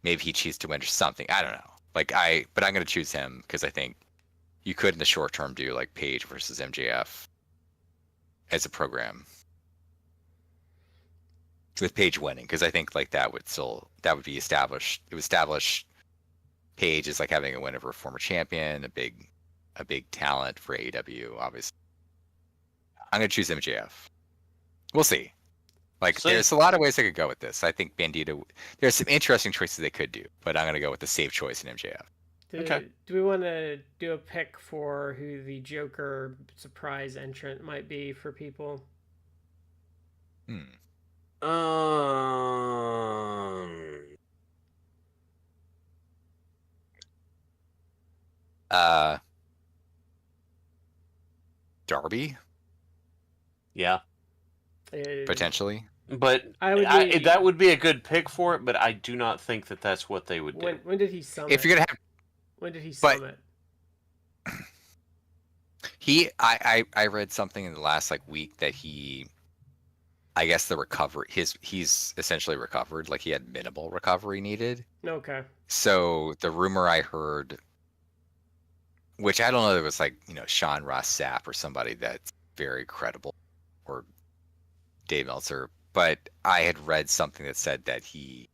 maybe he chooses to win or something. I don't know. But I'm gonna choose him because I think you could in the short term do like Page versus MJF as a program with Page winning, because I think like that would be established. It would establish Page as like having a win over a former champion, a big talent for AEW. Obviously, I'm gonna choose MJF. We'll see. Like, there's a lot of ways I could go with this. I think Bandito. There's some interesting choices they could do, but I'm gonna go with the safe choice in MJF. Okay. Do we want to do a pick for who the Joker surprise entrant might be for people? Darby? Yeah. Potentially. But that would be a good pick for it, but I do not think that that's what they would do. When did he summit? If you're gonna have, when did he summit? I read something in the last like week that I guess the recovery he's essentially recovered, like he had minimal recovery needed. Okay. So the rumor I heard, which I don't know, it was like, Sean Ross Sapp or somebody that's very credible, or Dave Meltzer, but I had read something that said that he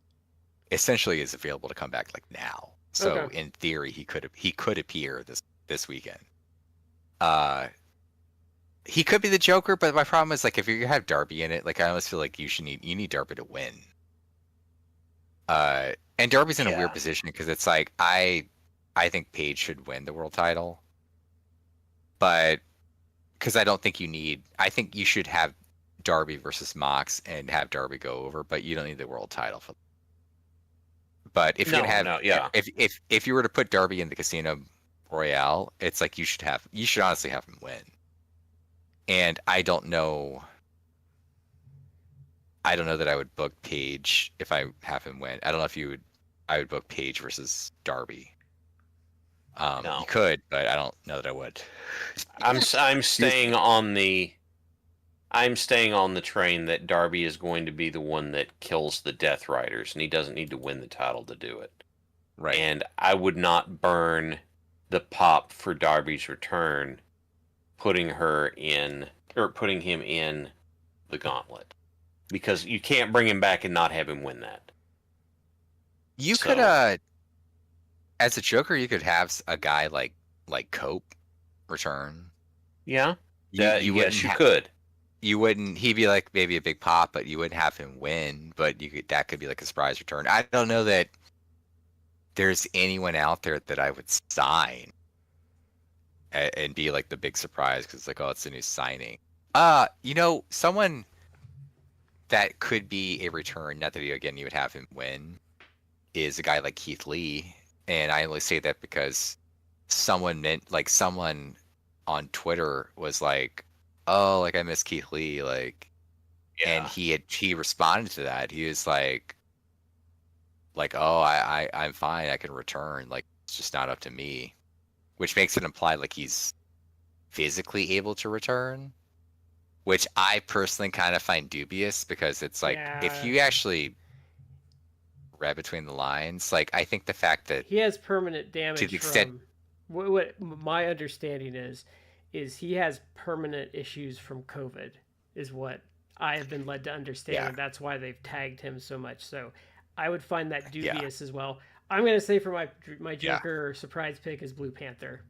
essentially is available to come back like now. So in theory, he could appear this weekend. He could be the Joker, but my problem is like if you have Darby in it, like I almost feel like you need Darby to win. And Darby's in a weird position because it's like I think Page should win the world title, but because I don't think I think you should have Darby versus Mox and have Darby go over, but you don't need the world title for. But if if you were to put Darby in the Casino Royale, it's like you should honestly have him win. And I don't know that I would book Page if I have him win. I don't know if I would book Page versus Darby. No. You could, but I don't know that I would. I'm staying on the train that Darby is going to be the one that kills the Death Riders, and he doesn't need to win the title to do it. Right. And I would not burn the pop for Darby's return, putting him in the gauntlet, because you can't bring him back and not have him win that. You could, as a Joker, you could have a guy like Cope return. Yeah. You Yes, you could. You wouldn't. He'd be like maybe a big pop, but you wouldn't have him win. But that could be like a surprise return. I don't know that there's anyone out there that I would sign and be like the big surprise because it's like, oh, it's a new signing. Someone that could be a return. Not that you would have him win. Is a guy like Keith Lee, and I only say that because someone on Twitter was like, oh, like I miss Keith Lee, like, Yeah. and he responded to that. He was like, oh, I'm fine, I can return. Like, it's just not up to me, which makes it imply like he's physically able to return, which I personally kind of find dubious because it's like if you actually read between the lines, like I think the fact that he has permanent damage to the extent what my understanding is he has permanent issues from COVID, is what I have been led to understand. Yeah. And that's why they've tagged him so much. So I would find that dubious as well. I'm going to say for my Joker surprise pick is Blue Panther.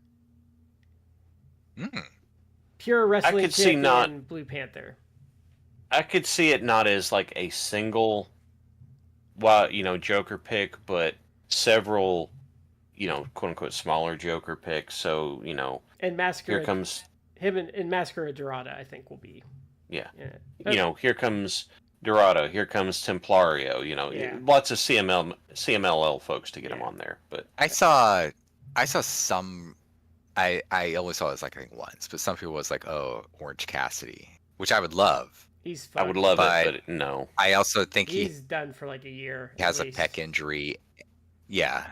Pure wrestling champion, Blue Panther. I could see it not as like a single, Joker pick, but several, quote unquote smaller Joker picks. So, and Massacre. Here comes him and Massacre Dorada, I think will be. Yeah. Here comes Dorado. Here comes Templario. Lots of CMLL folks to get them on there. But I saw some. I only saw this like I think once, but some people was like, oh, Orange Cassidy, which I would love. He's fun. I would love it, but no. I also think he's done for like a year. He has a pec injury. Yeah.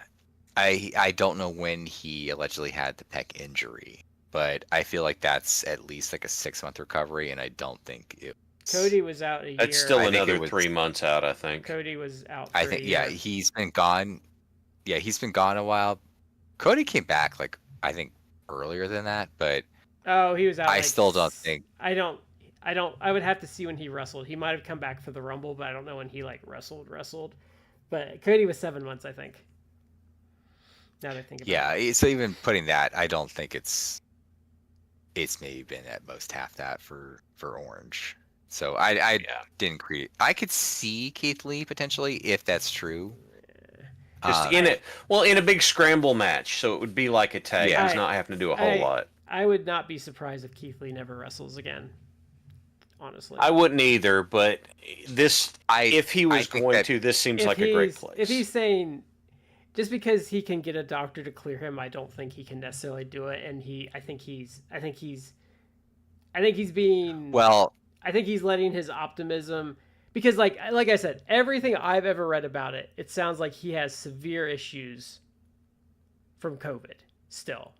I don't know when he allegedly had the pec injury, but I feel like that's at least like a 6-month recovery, and I don't think it. Cody was out a year. It's still another 3 months out, I think. Cody was out. I think he's been gone. Yeah, he's been gone a while. Cody came back like I think earlier than that, but he was out. I still don't think. I would have to see when he wrestled. He might have come back for the Rumble, but I don't know when he like wrestled. But Cody was 7 months, I think. Now that I think about it. So even putting that, I don't think it's maybe been at most half that for Orange. So I didn't create. I could see Keith Lee potentially if that's true. Just in a big scramble match, so it would be like a tag. He's not having to do a whole lot. I would not be surprised if Keith Lee never wrestles again. Honestly, I wouldn't either. But if he was going to, this seems like a great place. If he's saying, just because he can get a doctor to clear him, I don't think he can necessarily do it. And I think he's being. Well, I think he's letting his optimism, because like I said, everything I've ever read about it, it sounds like he has severe issues from COVID still.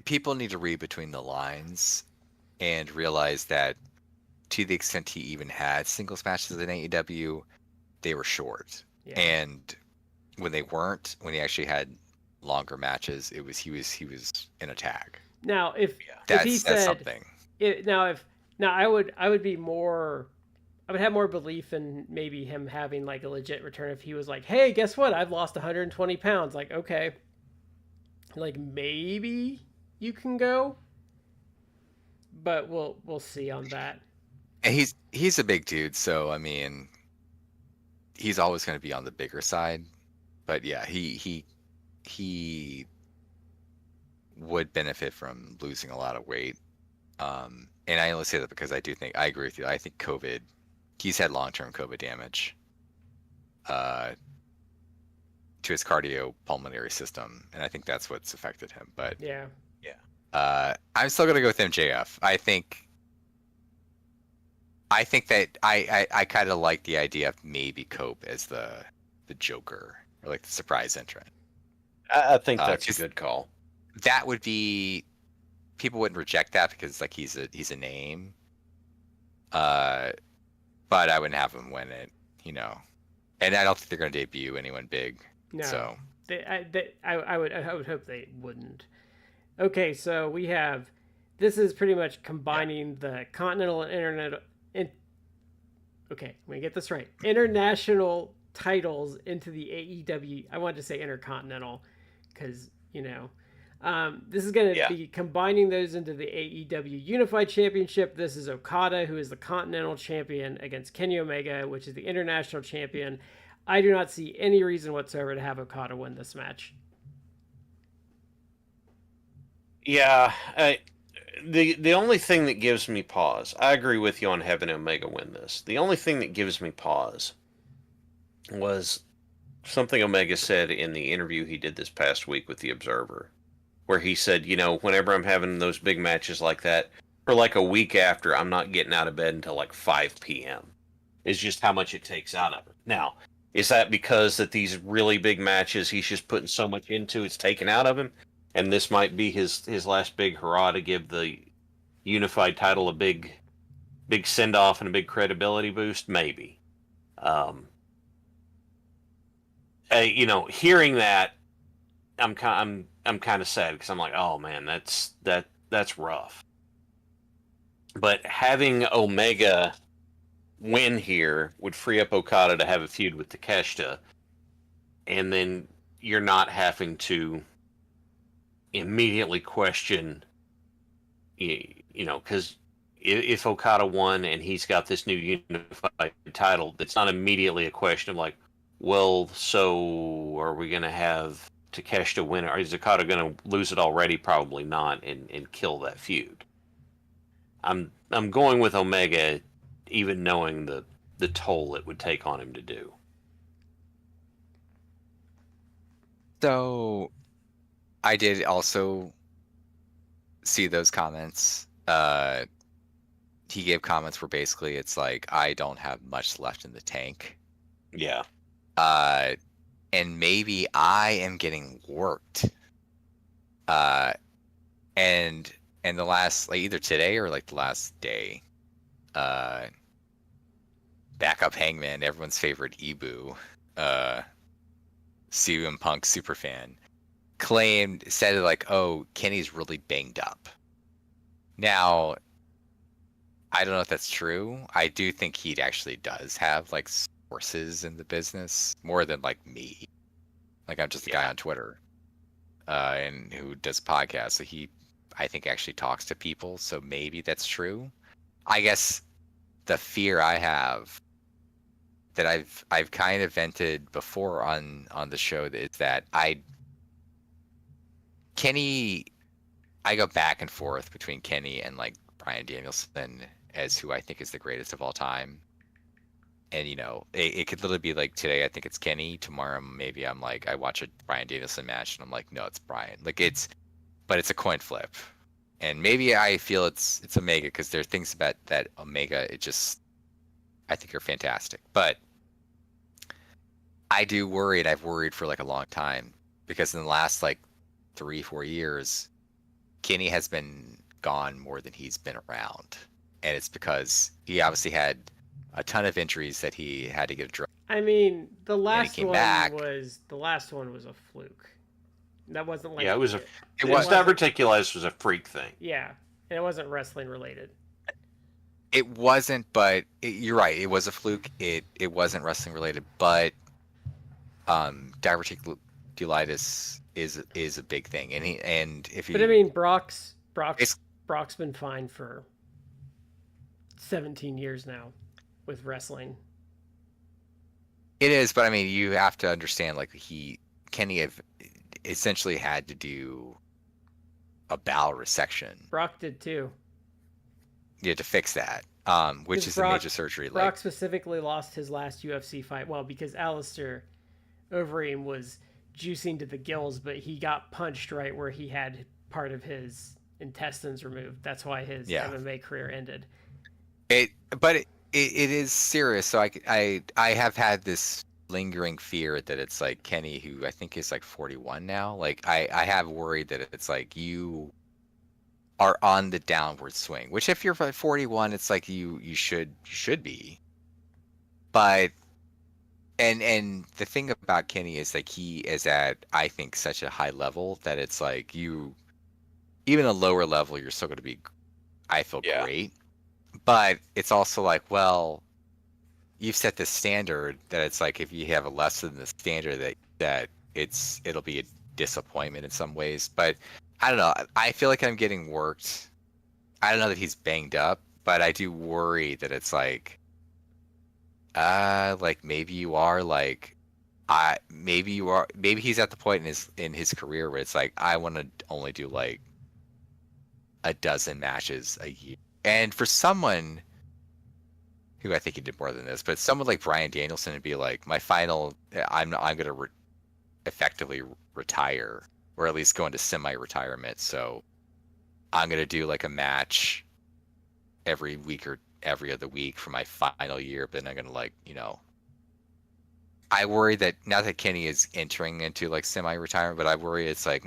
People need to read between the lines and realize that to the extent he even had singles matches in AEW, they were short. Yeah. And when they weren't, when he actually had longer matches, he was in a tag. Now if he said something, I would have more belief in maybe him having like a legit return if he was like, hey, guess what? I've lost 120 pounds. Like, okay, like maybe you can go, but we'll see on that. And he's a big dude, so I mean, he's always going to be on the bigger side. But yeah, he would benefit from losing a lot of weight. And I only say that because I agree with you. I think he's had long-term COVID damage to his cardiopulmonary system, and I think that's what's affected him. But yeah. I'm still gonna go with MJF. I think that I kind of like the idea of maybe Cope as the Joker or like the surprise entrant. I think that's a good call. That would be, people wouldn't reject that because like he's a name. But I wouldn't have him win it, And I don't think they're gonna debut anyone big. No, So I would hope they wouldn't. Okay, so we have, this is pretty much combining the continental and internet. Okay, let me get this right. International titles into the AEW. I wanted to say intercontinental because this is going to be combining those into the AEW Unified Championship. This is Okada, who is the Continental Champion, against Kenny Omega, which is the International Champion. I do not see any reason whatsoever to have Okada win this match. Yeah, the only thing that gives me pause, I agree with you on having Omega win this. The only thing that gives me pause was something Omega said in the interview he did this past week with The Observer, where he said, whenever I'm having those big matches like that, for like a week after, I'm not getting out of bed until like 5 p.m. Is just how much it takes out of it. Now, is that because that these really big matches he's just putting so much into, it's taken out of him? And this might be his last big hurrah to give the unified title a big send-off and a big credibility boost? Maybe. Hearing that, I'm kind of sad because I'm like, oh man, that's rough. But having Omega win here would free up Okada to have a feud with Takeshita, and then you're not having to immediately question, because if Okada won and he's got this new unified title, it's not immediately a question of like, well, so are we going to have Takeshita win, or is Okada going to lose it already? Probably not, and kill that feud. I'm going with Omega, even knowing the toll it would take on him to do. So I did also see those comments. He gave comments where basically it's like, I don't have much left in the tank. Yeah. And maybe I am getting worked. And the last, like either today or like the last day, backup Hangman, everyone's favorite Ibu, CM Punk superfan, said like, oh, Kenny's really banged up. Now, I don't know if that's true. I do think he actually does have like sources in the business more than like me. Like I'm just a guy on Twitter, and who does podcasts. So I think actually talks to people. So maybe that's true. I guess the fear I have that I've kind of vented before on the show is that I go back and forth between Kenny and like Bryan Danielson as who I think is the greatest of all time. And it could literally be like today I think it's Kenny, tomorrow maybe I'm like I watch a Bryan Danielson match and I'm like, no, it's Bryan. Like but it's a coin flip. And maybe I feel it's Omega because there are things about that Omega I think are fantastic. But I do worry, and I've worried for like a long time, because in the last like 3-4 years, Kenny has been gone more than he's been around. And it's because he obviously had a ton of injuries that he had to get addressed. I mean, the last one was a fluke. That wasn't like it was diverticulitis was a freak thing. Yeah, and it wasn't wrestling related. It wasn't, but you're right. It was a fluke. It wasn't wrestling related, but diverticulitis is a big thing, But I mean, Brock's been fine for 17 years now with wrestling. It is, but I mean, you have to understand, like Kenny have essentially had to do a bowel resection. Brock did too. Yeah, to fix that, which is a major surgery. Brock specifically lost his last UFC fight, because Alistair Overeem was juicing to the gills, but he got punched right where he had part of his intestines removed. That's why his Yeah. MMA career ended. But it is serious. So I have had this lingering fear that it's like Kenny, who I think is like 41 now. Like I have worried that it's like you are on the downward swing. Which if you're 41, it's like you should be. But and the thing about Kenny is like he is at, I think, such a high level that it's like you, even a lower level, you're still going to be, I feel, Yeah. great. But it's also like, well, you've set the standard that it's like if you have a less than the standard that it'll be a disappointment in some ways. But I don't know. I feel like I'm getting worked. I don't know that he's banged up, but I do worry that it's like maybe you are like maybe you are, maybe he's at the point in his career where it's like I want to only do like a dozen matches a year. And for someone who, I think he did more than this, but someone like Bryan Danielson would be like, my final, I'm going to effectively retire, or at least go into semi-retirement. So I'm going to do like a match every week or every other week for my final year. But then I'm going to like, I worry that now that Kenny is entering into like semi-retirement, but I worry it's like,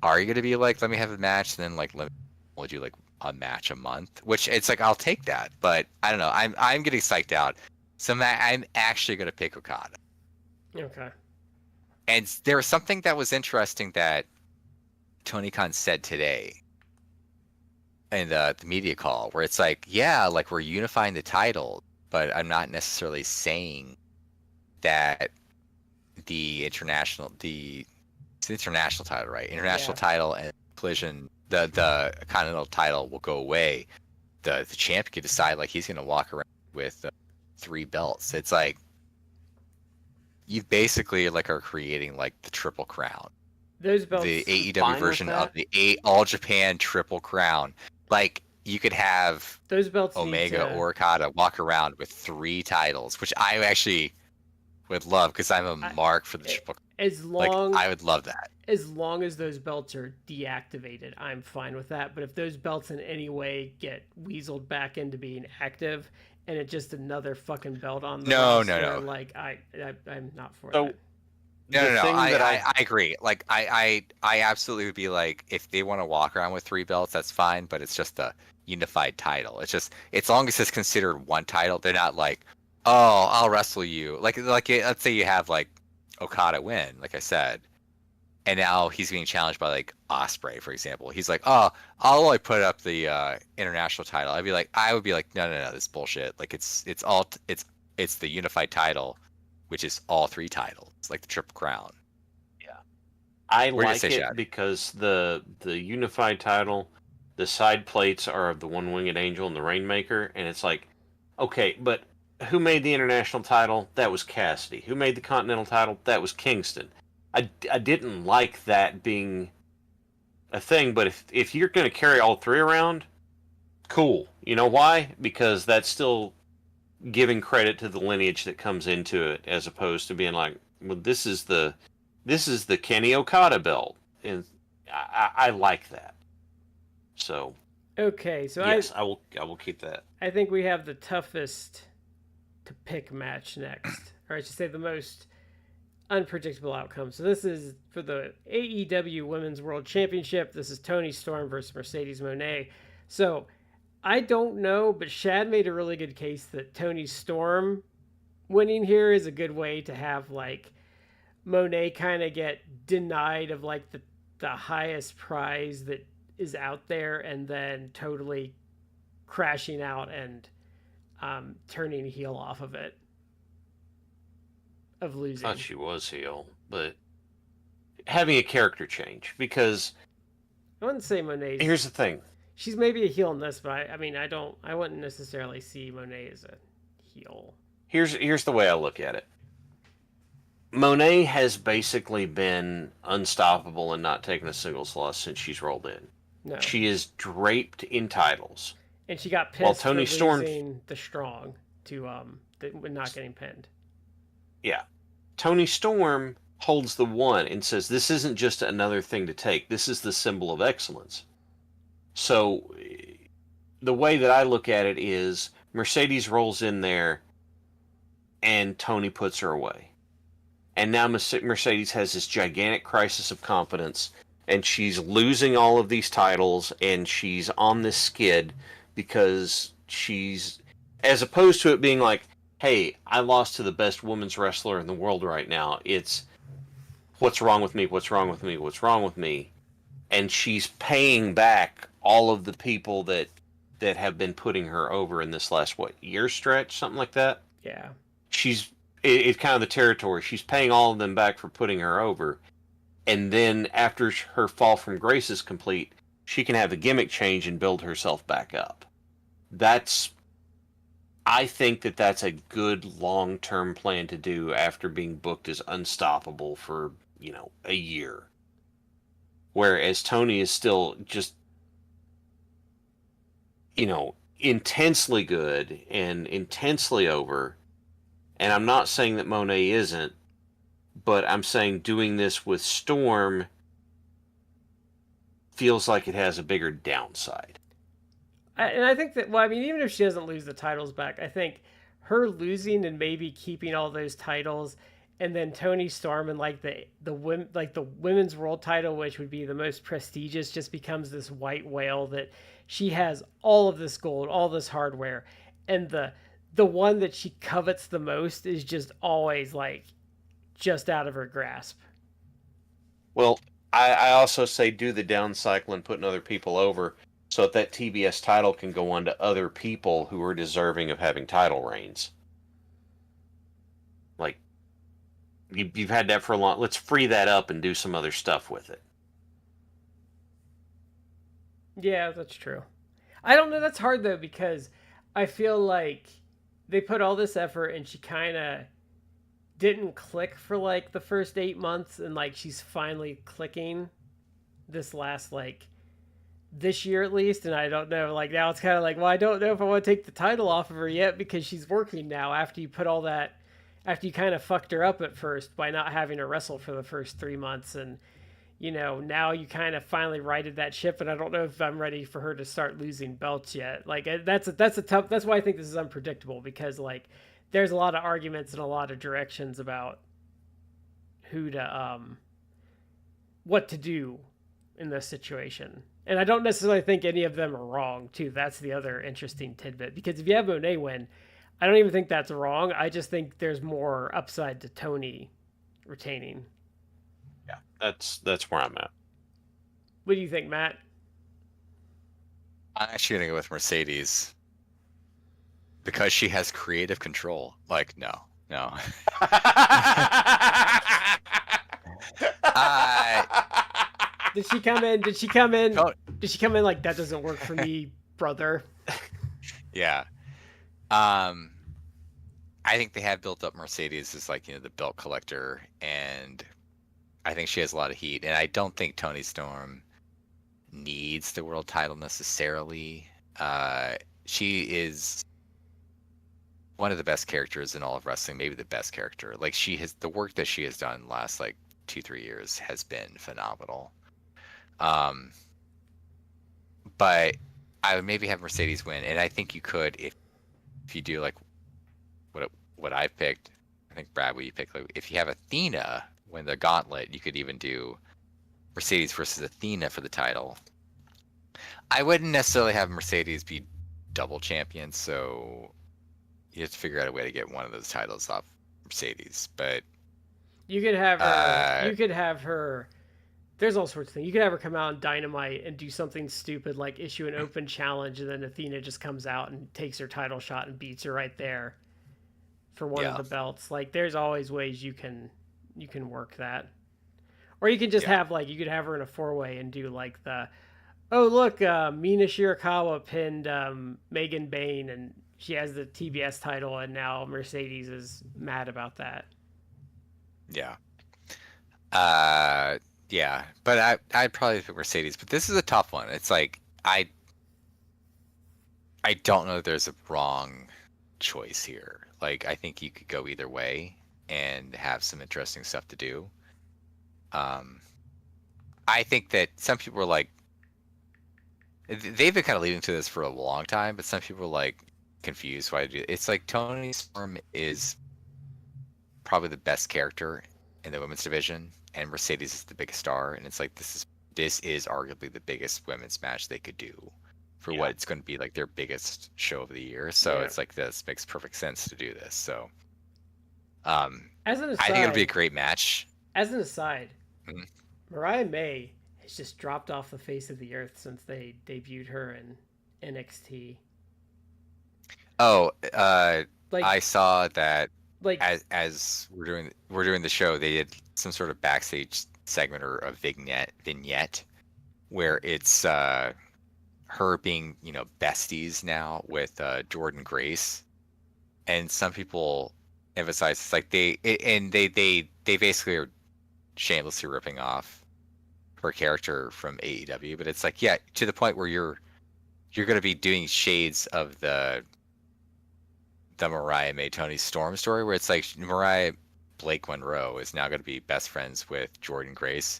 are you going to be like, let me have a match, and then like let me only do like a match a month? Which it's like, I'll take that, but I don't know. I'm getting psyched out. So I'm actually going to pick Okada. Okay. And there was something that was interesting that Tony Khan said today in the media call, where it's like, yeah, like we're unifying the title, but I'm not necessarily saying that it's the international title, right? International title and Collision, the Continental title will go away. The champ can decide like he's going to walk around with 3 belts. It's like you basically like are creating like the Triple Crown. Those belts, the fine AEW with version that. of the All Japan Triple Crown. Like you could have those belts Omega need to, or Okada walk around with 3 titles, which I actually would love because I'm a mark for the Triple Crown. as long Like I would love that. as long as those belts are deactivated, I'm fine with that. But if those belts in any way get weaseled back into being active, and it's just another fucking belt on the roster, like I'm not for that. No. I I agree. Like I absolutely would be like, if they want to walk around with 3 belts, that's fine. But it's just a unified title. It's just, as long as it's considered one title, they're not like, oh, I'll wrestle you. Like let's say you have like Okada win, like I said, and now he's being challenged by like Ospreay, for example. He's like, oh, I'll only put up the international title. I would be like, no, this is bullshit. Like it's the unified title, which is all 3 titles, like the Triple Crown. Yeah, I Where do you like say, it Shad? because the unified title, the side plates are of the One-Winged Angel and the Rainmaker, and it's like, okay, but who made the international title? That was Cassidy. Who made the continental title? That was Kingston. I didn't like that being a thing, but if you're going to carry all 3 around, cool. You know why? Because that's still giving credit to the lineage that comes into it, as opposed to being like, well, this is the Kenny Okada belt, and I like that. So Okay, so yes, I will keep that. I think we have the toughest to pick match next, or I should say the most unpredictable outcome. So this is for the AEW Women's World Championship. This is Toni Storm versus Mercedes Moné. So I don't know, but Shad made a really good case that Toni Storm winning here is a good way to have like Moné kind of get denied of like the highest prize that is out there, and then totally crashing out and turning heel off of it, of losing. I thought she was heel, but having a character change, because I wouldn't say Moné's. here's the thing. She's maybe a heel in this, but I mean, I wouldn't necessarily see Moné as a heel. Here's the way I look at it. Moné has basically been unstoppable and not taken a singles loss since she's rolled in. No. She is draped in titles. And she got pissed While Toni for Storm- losing the Strong to not getting pinned. Yeah. Toni Storm holds the one and says, this isn't just another thing to take. This is the symbol of excellence. So the way that I look at it is Mercedes rolls in there and Tony puts her away. And now Mercedes has this gigantic crisis of confidence, and she's losing all of these titles, and she's on this skid because she's, as opposed to it being like, hey, I lost to the best women's wrestler in the world right now, it's, what's wrong with me, what's wrong with me, what's wrong with me? And she's paying back all of the people that have been putting her over in this last, year stretch, something like that? Yeah. It's kind of the territory. She's paying all of them back for putting her over. And then after her fall from grace is complete, she can have a gimmick change and build herself back up. I think that's a good long-term plan to do after being booked as unstoppable for, a year. Whereas Tony is still just, intensely good and intensely over. And I'm not saying that Monet isn't, but I'm saying doing this with Storm feels like it has a bigger downside. And I think that, well, I mean, even if she doesn't lose the titles back, I think her losing and maybe keeping all those titles, and then Tony Storm and like the women's world title, which would be the most prestigious, just becomes this white whale that she has all of this gold, all this hardware, and the one that she covets the most is just always like just out of her grasp. Well, I also say do the down cycle and putting other people over so that TBS title can go on to other people who are deserving of having title reigns. Like, you've had that for a long... Let's free that up and do some other stuff with it. Yeah, that's true. I don't know. That's hard, though, because I feel like they put all this effort and she kind of didn't click for like the first 8 months, and like she's finally clicking this last this year at least. And I don't know, like now it's kind of like, well, I don't know if I want to take the title off of her yet because she's working now after you put all that, after you kind of fucked her up at first by not having her wrestle for the first 3 months. And now you kind of finally righted that ship, and I don't know if I'm ready for her to start losing belts yet. Like that's a tough. That's why I think this is unpredictable, because like there's a lot of arguments and a lot of directions about who to what to do in this situation, and I don't necessarily think any of them are wrong too. That's the other interesting tidbit, because if you have Monet win, I don't even think that's wrong. I just think there's more upside to Tony retaining. Yeah, that's where I'm at. What do you think, Matt? I'm actually gonna go with Mercedes because she has creative control. Like, no. Did she come in? Did she come in like, that doesn't work for me, brother? Yeah. I think they have built up Mercedes as like, the belt collector, and I think she has a lot of heat, and I don't think Toni Storm needs the world title necessarily. She is one of the best characters in all of wrestling, maybe the best character. Like, the work that she has done last like 2-3 years has been phenomenal. But I would maybe have Mercedes win, and I think you could if you do like what I picked. I think Brad, what you picked, like, if you have Athena win the gauntlet, you could even do Mercedes versus Athena for the title. I wouldn't necessarily have Mercedes be double champion, so you have to figure out a way to get one of those titles off Mercedes. But you could have her. You could have her. There's all sorts of things. You could have her come out in Dynamite and do something stupid like issue an open challenge, and then Athena just comes out and takes her title shot and beats her right there for one of the belts. Like, there's always ways you can work that. Or you can just have like, you could have her in a 4-way and do like Mina Shirakawa pinned Megan Bain, and she has the TBS title, and now Mercedes is mad about that. Yeah. Yeah, but I'd probably pick Mercedes. But this is a tough one. It's like I don't know if there's a wrong choice here. Like, I think you could go either way and have some interesting stuff to do. I think that some people are like, they've been kind of leading to this for a long time, but some people are like confused why I do it. It's like Tony Storm is probably the best character in the women's division, and Mercedes is the biggest star, and it's like this is arguably the biggest women's match they could do for what it's going to be like their biggest show of the year. So it's like this makes perfect sense to do this. So As an aside, I think it'll be a great match. As an aside, Mariah May has just dropped off the face of the earth since they debuted her in NXT. Oh, I saw that. Like as we're doing the show, they did some sort of backstage segment or a vignette where it's her being besties now with Jordan Grace, and some people emphasize it's like they basically are shamelessly ripping off her character from AEW, but it's like to the point where you're going to be doing shades of the Mariah May Tony Storm story, where it's like Mariah Blake Monroe is now going to be best friends with Jordan Grace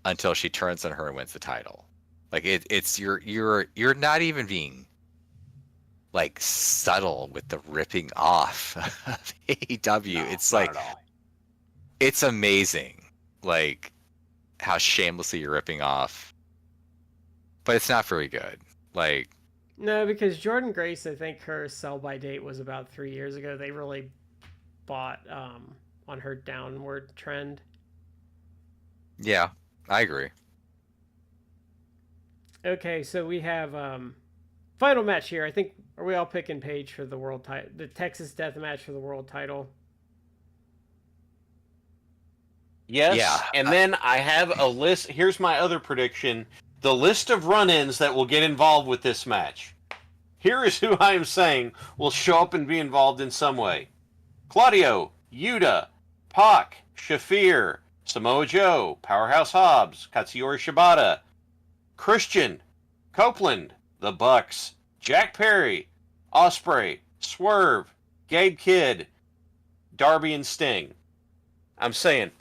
until she turns on her and wins the title. Like it's you're not even being like subtle with the ripping off of AEW. No, it's like it's amazing, like how shamelessly you're ripping off, but it's not very good. Like. No, because Jordan Grace, I think her sell-by date was about 3 years ago. They really bought on her downward trend. Yeah, I agree. Okay, so we have final match here. I think, are we all picking Paige for the world title? The Texas Death Match for the world title? Yes. Yeah. And then I have a list. Here's my other prediction. The list of run-ins that will get involved with this match. Here is who I am saying will show up and be involved in some way. Claudio, Yuta, Pac, Shafir, Samoa Joe, Powerhouse Hobbs, Katsuyori Shibata, Christian, Copeland, The Bucks, Jack Perry, Ospreay, Swerve, Gabe Kidd, Darby and Sting. I'm saying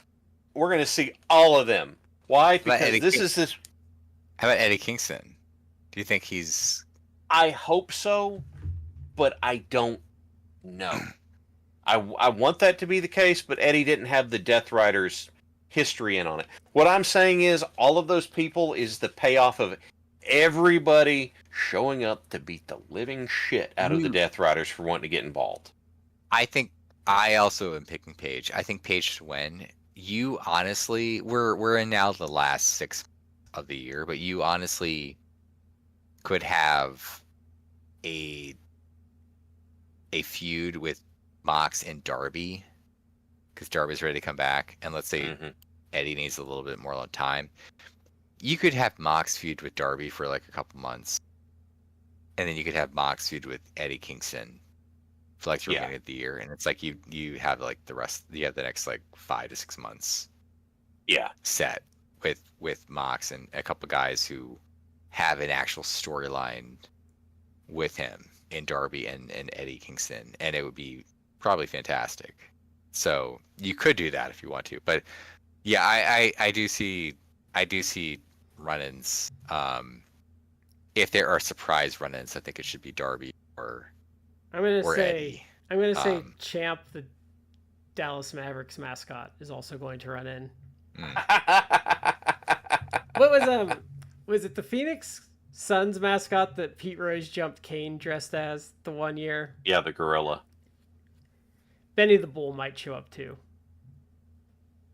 we're going to see all of them. Why? Because this. How about Eddie Kingston? Do you think he's... I hope so, but I don't know. I want that to be the case, but Eddie didn't have the Death Riders history in on it. What I'm saying is all of those people is the payoff of everybody showing up to beat the living shit out of the Death Riders for wanting to get involved. I think I also am picking Paige. I think Paige should win. You honestly, we're in now the last 6 of the year, but you honestly could have a feud with Mox and Darby, because Darby's ready to come back, and let's say Eddie needs a little bit more time. You could have Mox feud with Darby for like a couple months, and then you could have Mox feud with Eddie Kingston for like the remaining of the year, and it's like you have like you have the next like 5 to 6 months set with Mox and a couple guys who have an actual storyline with him in Darby and Eddie Kingston, and it would be probably fantastic. So you could do that if you want to, but I do see run-ins. If there are surprise run-ins, I think it should be Darby or Eddie. I'm gonna say Champ, the Dallas Mavericks mascot, is also going to run in. What was it the Phoenix Suns mascot that Pete Rose jumped Kane dressed as the one year? Yeah, the gorilla. Benny the Bull might show up too.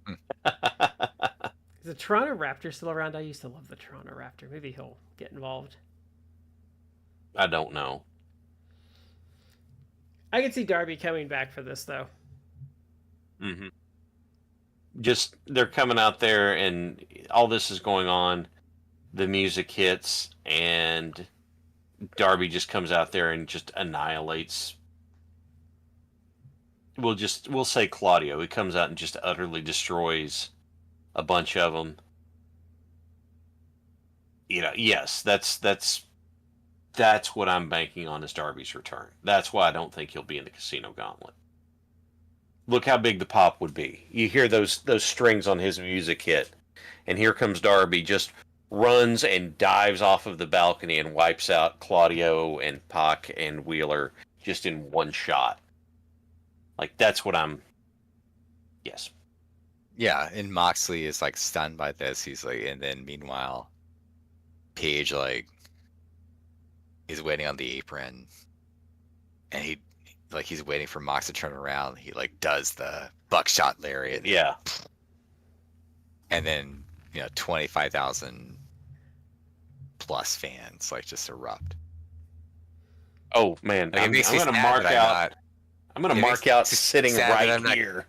Is the Toronto Raptor still around? I used to love the Toronto Raptor. Maybe he'll get involved. I don't know. I could see Darby coming back for this though. Just they're coming out there and all this is going on. The music hits and Darby just comes out there and just annihilates. We'll say Claudio. He comes out and just utterly destroys a bunch of them. Yes, that's what I'm banking on is Darby's return. That's why I don't think he'll be in the Casino Gauntlet. look how big the pop would be. You hear those strings on his music hit, and here comes Darby, just runs and dives off of the balcony and wipes out Claudio and Pac and Wheeler just in one shot. Like, that's what I'm... Yes. Yeah, and Moxley is like stunned by this. He's like, and then meanwhile, Page like is waiting on the apron, and he's waiting for Mox to turn around. He like does the buckshot lariat. Yeah. And then 25,000 plus fans like just erupt. Oh man, Like, I'm gonna mark out. I'm gonna mark out sitting right here.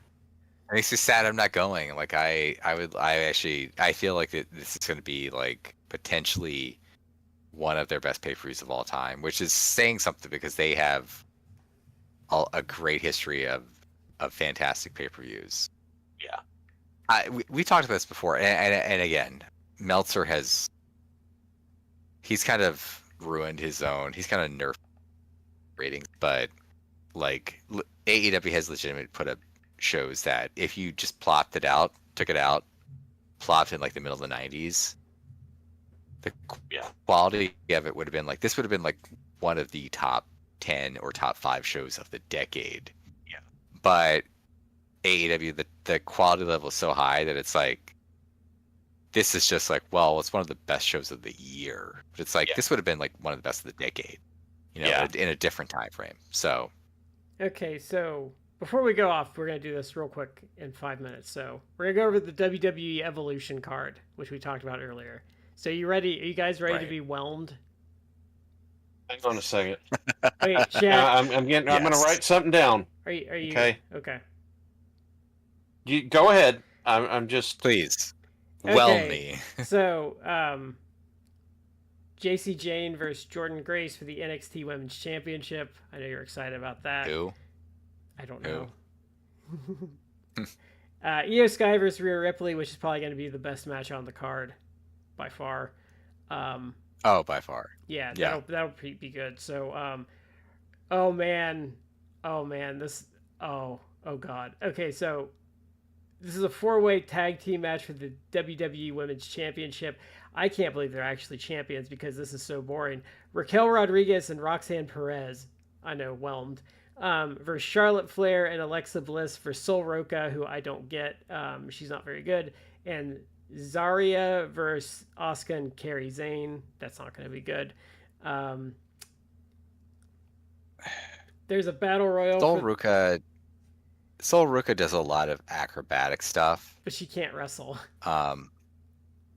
It makes me sad I'm not going. Like I feel like this is going to be like potentially one of their best pay-per-views of all time, which is saying something because they have a great history of fantastic pay-per-views. Yeah. We talked about this before, and again, Meltzer he's kind of ruined his own. He's kind of nerfed ratings, but like AEW has legitimately put up shows that if you just took it out, plopped in like the middle of the 90s, the quality of it would have been like, this would have been like one of the top 10 or top 5 shows of the decade. Yeah. But AEW, the quality level is so high that it's like, this is just like, well, it's one of the best shows of the year. But it's like, this would have been like one of the best of the decade, in a different time frame. So. Okay, so before we go off, we're going to do this real quick in 5 minutes. So we're going to go over the WWE Evolution card, which we talked about earlier. So you ready? Are you guys ready to be whelmed? Hang on a second. Wait, chat. I'm going to write something down. Are you okay? Okay. You go ahead. I'm just... Please. Okay. Whelm me. So, JC Jane versus Jordan Grace for the NXT Women's Championship. I know you're excited about that. Who? I don't know. Io Sky versus Rhea Ripley, which is probably going to be the best match on the card by far. By far. Yeah, that'll be good. So, oh man, this, oh god. Okay, so this is a 4-way tag team match for the WWE Women's Championship. I can't believe they're actually champions because this is so boring. Raquel Rodriguez and Roxanne Perez, I know, whelmed, versus Charlotte Flair and Alexa Bliss for Sol Roca, who I don't get. She's not very good. And Zarya versus Asuka and Kairi Sane. That's not going to be good. There's a battle royal. Sol Ruca does a lot of acrobatic stuff, but she can't wrestle.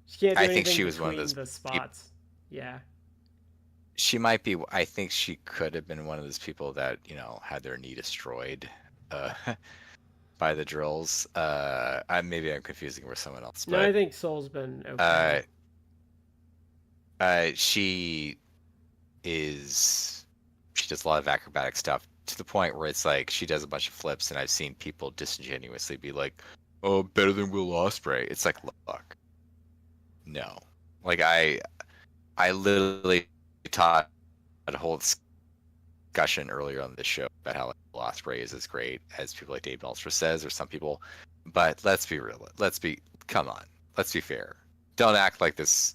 She can't do I think she anything was one of between those the spots. Yeah. She might be. I think she could have been one of those people that had their knee destroyed by the drills. Maybe I'm confusing her with someone else. No, but, I think Sol's been okay. She does a lot of acrobatic stuff to the point where it's like she does a bunch of flips, and I've seen people disingenuously be like, "Oh, better than Will Ospreay." It's like, look, no. Like I literally taught a whole discussion earlier on this show about how Will Ospreay is as great as people like Dave Meltzer says, or some people. But let's be real. Come on. Let's be fair. Don't act like this.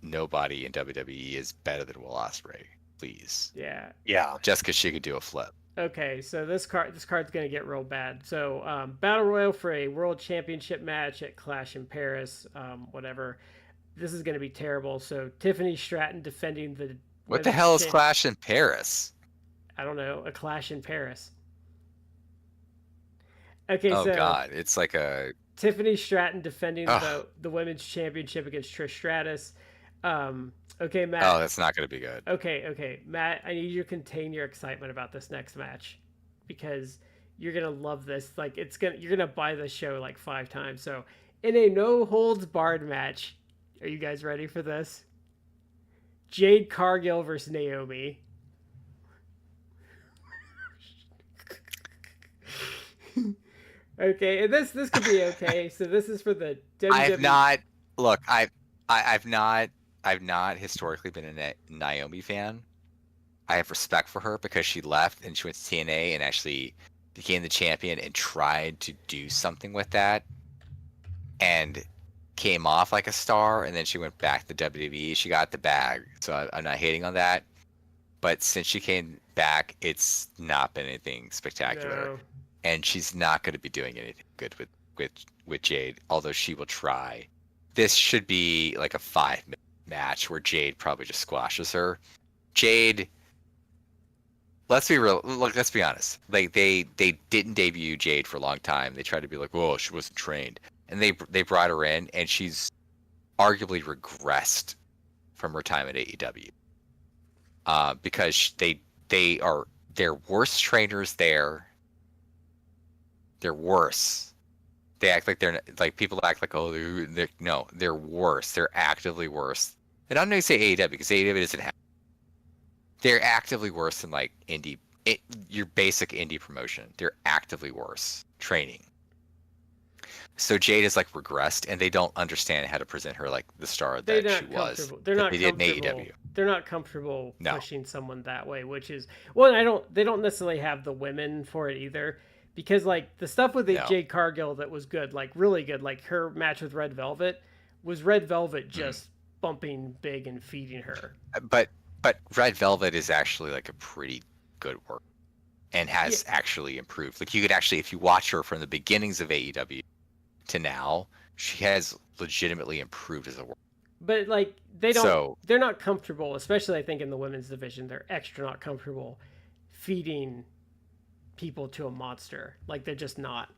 Nobody in WWE is better than Will Ospreay. Please. Yeah. Just because she could do a flip. Okay, so this card's gonna get real bad. So battle royal for a world championship match at Clash in Paris. Whatever. This is gonna be terrible. So Tiffany Stratton defending the. What the hell is Clash in Paris? I don't know. A Clash in Paris. Okay. Oh so God, it's like a. Tiffany Stratton defending the women's championship against Trish Stratus. Okay, Matt. Oh, that's not going to be good. Okay, Matt. I need you to contain your excitement about this next match because you're gonna love this. Like you're gonna buy this show like 5 times. So, in a no holds barred match, are you guys ready for this? Jade Cargill versus Naomi. Okay, and this could be okay. So this is for the WWE. I've not historically been a Naomi fan. I have respect for her because she left and she went to TNA and actually became the champion and tried to do something with that and came off like a star, and then she went back to WWE. She got the bag, so I'm not hating on that. But since she came back, it's not been anything spectacular, No. and she's not going to be doing anything good with Jade, although she will try. This should be like a 5-minute match where Jade probably just squashes her. Jade, let's be real. Look, let's be honest. Like they didn't debut Jade for a long time. They tried to be like, "Whoa, she wasn't trained," and they brought her in, and she's arguably regressed from her time at AEW. Because they're worse trainers there. They're worse. They act like they're like people act like, oh, no, they're worse. They're actively worse. And I'm not gonna say AEW because AEW doesn't have. They're actively worse than like your basic indie promotion. They're actively worse training. So Jade is like regressed, and they don't understand how to present her like the star that she was. They're not they did in comfortable. AEW. They're not comfortable No. pushing someone that way, which is well. They don't necessarily have the women for it either, because like the stuff with No. Jade Cargill that was good, like really good, like her match with Red Velvet was Red Velvet just bumping big and feeding her. But Red Velvet is actually like a pretty good work, and has actually improved. Like you could actually, if you watch her from the beginnings of AEW to now, she has legitimately improved as a worker. But like they're not comfortable, especially I think in the women's division, they're extra not comfortable feeding people to a monster. Like they're just not.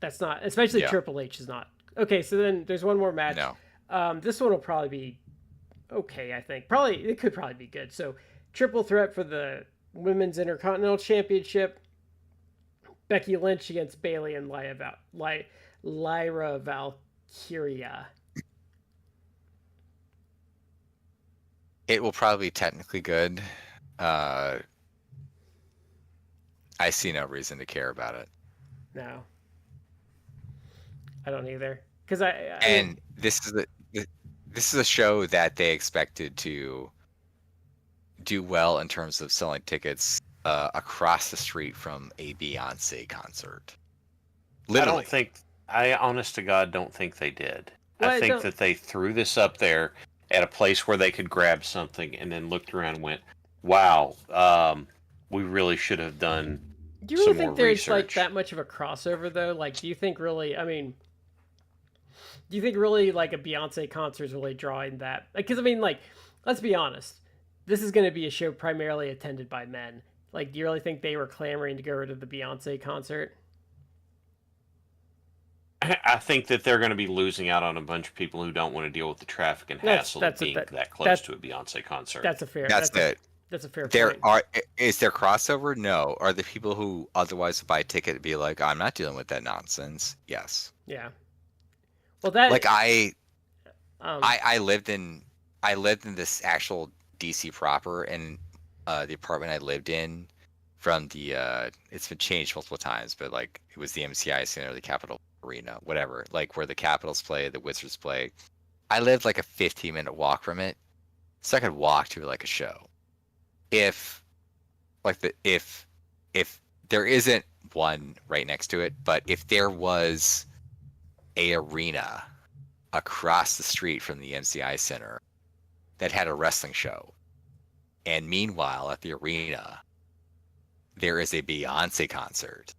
That's not, especially Triple H is not. Okay, so then there's one more match. No. This one will probably be okay, I think. It could probably be good. So triple threat for the Women's Intercontinental Championship. Becky Lynch against Bayley and Lyra Valkyria. It will probably be technically good. I see no reason to care about it. No, I don't either. Because this is a show that they expected to do well in terms of selling tickets across the street from a Beyonce concert. Literally. I honest to God don't think they did. Well, I think that they threw this up there at a place where they could grab something and then looked around and went, wow, we really should have done do you really some think more there's research. like that much of a crossover though? Like, do you think really, I mean, do you think really like a Beyonce concert is really drawing that? Because I mean, like, let's be honest, this is going to be a show primarily attended by men. Like, do you really think they were clamoring to go to the Beyonce concert? I think that they're going to be losing out on a bunch of people who don't want to deal with the traffic and hassle of being that close to a Beyonce concert. That's a fair. That's it. That's a fair point. Is there crossover? No. Are the people who otherwise buy a ticket to be like, I'm not dealing with that nonsense? Yes. Yeah. Well, that like I lived in this actual DC proper, and the apartment I lived in from the it's been changed multiple times, but like it was the MCI Center, the Capitol Arena, whatever, like where the Capitals play, the Wizards play. I lived like a 15-minute walk from it, so I could walk to like a show. If there isn't one right next to it, but if there was a arena across the street from the MCI Center that had a wrestling show, and meanwhile at the arena there is a Beyonce concert,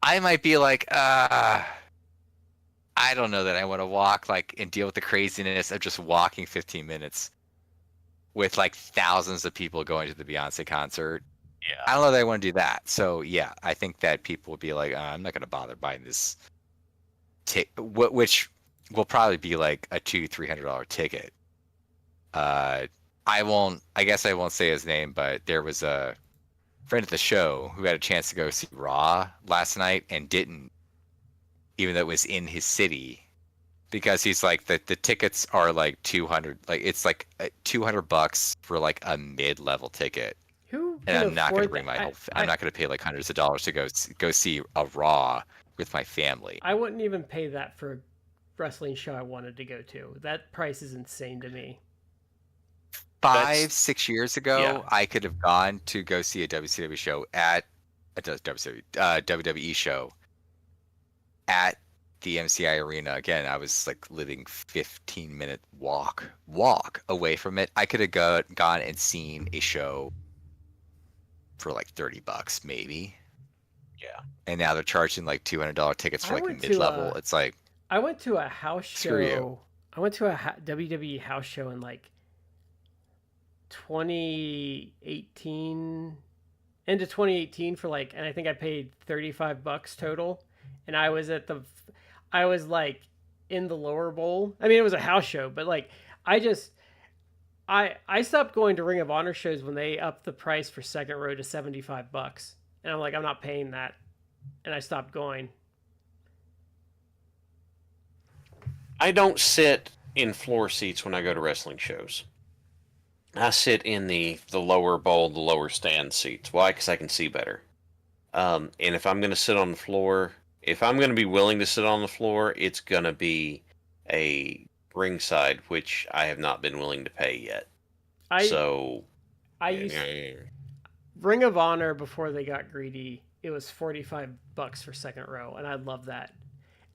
I might be like, I don't know that I want to walk like and deal with the craziness of just walking 15 minutes with like thousands of people going to the Beyonce concert. Yeah. I don't know that I want to do that. So yeah, I think that people will be like, I'm not going to bother buying this which will probably be like a $200-$300 ticket. I guess I won't say his name, but there was a friend of the show who had a chance to go see Raw last night and didn't, even though it was in his city, because he's like the tickets are like 200, like it's like $200 for like a mid-level ticket. And I'm not going to bring my whole. I'm not going to pay like hundreds of dollars to go see a Raw with my family. I wouldn't even pay that for a wrestling show I wanted to go to. That price is insane to me. 5, 6 years ago, yeah. I could have gone to go see a WCW show at a WWE show at the MCI Arena. Again, I was like living 15-minute walk away from it. I could have gone and seen a show for like $30 maybe. Yeah. And now they're charging like $200 tickets for I like went to mid-level. It's like, I went to a house Screw you. show. I went to a WWE house show in like 2018, into 2018 for like, and I think I paid $35 total, and I was like in the lower bowl. I mean, it was a house show, but like I stopped going to Ring of Honor shows when they upped the price for second row to $75, and I'm like, I'm not paying that, and I stopped going. I don't sit in floor seats when I go to wrestling shows. I sit in the lower bowl, the lower stand seats. Why? Because I can see better. And if I'm going to sit on the floor, if I'm going to be willing to sit on the floor, it's going to be a ringside, which I have not been willing to pay yet. I used Ring of Honor before they got greedy. It was $45 for second row, and I love that.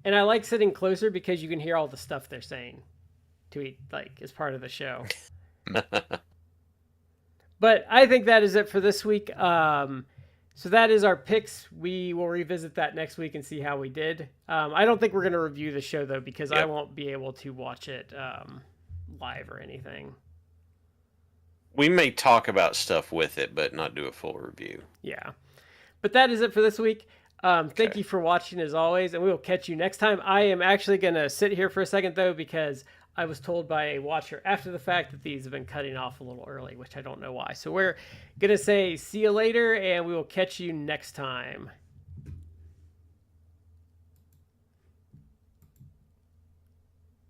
And I like sitting closer because you can hear all the stuff they're saying to eat, like, as part of the show. But I think that is it for this week. So that is our picks. We will revisit that next week and see how we did. I don't think we're going to review the show, though, because I won't be able to watch it live or anything. We may talk about stuff with it, but not do a full review. Yeah. But that is it for this week. Thank you for watching as always, and we will catch you next time. I am actually going to sit here for a second, though, because I was told by a watcher after the fact that these have been cutting off a little early, which I don't know why. So we're going to say see you later, and we will catch you next time.